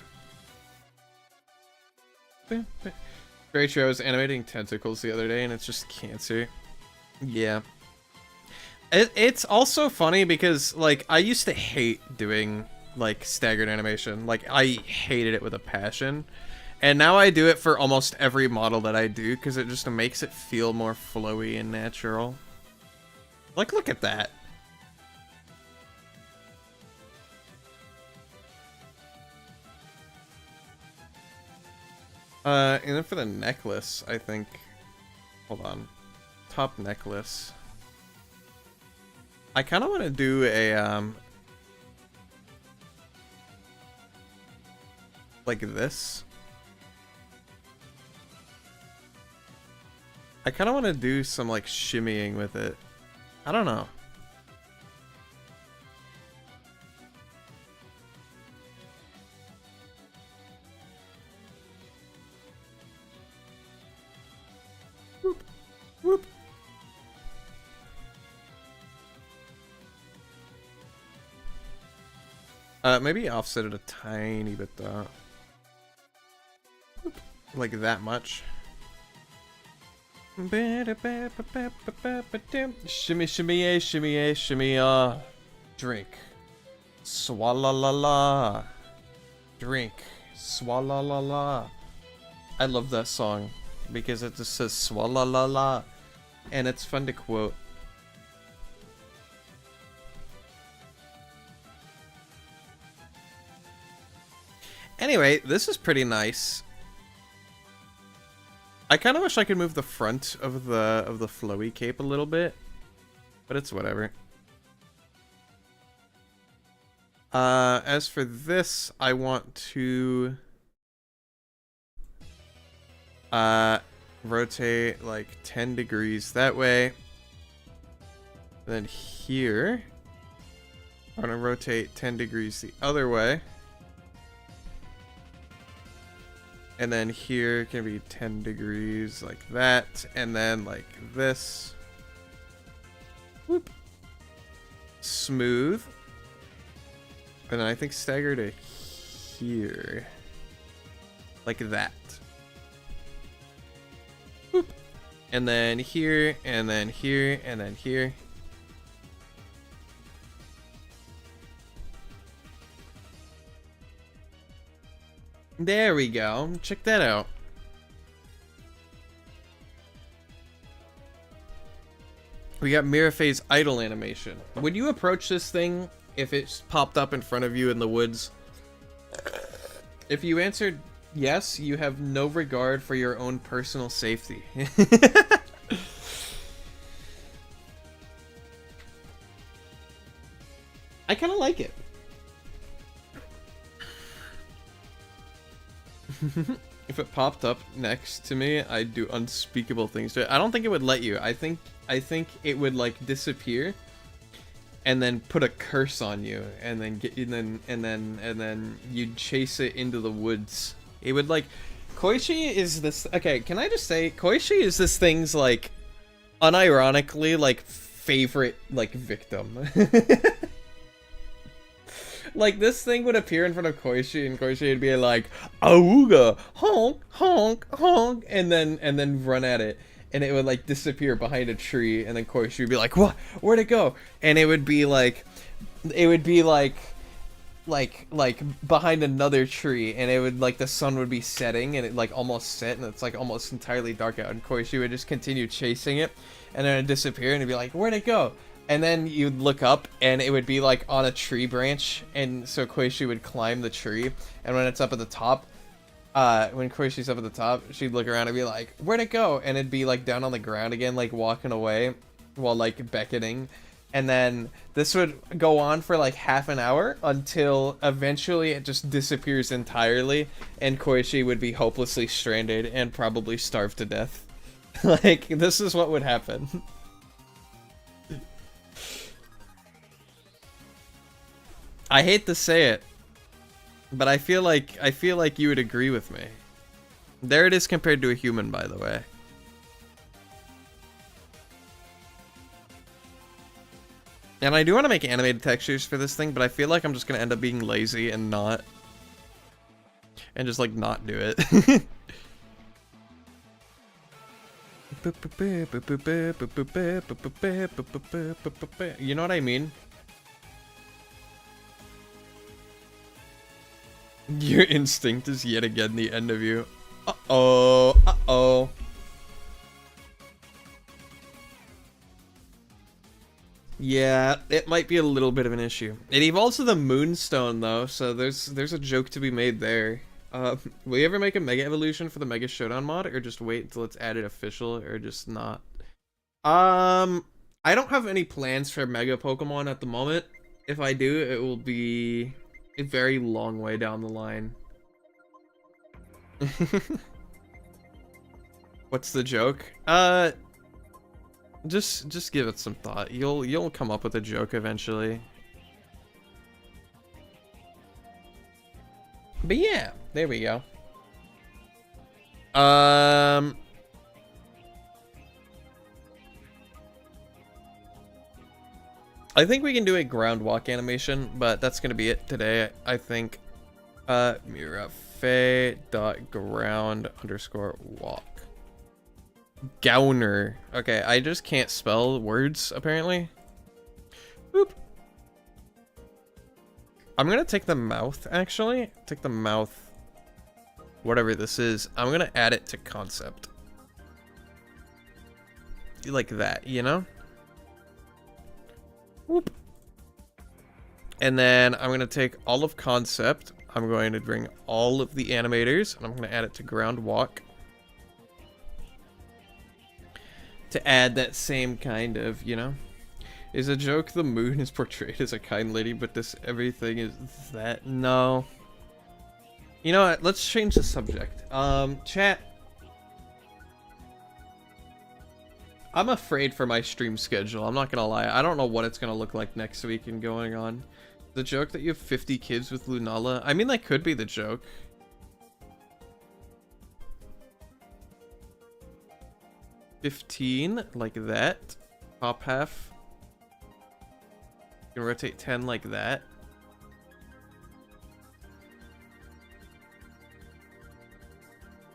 Very true, I was animating tentacles the other day, and it's just cancer. Yeah. It's also funny because, like, I used to hate doing, like, staggered animation. Like, I hated it with a passion. And now I do it for almost every model that I do because it just makes it feel more flowy and natural. Like, look at that. And then for the necklace, I think... Hold on. Top necklace. I kind of want to do a, like this. I kind of want to do some, like, shimmying with it. I don't know. Whoop. Whoop. Maybe offset it a tiny bit though. Like that much. Shimmy, shimmy, shimmy, shimmy, drink. Swalla la la. Drink. Swalla la la. I love that song because it just says swalla la la. And it's fun to quote. Anyway, this is pretty nice. I kind of wish I could move the front of the flowy cape a little bit, but it's whatever. As for this, I want to rotate like 10 degrees that way. Then here, I'm gonna rotate 10 degrees the other way. And then here can be 10 degrees like that. And then like this. Whoop. Smooth. And then I think stagger to here. Like that. Whoop. And then here, and then here, and then here. There we go. Check that out. We got Miraphase idle animation. Would you approach this thing if it's popped up in front of you in the woods? If you answered yes, you have no regard for your own personal safety. I kind of like it. If it popped up next to me, I'd do unspeakable things to it. I don't think it would let you. I think it would like disappear and then put a curse on you and then you'd chase it into the woods. It would like Koichi is this okay, can I just say Koichi is this thing's like unironically like favorite like victim. Like, this thing would appear in front of Koichi, and Koichi would be like, "Auga, honk, honk, honk," and then run at it, and it would like disappear behind a tree, and then Koichi would be like, "What? Where'd it go?" And it would be like behind another tree, and it would like the sun would be setting, and it like almost set, and it's like almost entirely dark out, and Koichi would just continue chasing it, and then it'd disappear, and it'd be like, "Where'd it go?" And then you'd look up, and it would be, like, on a tree branch, and so Koichi would climb the tree, and when it's up at the top, when Koishi's up at the top, she'd look around and be like, "Where'd it go?" And it'd be, like, down on the ground again, like, walking away, while, like, beckoning, and then this would go on for, like, half an hour, until eventually it just disappears entirely, and Koichi would be hopelessly stranded, and probably starve to death. Like, this is what would happen. I hate to say it, but I feel like you would agree with me. There it is compared to a human, by the way. And I do want to make animated textures for this thing, but I feel like I'm just gonna end up being lazy and not, and just like not do it. You know what I mean? Your instinct is yet again the end of you. Uh-oh. Uh-oh. Yeah, it might be a little bit of an issue. It evolves to the Moonstone, though, so there's a joke to be made there. Will you ever make a Mega Evolution for the Mega Showdown mod, or just wait until it's added official, or just not? I don't have any plans for Mega Pokemon at the moment. If I do, it will be a very long way down the line. What's the joke? Just give it some thought. You'll come up with a joke eventually. But yeah, there we go. I think we can do a ground walk animation, but that's gonna be it today. I think Mirafe.ground_walk. Gowner. Okay, I just can't spell words apparently. Boop. I'm gonna take the mouth actually. Take the mouth. Whatever this is. I'm gonna add it to concept. Like that, you know? Whoop. And then I'm going to take all of concept. I'm going to bring all of the animators, and I'm going to add it to ground walk. To add that same kind of, you know. Is a joke the moon is portrayed as a kind lady, but this everything is that? No. You know what? Let's change the subject. Chat. I'm afraid for my stream schedule. I'm not gonna lie. I don't know what it's gonna look like next week and going on. The joke that you have 50 kids with Lunala. I mean, that could be the joke. 15 like that. Top half. You can rotate 10 like that.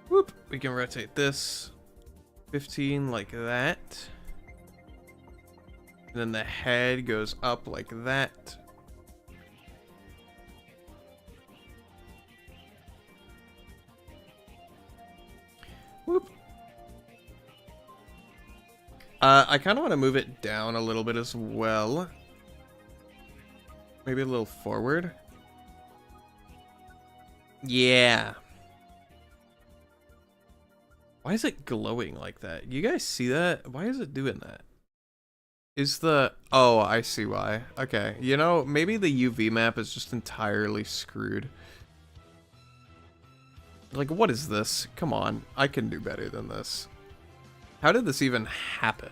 Whoop. We can rotate this 15 like that. And then the head goes up like that. Whoop. I kind of want to move it down a little bit as well. Maybe a little forward. Yeah. Why is it glowing like that? You guys see that? Why is it doing that? Is the... Oh, I see why. Okay. You know, maybe the UV map is just entirely screwed. Like, what is this? Come on. I can do better than this. How did this even happen?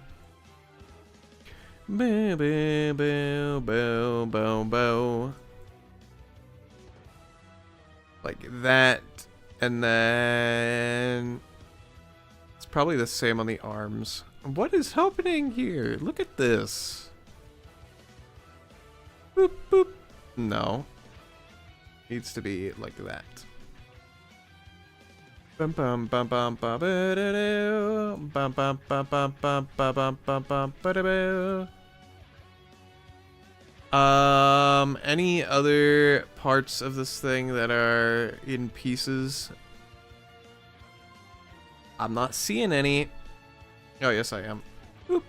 Boo, boo, boo, boo, boo, boo. Like that. And then... It's probably the same on the arms. What is happening here? Look at this. Boop, boop. No. Needs to be like that. Bum bum bum bum bum ba da do. Bum bum bum bum bum bum bum bum bum ba da boo. Any other parts of this thing that are in pieces? I'm not seeing any. Oh, yes, I am. Boop.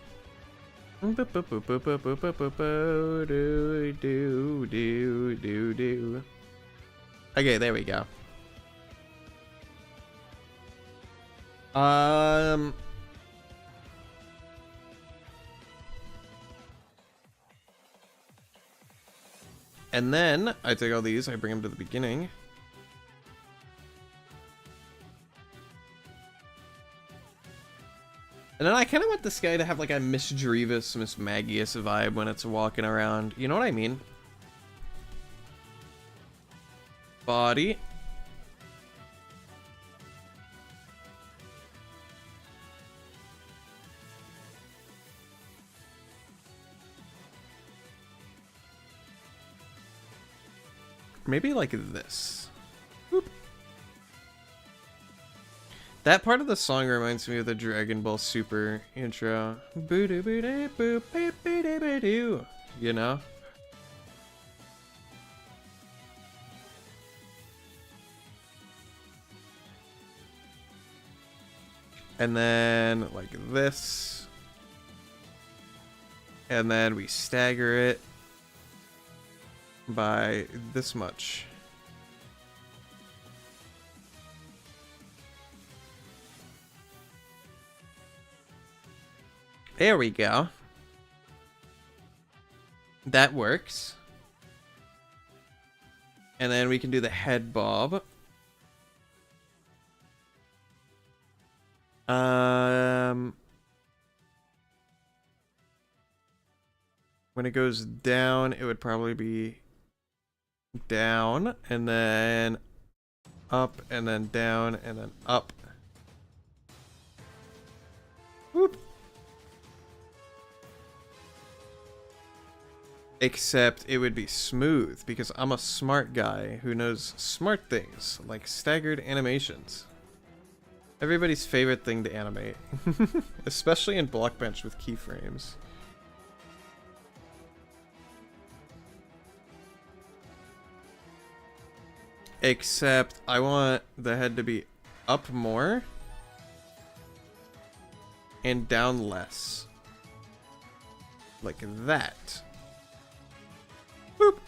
Boop, boop, boop, boop, boop, boop, boop, boop, do, do, do, do, do. Okay, there we go. And then I take all these, I bring them to the beginning. And then I kind of want this guy to have like a Miss Drevis, Miss Magius vibe when it's walking around. You know what I mean? Body. Maybe like this. Boop. That part of the song reminds me of the Dragon Ball Super intro. You know? And then like this. And then we stagger it by this much. There we go. That works. And then we can do the head bob. When it goes down, it would probably be down, and then up, and then down, and then up. Whoop. Except it would be smooth, because I'm a smart guy who knows smart things, like staggered animations. Everybody's favorite thing to animate. Especially in Blockbench with keyframes. Except I want the head to be up more and down less. Like that. Boop.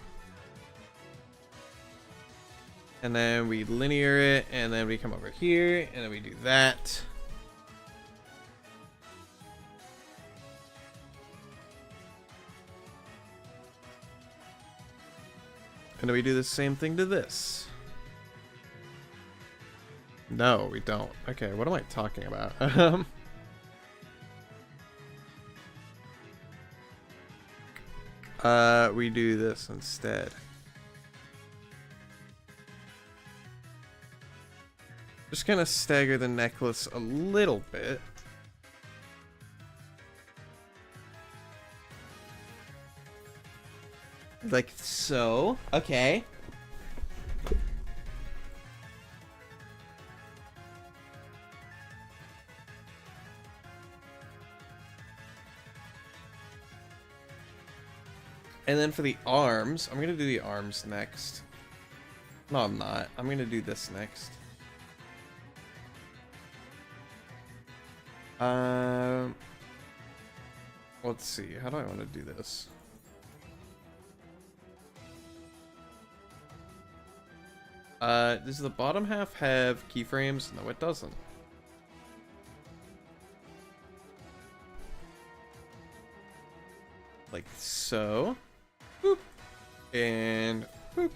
And then we linear it, and then we come over here, and then we do that. And then we do the same thing to this. No, we don't. Okay, what am I talking about? We do this instead. Just gonna stagger the necklace a little bit. Like so. Okay. And then for the arms, I'm gonna do the arms next. No, I'm not. I'm gonna do this next. Let's see. How do I want to do this? Does the bottom half have keyframes? No, it doesn't. Like so. Boop. And boop.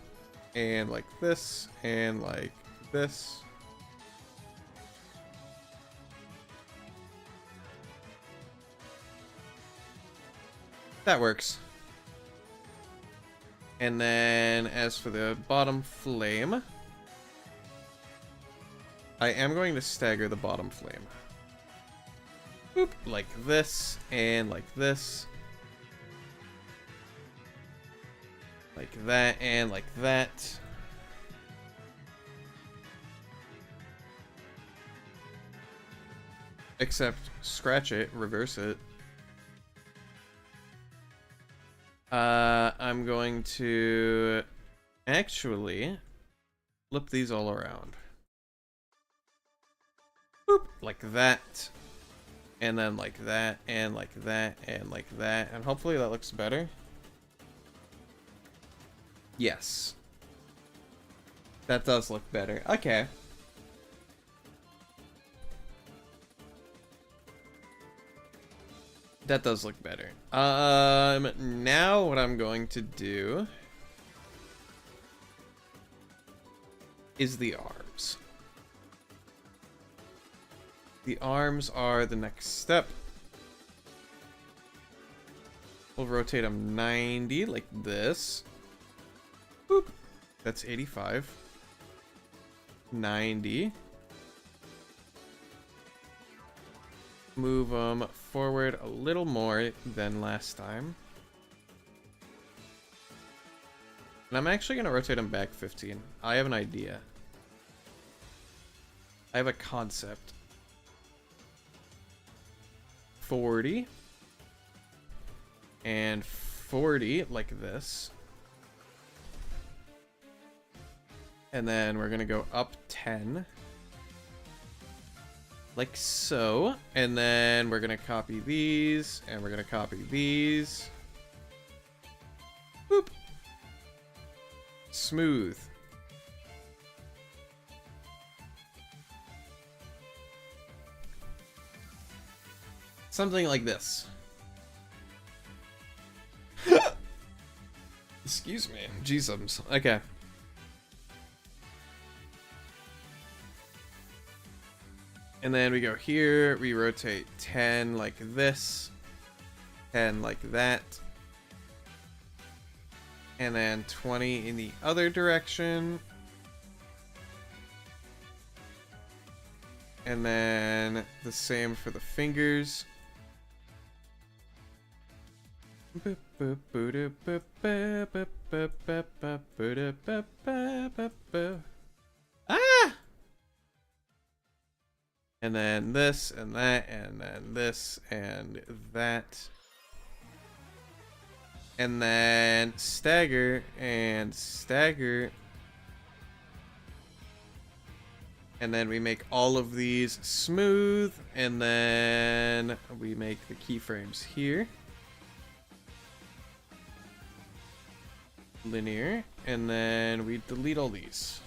And like this. And like this. That works. And then as for the bottom flame, I am going to stagger the bottom flame. Boop, like this, and like this. Like that, and like that. Except, scratch it, reverse it. I'm going to actually flip these all around. Boop, like that. And then like that, and like that, and like that. And hopefully that looks better. Yes. That does look better. Okay. That does look better. Now what I'm going to do is the arms. The arms are the next step. We'll rotate them 90 like this. Boop. That's 85. 90. Move them forward a little more than last time. And I'm actually going to rotate them back 15. I have an idea. I have a concept. 40. And 40 like this. And then we're going to go up 10. Like so. And then we're going to copy these. And we're going to copy these. Boop. Smooth. Something like this. Excuse me. Jeezums. Okay. And then we go here, we rotate 10 like this, 10 like that, and then 20 in the other direction. And then the same for the fingers. Ah! And then this, and that, and then this, and that. And then stagger, and stagger. And then we make all of these smooth, and then we make the keyframes here. Linear, and then we delete all these.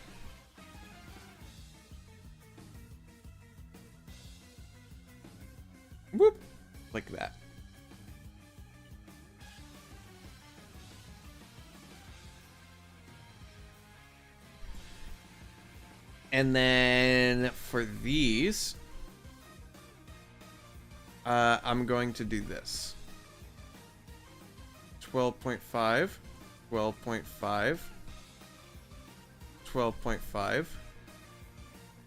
Whoop! Like that. And then for these, I'm going to do this. 12.5, 12.5, 12.5.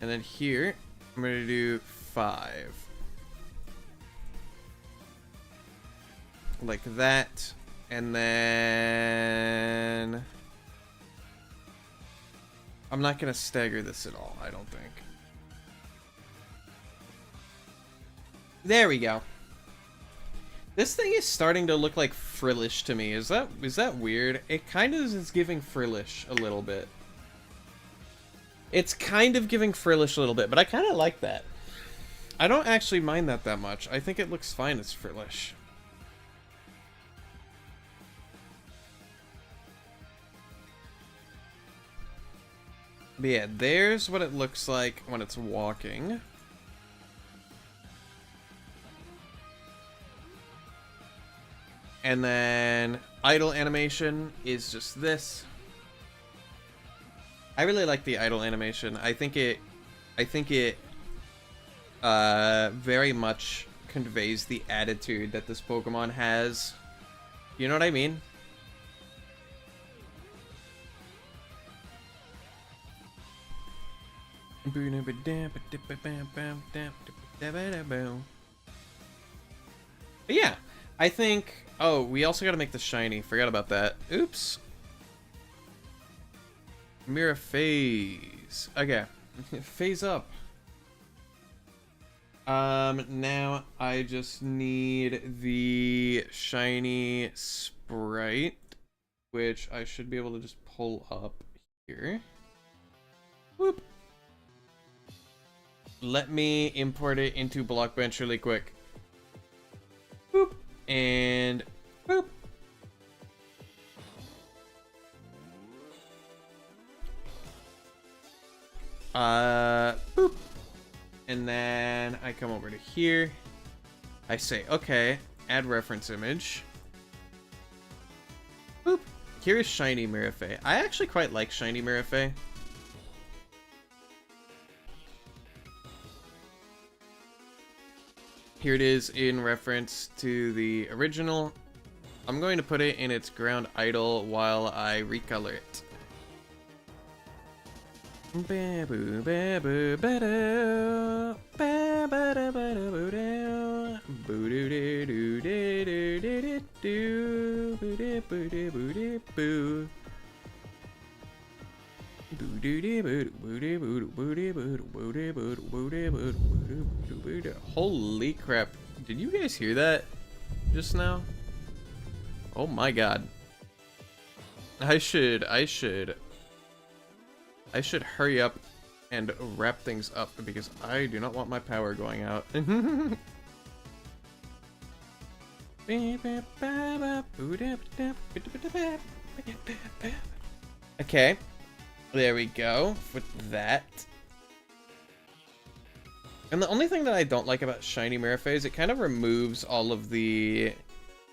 And then here, I'm going to do 5. Like that, And then... I'm not going to stagger this at all, I don't think. There we go. This thing is starting to look like Frillish to me. Is that weird? It kind of is giving Frillish a little bit. It's kind of giving Frillish a little bit, but I kind of like that. I don't actually mind that much. I think it looks fine as Frillish. But yeah, there's what it looks like when it's walking. And then idle animation is just this. I really like the idle animation. I think it very much conveys the attitude that this Pokemon has. You know what I mean? But yeah, I think... Oh, we also gotta make the shiny. Forgot about that. Oops. Mirror phase. Okay. Phase up. Now I just need the shiny sprite, which I should be able to just pull up here. Whoop. Let me import it into Blockbench really quick. Boop. And boop. Boop. And then I come over to here. I say, okay, add reference image. Boop. Here is shiny Mirafei. I actually quite like shiny Mirafei. Here it is in reference to the original. I'm going to put it in its ground idle while I recolor it. Holy crap. Did you guys hear that just now? Oh my god. I should hurry up and wrap things up because I do not want my power going out. Okay. There we go with that. And the only thing that I don't like about shiny Mirafei is it kind of removes all of the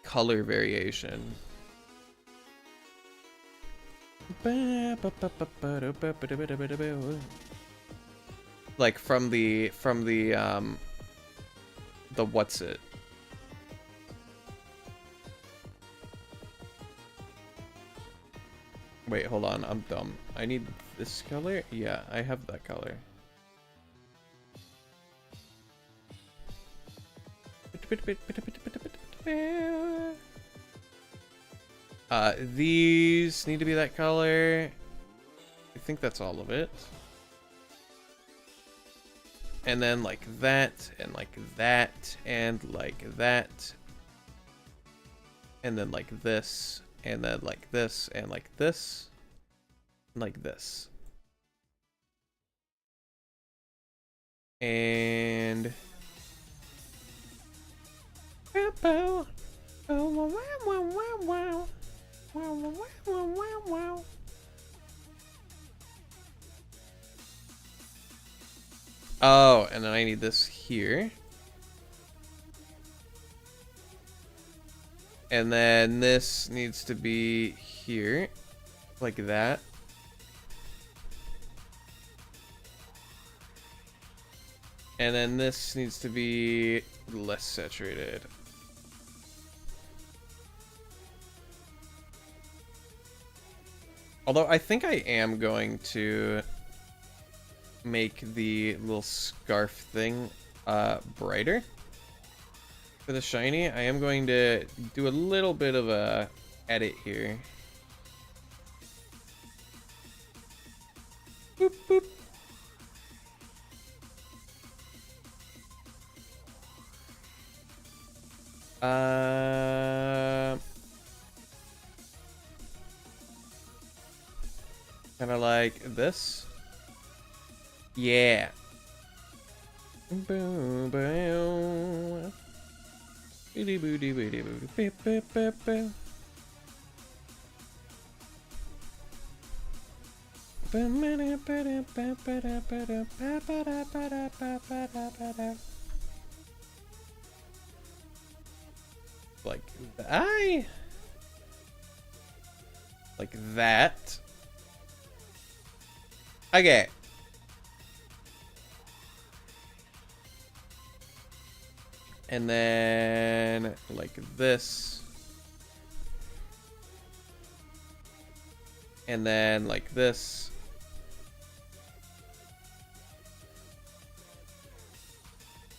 color variation. Like from the what's it? Wait, hold on, I'm dumb. I need this color? Yeah, I have that color. These need to be that color. I think that's all of it. And then like that, and like that, and like that. And then like this, and then like this, and like this. Like this. And... Oh, and then I need this here. And then this needs to be here. Like that. And then this needs to be less saturated. Although I think I am going to make the little scarf thing brighter for the shiny. I am going to do a little bit of a edit here. Boop, boop. Kind of like this. Yeah. Boom, boom. Boody, boody, boody, boody, beep, beep, beep, beep. Like like that. Okay. And then like this. And then like this.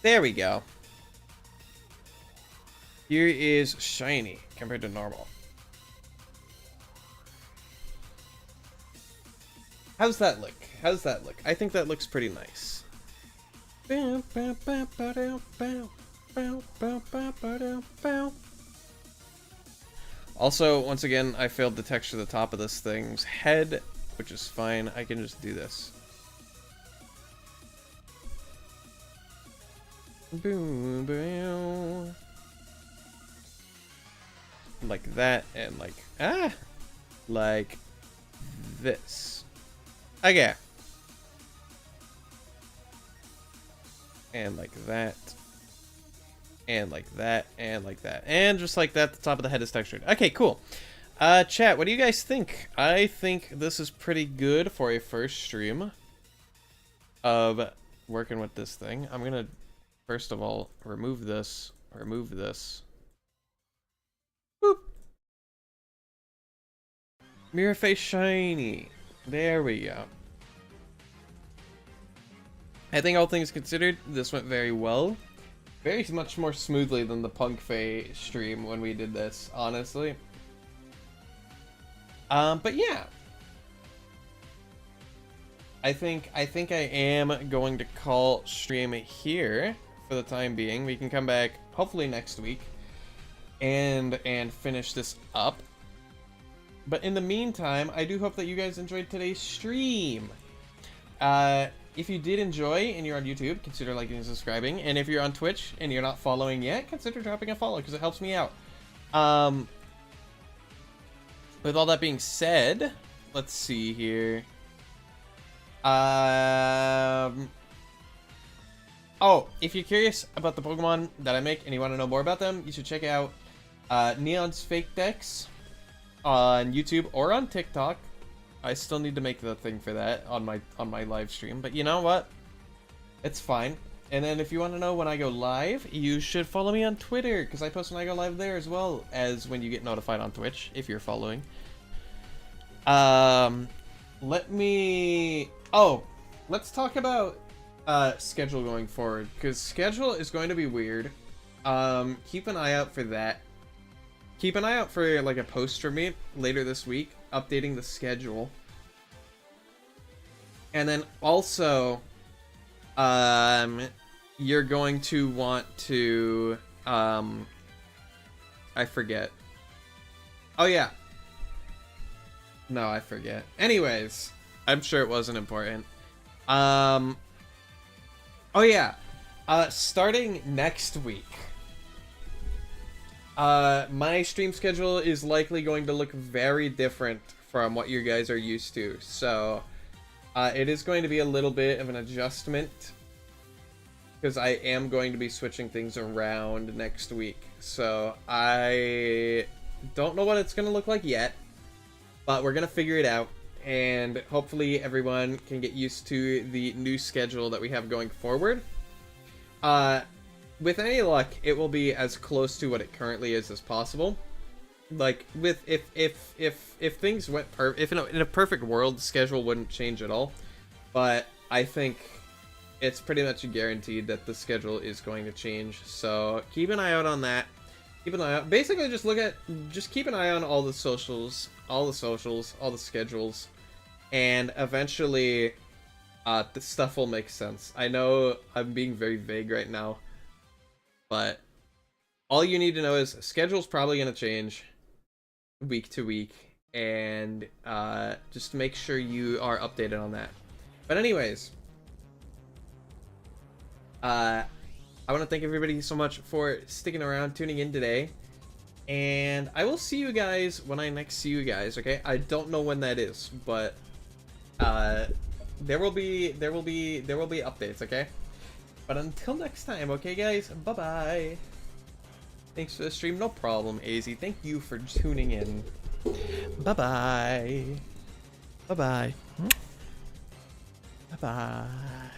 There we go. Here is shiny compared to normal. How's that look? How's that look? I think that looks pretty nice. Also, once again, I failed to texture the top of this thing's head, which is fine. I can just do this. Boom, boom. Like that, and like, like this. Okay. And like that. And like that, and like that. And just like that, the top of the head is textured. Okay, cool. Chat, what do you guys think? I think this is pretty good for a first stream of working with this thing. I'm gonna, first of all, remove this. Boop. Mirror face shiny. There we go. I think all things considered, this went very well. Very much more smoothly than the Punk Fae stream when we did this, honestly. But yeah. I think I am going to call stream here for the time being. We can come back hopefully next week and finish this up. But in the meantime, I do hope that you guys enjoyed today's stream. If you did enjoy and you're on YouTube, consider liking and subscribing. And if you're on Twitch and you're not following yet, consider dropping a follow because it helps me out. With all that being said, let's see here. Oh, if you're curious about the Pokemon that I make and you want to know more about them, you should check out Neon's Fake Decks on YouTube or on TikTok. I still need to make the thing for that on my live stream, but you know what? It's fine. And then if you want to know when I go live, you should follow me on Twitter, because I post when I go live there as well as when you get notified on Twitch, if you're following. Let's talk about schedule going forward, because schedule is going to be weird. Keep an eye out for that. Keep an eye out for like a post from me later this week updating the schedule. And then also you're going to want to I forget. Oh yeah. No, I forget. Anyways, I'm sure it wasn't important. Oh yeah. Starting next week, my stream schedule is likely going to look very different from what you guys are used to. So, it is going to be a little bit of an adjustment because I am going to be switching things around next week. So, I don't know what it's going to look like yet, but we're going to figure it out. And hopefully everyone can get used to the new schedule that we have going forward. With any luck, it will be as close to what it currently is as possible. Like, with if things went in a perfect world, the schedule wouldn't change at all. But I think it's pretty much guaranteed that the schedule is going to change. So keep an eye out on that. Keep an eye out. Basically, just keep an eye on all the socials, all the schedules, and eventually, the stuff will make sense. I know I'm being very vague right now, but all you need to know is schedule's probably gonna change week to week, and just make sure you are updated on that. But anyways, I want to thank everybody so much for sticking around, tuning in today, and I will see you guys when I next see you guys. Okay, I don't know when that is, but there will be updates. Okay, but until next time, okay, guys, bye bye. Thanks for the stream, no problem, AZ. Thank you for tuning in. Bye bye. Bye bye. Bye bye.